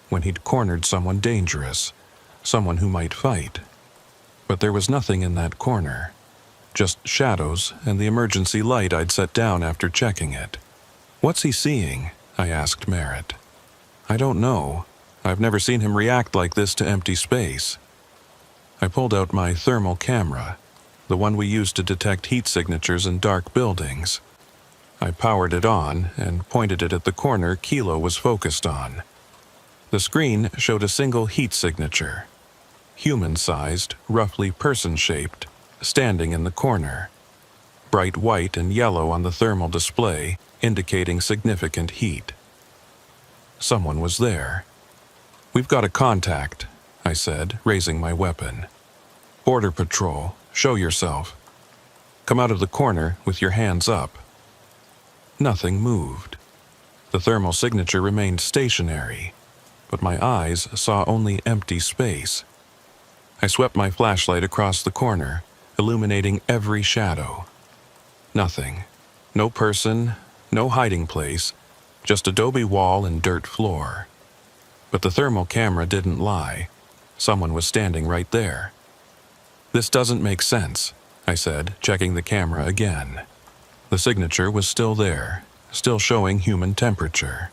when he'd cornered someone dangerous, someone who might fight. But there was nothing in that corner, just shadows and the emergency light I'd set down after checking it. "What's he seeing?" I asked Merritt. "I don't know. I've never seen him react like this to empty space." I pulled out my thermal camera, the one we use to detect heat signatures in dark buildings. I powered it on and pointed it at the corner Kilo was focused on. The screen showed a single heat signature, human-sized, roughly person-shaped, standing in the corner. Bright white and yellow on the thermal display, indicating significant heat. Someone was there. "We've got a contact," I said, raising my weapon. "Border Patrol, show yourself. Come out of the corner with your hands up." Nothing moved. The thermal signature remained stationary, but my eyes saw only empty space. I swept my flashlight across the corner, illuminating every shadow. Nothing. No person, no hiding place, just adobe wall and dirt floor. But the thermal camera didn't lie. Someone was standing right there. "This doesn't make sense," I said, checking the camera again. The signature was still there, still showing human temperature.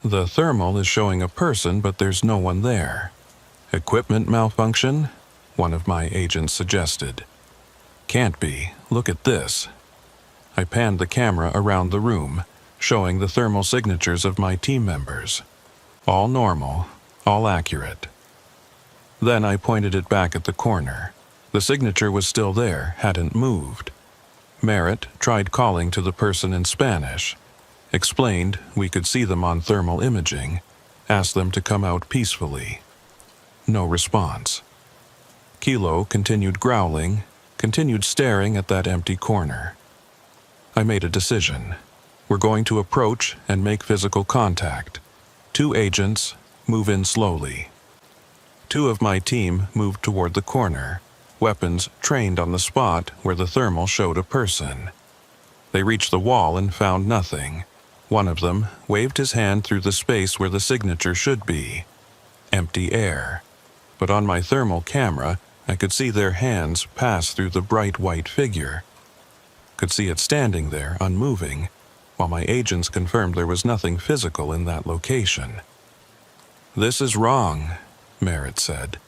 The thermal is showing a person, but there's no one there. Equipment malfunction? One of my agents suggested. Can't be. Look at this. I panned the camera around the room, showing the thermal signatures of my team members. All normal, all accurate. Then I pointed it back at the corner. The signature was still there, hadn't moved. Merritt tried calling to the person in Spanish, explained we could see them on thermal imaging, asked them to come out peacefully. No response. Kilo continued growling, continued staring at that empty corner. I made a decision. We're going to approach and make physical contact. 2 agents, move in slowly. 2 of my team moved toward the corner, weapons trained on the spot where the thermal showed a person. They reached the wall and found nothing. One of them waved his hand through the space where the signature should be. Empty air. But on my thermal camera, I could see their hands pass through the bright white figure. Could see it standing there, unmoving, while my agents confirmed there was nothing physical in that location. "This is wrong," Merritt said.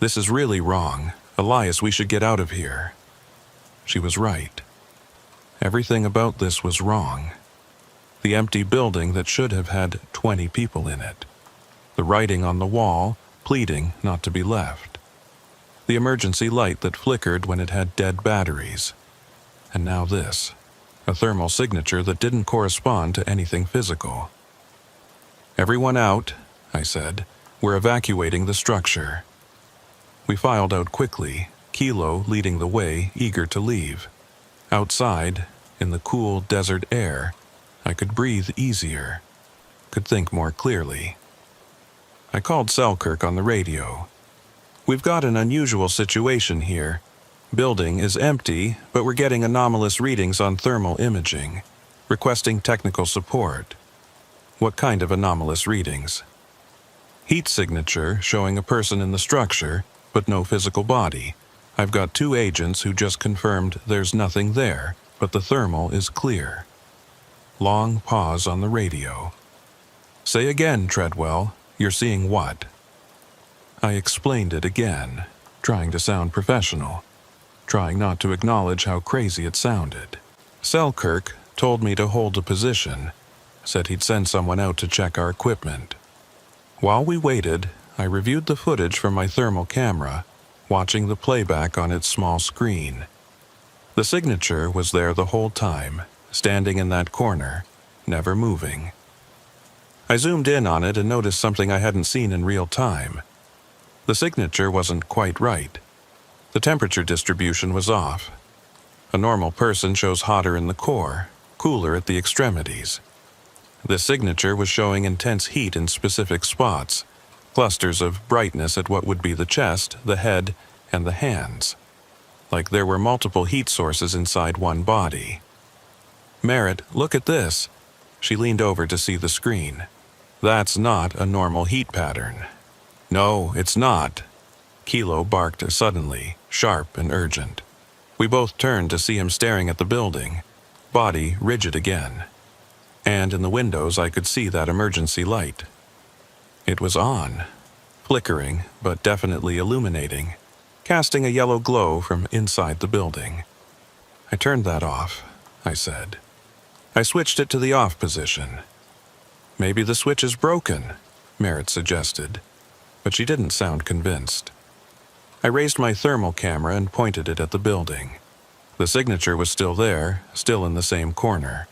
"This is really wrong. Elias, we should get out of here." She was right. Everything about this was wrong. The empty building that should have had 20 people in it. The writing on the wall, pleading not to be left. The emergency light that flickered when it had dead batteries. And now this. A thermal signature that didn't correspond to anything physical. "Everyone out," I said. "We're evacuating the structure." We filed out quickly, Kilo leading the way, eager to leave. Outside, in the cool desert air, I could breathe easier, could think more clearly. I called Selkirk on the radio. "We've got an unusual situation here. Building is empty, but we're getting anomalous readings on thermal imaging, requesting technical support." "What kind of anomalous readings?" "Heat signature showing a person in the structure, but no physical body. I've got 2 agents who just confirmed there's nothing there, but the thermal is clear." Long pause on the radio. "Say again, Treadwell. You're seeing what?" I explained it again, trying to sound professional, trying not to acknowledge how crazy it sounded. Selkirk told me to hold a position, said he'd send someone out to check our equipment. While we waited, I reviewed the footage from my thermal camera, watching the playback on its small screen. The signature was there the whole time, standing in that corner, never moving. I zoomed in on it and noticed something I hadn't seen in real time. The signature wasn't quite right. The temperature distribution was off. A normal person shows hotter in the core, cooler at the extremities. The signature was showing intense heat in specific spots, clusters of brightness at what would be the chest, the head, and the hands. Like there were multiple heat sources inside one body. "Merritt, look at this." She leaned over to see the screen. "That's not a normal heat pattern." "No, it's not." Kilo barked suddenly, sharp and urgent. We both turned to see him staring at the building, body rigid again. And in the windows I could see that emergency light. It was on, flickering but definitely illuminating, casting a yellow glow from inside the building. "I turned that off," I said. I switched it to the off position. "Maybe the switch is broken," Merritt suggested, but she didn't sound convinced. I raised my thermal camera and pointed it at the building. The signature was still there, still in the same corner.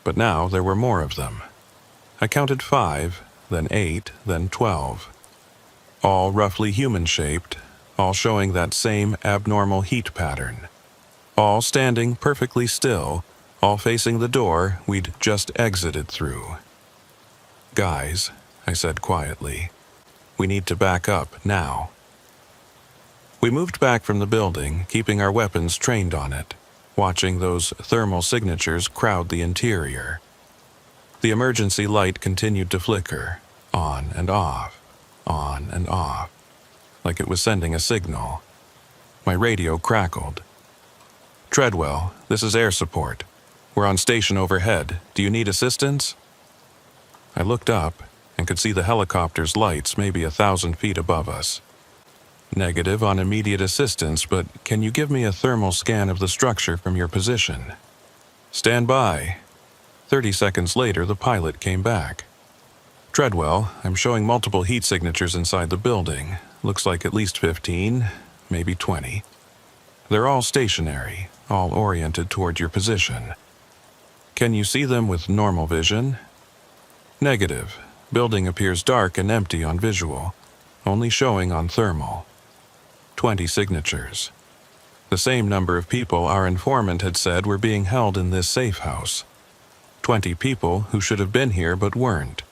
But now there were more of them. I counted 5, then 8, then 12. All roughly human-shaped, all showing that same abnormal heat pattern. All standing perfectly still, all facing the door we'd just exited through. "Guys," I said quietly, "we need to back up now." We moved back from the building, keeping our weapons trained on it, watching those thermal signatures crowd the interior. The emergency light continued to flicker, on and off, like it was sending a signal. My radio crackled. Treadwell, this is air support. We're on station overhead. Do you need assistance? I looked up and could see the helicopter's lights maybe 1,000 feet above us. Negative on immediate assistance, but can you give me a thermal scan of the structure from your position? Stand by. 30 seconds later, the pilot came back. Treadwell, I'm showing multiple heat signatures inside the building. Looks like at least 15, maybe 20. They're all stationary, all oriented toward your position. Can you see them with normal vision? Negative. Building appears dark and empty on visual, only showing on thermal. 20 signatures. The same number of people our informant had said were being held in this safe house. 20 people who should have been here but weren't.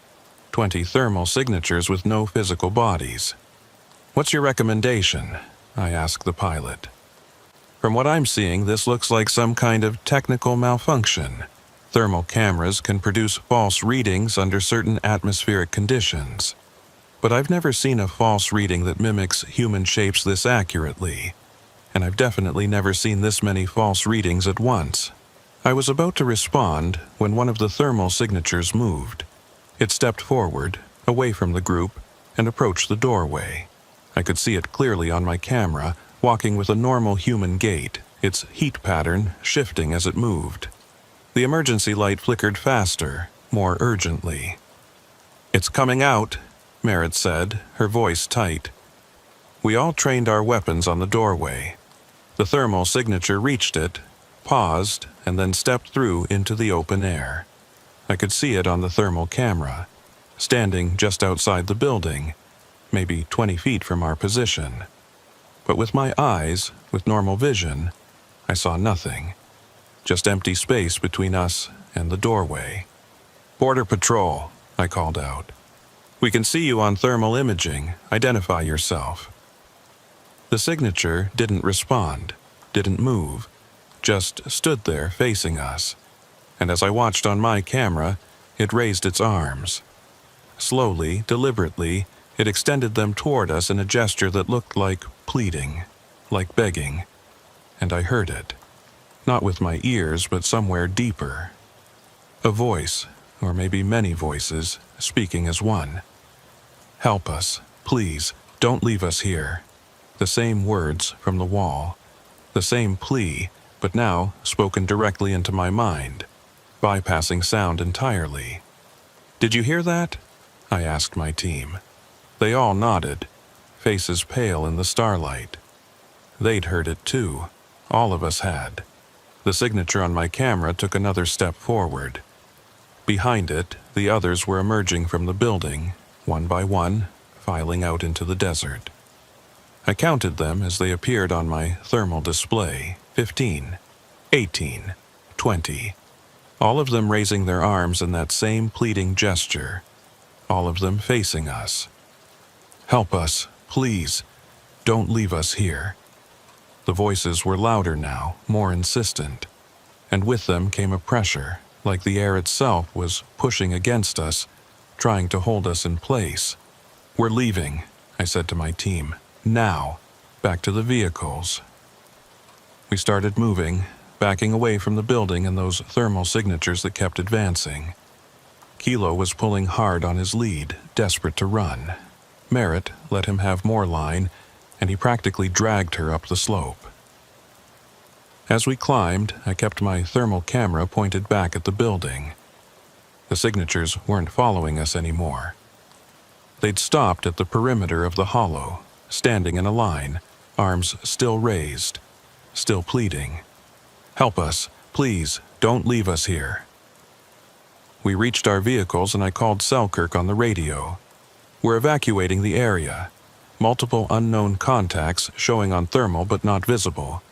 20 thermal signatures with no physical bodies. What's your recommendation? I asked the pilot. From what I'm seeing, this looks like some kind of technical malfunction. Thermal cameras can produce false readings under certain atmospheric conditions. But I've never seen a false reading that mimics human shapes this accurately. And I've definitely never seen this many false readings at once. I was about to respond when one of the thermal signatures moved. It stepped forward, away from the group, and approached the doorway. I could see it clearly on my camera, walking with a normal human gait, its heat pattern shifting as it moved. The emergency light flickered faster, more urgently. "It's coming out," Merritt said, her voice tight. We all trained our weapons on the doorway. The thermal signature reached it, paused, and then stepped through into the open air. I could see it on the thermal camera, standing just outside the building, maybe 20 feet from our position. But with my eyes, with normal vision, I saw nothing. Just empty space between us and the doorway. "Border Patrol," I called out. "We can see you on thermal imaging. Identify yourself." The signature didn't respond, didn't move, just stood there facing us. And as I watched on my camera, it raised its arms. Slowly, deliberately, it extended them toward us in a gesture that looked like pleading, like begging. And I heard it. Not with my ears, but somewhere deeper. A voice, or maybe many voices, speaking as one. "Help us, please, don't leave us here." The same words from the wall. The same plea, but now spoken directly into my mind, bypassing sound entirely. "Did you hear that?" I asked my team. They all nodded, faces pale in the starlight. They'd heard it too. All of us had. The signature on my camera took another step forward. Behind it, the others were emerging from the building, one by one, filing out into the desert. I counted them as they appeared on my thermal display. 15, 18, 20. All of them raising their arms in that same pleading gesture. All of them facing us. "Help us, please. Don't leave us here." The voices were louder now, more insistent. And with them came a pressure, like the air itself was pushing against us, trying to hold us in place. "We're leaving," I said to my team. "Now. Back to the vehicles." We started moving, backing away from the building and those thermal signatures that kept advancing. Kilo was pulling hard on his lead, desperate to run. Merritt let him have more line, and he practically dragged her up the slope. As we climbed, I kept my thermal camera pointed back at the building. The signatures weren't following us anymore. They'd stopped at the perimeter of the hollow, standing in a line, arms still raised, still pleading. "Help us, please, don't leave us here." We reached our vehicles and I called Selkirk on the radio. "We're evacuating the area. Multiple unknown contacts showing on thermal but not visible.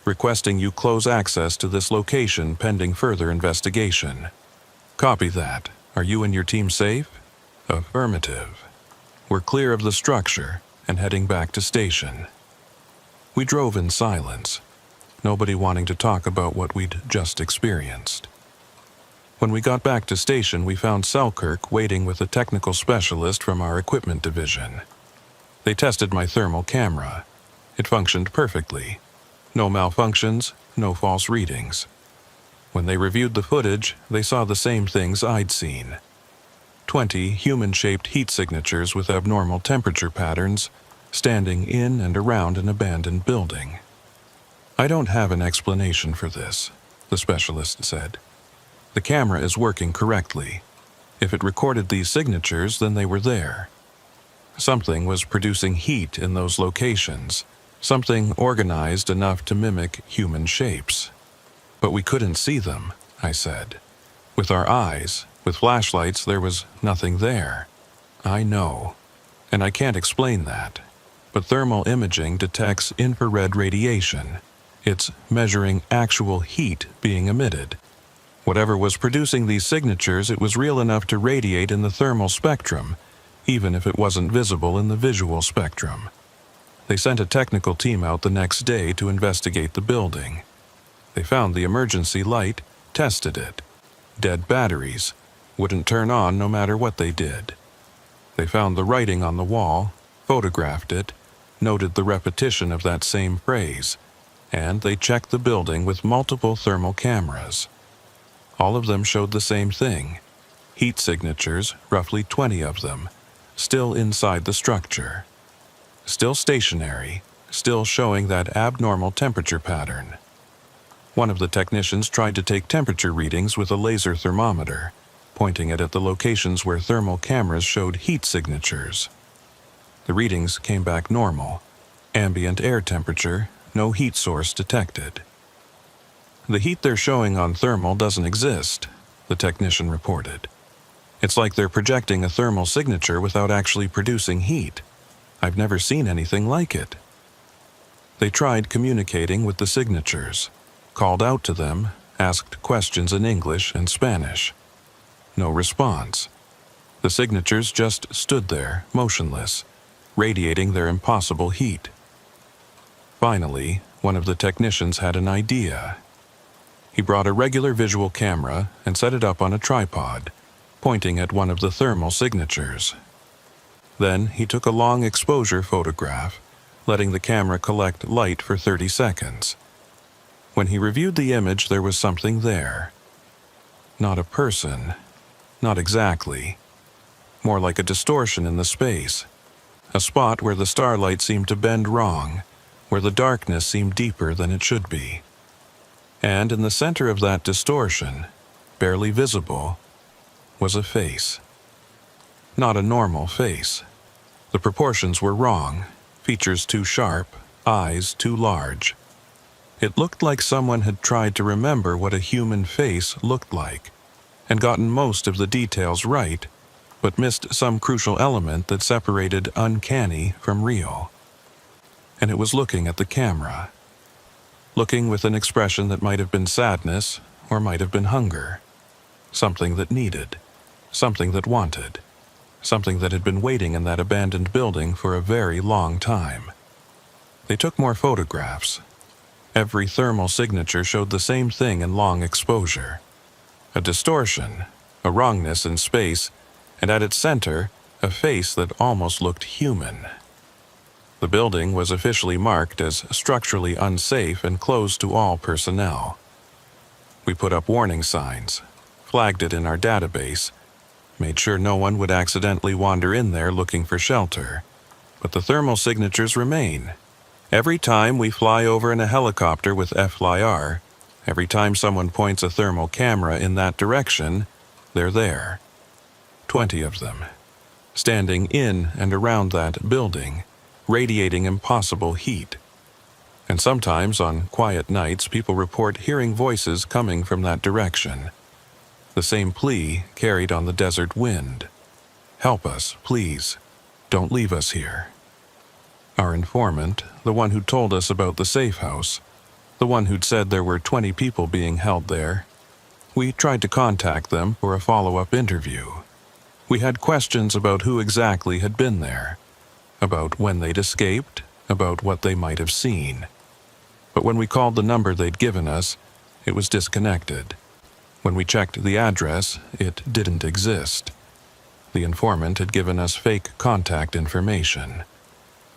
Requesting you close access to this location pending further investigation." "Copy that. Are you and your team safe?" "Affirmative." "We're clear of the structure and heading back to station." We drove in silence, nobody wanting to talk about what we'd just experienced. When we got back to station, we found Selkirk waiting with a technical specialist from our equipment division. They tested my thermal camera. It functioned perfectly. No malfunctions, no false readings. When they reviewed the footage, they saw the same things I'd seen. 20 human-shaped heat signatures with abnormal temperature patterns standing in and around an abandoned building. I don't have an explanation for this, the specialist said. The camera is working correctly. If it recorded these signatures, then they were there. Something was producing heat in those locations, something organized enough to mimic human shapes. But we couldn't see them, I said. With our eyes, with flashlights, there was nothing there. I know, and I can't explain that. But thermal imaging detects infrared radiation. It's measuring actual heat being emitted. Whatever was producing these signatures, it was real enough to radiate in the thermal spectrum, even if it wasn't visible in the visual spectrum. They sent a technical team out the next day to investigate the building. They found the emergency light, tested it. Dead batteries wouldn't turn on no matter what they did. They found the writing on the wall, photographed it, noted the repetition of that same phrase, and they checked the building with multiple thermal cameras. All of them showed the same thing. Heat signatures, roughly 20 of them, still inside the structure. Still stationary, still showing that abnormal temperature pattern. One of the technicians tried to take temperature readings with a laser thermometer, pointing it at the locations where thermal cameras showed heat signatures. The readings came back normal. Ambient air temperature, no heat source detected. The heat they're showing on thermal doesn't exist, the technician reported. It's like they're projecting a thermal signature without actually producing heat. I've never seen anything like it. They tried communicating with the signatures, called out to them, asked questions in English and Spanish. No response. The signatures just stood there, motionless, radiating their impossible heat. Finally, one of the technicians had an idea. He brought a regular visual camera and set it up on a tripod, pointing at one of the thermal signatures. Then he took a long exposure photograph, letting the camera collect light for 30 seconds. When he reviewed the image, there was something there. Not a person. Not exactly. More like a distortion in the space. A spot where the starlight seemed to bend wrong, where the darkness seemed deeper than it should be. And in the center of that distortion, barely visible, was a face. Not a normal face. The proportions were wrong, features too sharp, eyes too large. It looked like someone had tried to remember what a human face looked like, and gotten most of the details right, but missed some crucial element that separated uncanny from real. And it was looking at the camera. Looking with an expression that might have been sadness or might have been hunger. Something that needed. Something that wanted. Something that had been waiting in that abandoned building for a very long time. They took more photographs. Every thermal signature showed the same thing in long exposure. A distortion, a wrongness in space, and at its center, a face that almost looked human. The building was officially marked as structurally unsafe and closed to all personnel. We put up warning signs, flagged it in our database, made sure no one would accidentally wander in there looking for shelter. But the thermal signatures remain. Every time we fly over in a helicopter with FLIR, every time someone points a thermal camera in that direction, they're there. 20 of them, standing in and around that building, radiating impossible heat. And sometimes on quiet nights, people report hearing voices coming from that direction. The same plea carried on the desert wind. Help us, please. Don't leave us here. Our informant, the one who told us about the safe house, the one who'd said there were 20 people being held there, we tried to contact them for a follow-up interview. We had questions about who exactly had been there, about when they'd escaped, about what they might have seen. But when we called the number they'd given us, it was disconnected. When we checked the address, it didn't exist. The informant had given us fake contact information.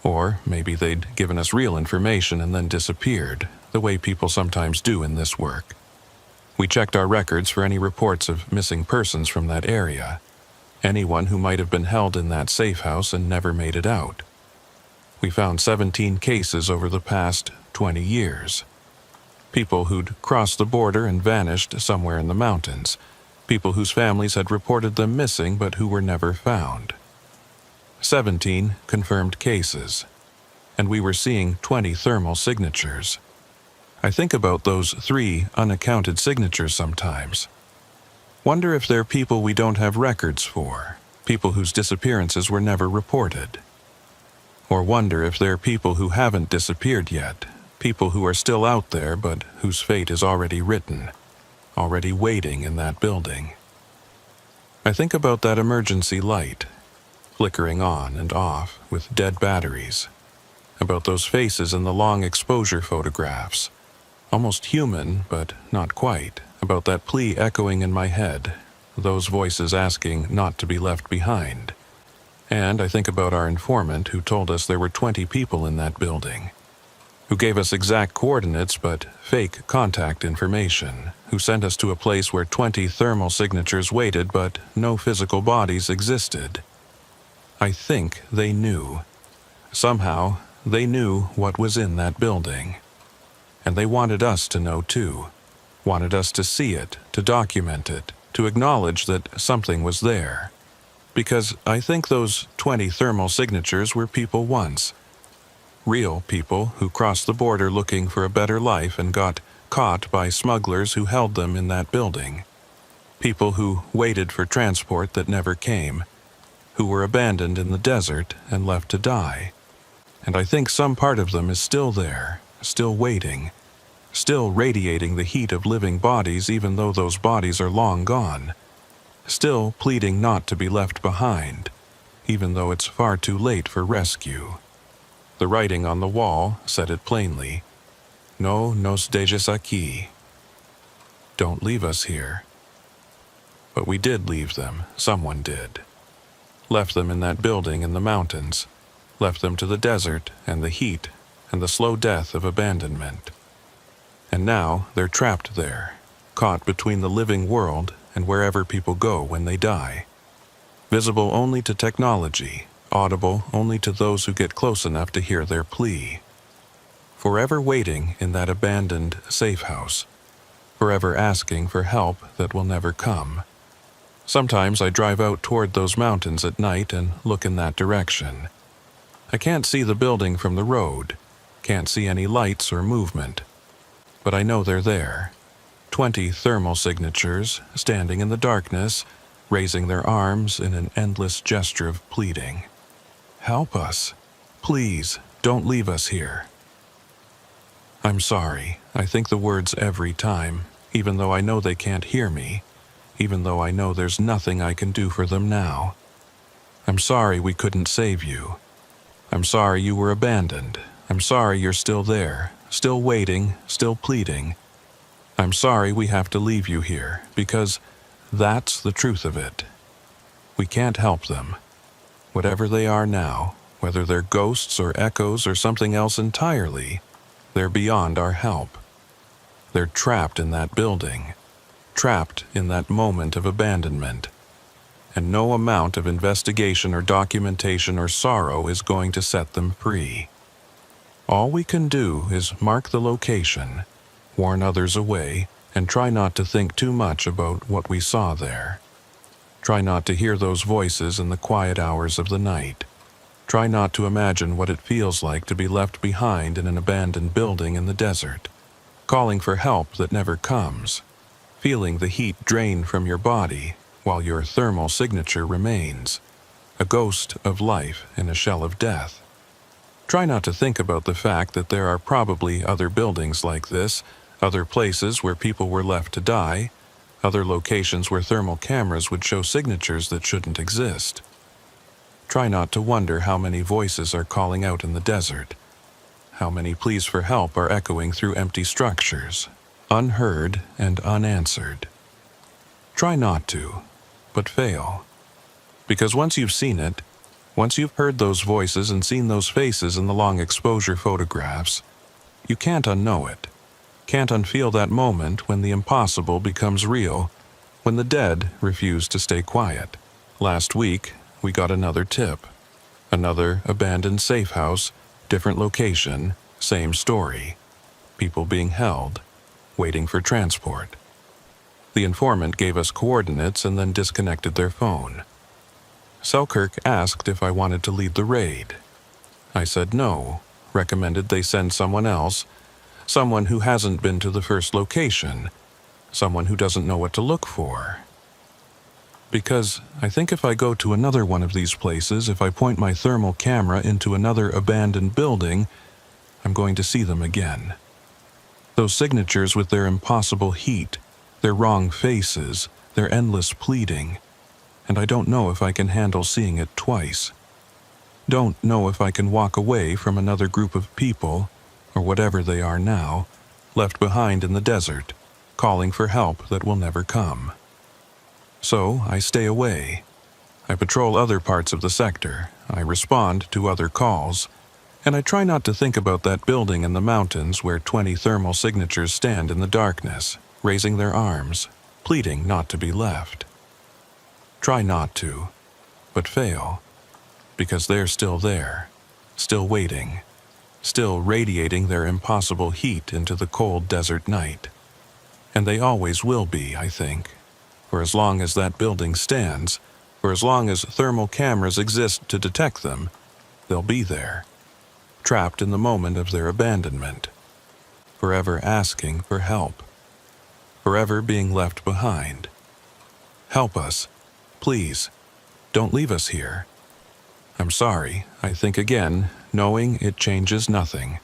Or maybe they'd given us real information and then disappeared. the way people sometimes do in this work. We checked our records for any reports of missing persons from that area, anyone who might have been held in that safe house and never made it out. We found 17 cases over the past 20 years. People who'd crossed the border and vanished somewhere in the mountains. People whose families had reported them missing but who were never found. 17 confirmed cases. And we were seeing 20 thermal signatures. I think about those 3 unaccounted signatures sometimes. Wonder if they're people we don't have records for, people whose disappearances were never reported. Or wonder if they're people who haven't disappeared yet, people who are still out there but whose fate is already written, already waiting in that building. I think about that emergency light, flickering on and off with dead batteries, about those faces in the long exposure photographs, almost human but not quite, about that plea echoing in my head, those voices asking not to be left behind. And I think about our informant who told us there were 20 people in that building, who gave us exact coordinates but fake contact information, who sent us to a place where 20 thermal signatures waited but no physical bodies existed. I think they knew. Somehow, they knew what was in that building. And they wanted us to know too, wanted us to see it, to document it, to acknowledge that something was there. Because I think those 20 thermal signatures were people once. Real people who crossed the border looking for a better life and got caught by smugglers who held them in that building. People who waited for transport that never came, who were abandoned in the desert and left to die. And I think some part of them is still there, still waiting, still radiating the heat of living bodies even though those bodies are long gone, still pleading not to be left behind, even though it's far too late for rescue. The writing on the wall said it plainly. No nos dejes aquí. Don't leave us here. But we did leave them, someone did. Left them in that building in the mountains, left them to the desert and the heat and the slow death of abandonment. And now they're trapped there, caught between the living world and wherever people go when they die. Visible only to technology, audible only to those who get close enough to hear their plea. Forever waiting in that abandoned safe house, forever asking for help that will never come. Sometimes I drive out toward those mountains at night and look in that direction. I can't see the building from the road, can't see any lights or movement, but I know they're there. 20 thermal signatures standing in the darkness, raising their arms in an endless gesture of pleading. Help us. Please, don't leave us here. I'm sorry. I think the words every time, even though I know they can't hear me, even though I know there's nothing I can do for them now. I'm sorry we couldn't save you. I'm sorry you were abandoned. I'm sorry you're still there, still waiting, still pleading. I'm sorry we have to leave you here, because that's the truth of it. We can't help them. Whatever they are now, whether they're ghosts or echoes or something else entirely, they're beyond our help. They're trapped in that building, trapped in that moment of abandonment. And no amount of investigation or documentation or sorrow is going to set them free. All we can do is mark the location, warn others away, and try not to think too much about what we saw there. Try not to hear those voices in the quiet hours of the night. Try not to imagine what it feels like to be left behind in an abandoned building in the desert, calling for help that never comes, feeling the heat drain from your body while your thermal signature remains, a ghost of life in a shell of death. Try not to think about the fact that there are probably other buildings like this, other places where people were left to die, other locations where thermal cameras would show signatures that shouldn't exist. Try not to wonder how many voices are calling out in the desert, how many pleas for help are echoing through empty structures, unheard and unanswered. Try not to, but fail. Because once you've seen it, once you've heard those voices and seen those faces in the long exposure photographs, you can't unknow it. Can't unfeel that moment when the impossible becomes real, when the dead refuse to stay quiet. Last week, we got another tip. Another abandoned safe house, different location, same story. People being held, waiting for transport. The informant gave us coordinates and then disconnected their phone. Selkirk asked if I wanted to lead the raid. I said no, recommended they send someone else, someone who hasn't been to the first location, someone who doesn't know what to look for. Because I think if I go to another one of these places, if I point my thermal camera into another abandoned building, I'm going to see them again. Those signatures with their impossible heat, their wrong faces, their endless pleading, and I don't know if I can handle seeing it twice. Don't know if I can walk away from another group of people, or whatever they are now, left behind in the desert, calling for help that will never come. So I stay away. I patrol other parts of the sector, I respond to other calls, and I try not to think about that building in the mountains where 20 thermal signatures stand in the darkness, raising their arms, pleading not to be left. Try not to, but fail, because they're still there, still waiting, still radiating their impossible heat into the cold desert night. And they always will be, I think, for as long as that building stands, for as long as thermal cameras exist to detect them, they'll be there, trapped in the moment of their abandonment, forever asking for help, forever being left behind. Help us, please. Don't leave us here. I'm sorry, I think again, knowing it changes nothing,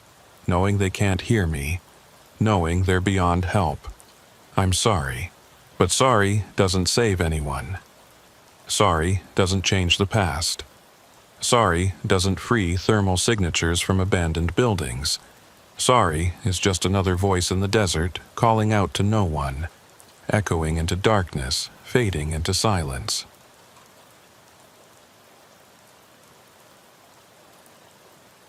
knowing they can't hear me, knowing they're beyond help. I'm sorry, but sorry doesn't save anyone. Sorry doesn't change the past. Sorry doesn't free thermal signatures from abandoned buildings. Sorry is just another voice in the desert calling out to no one, echoing into darkness, fading into silence.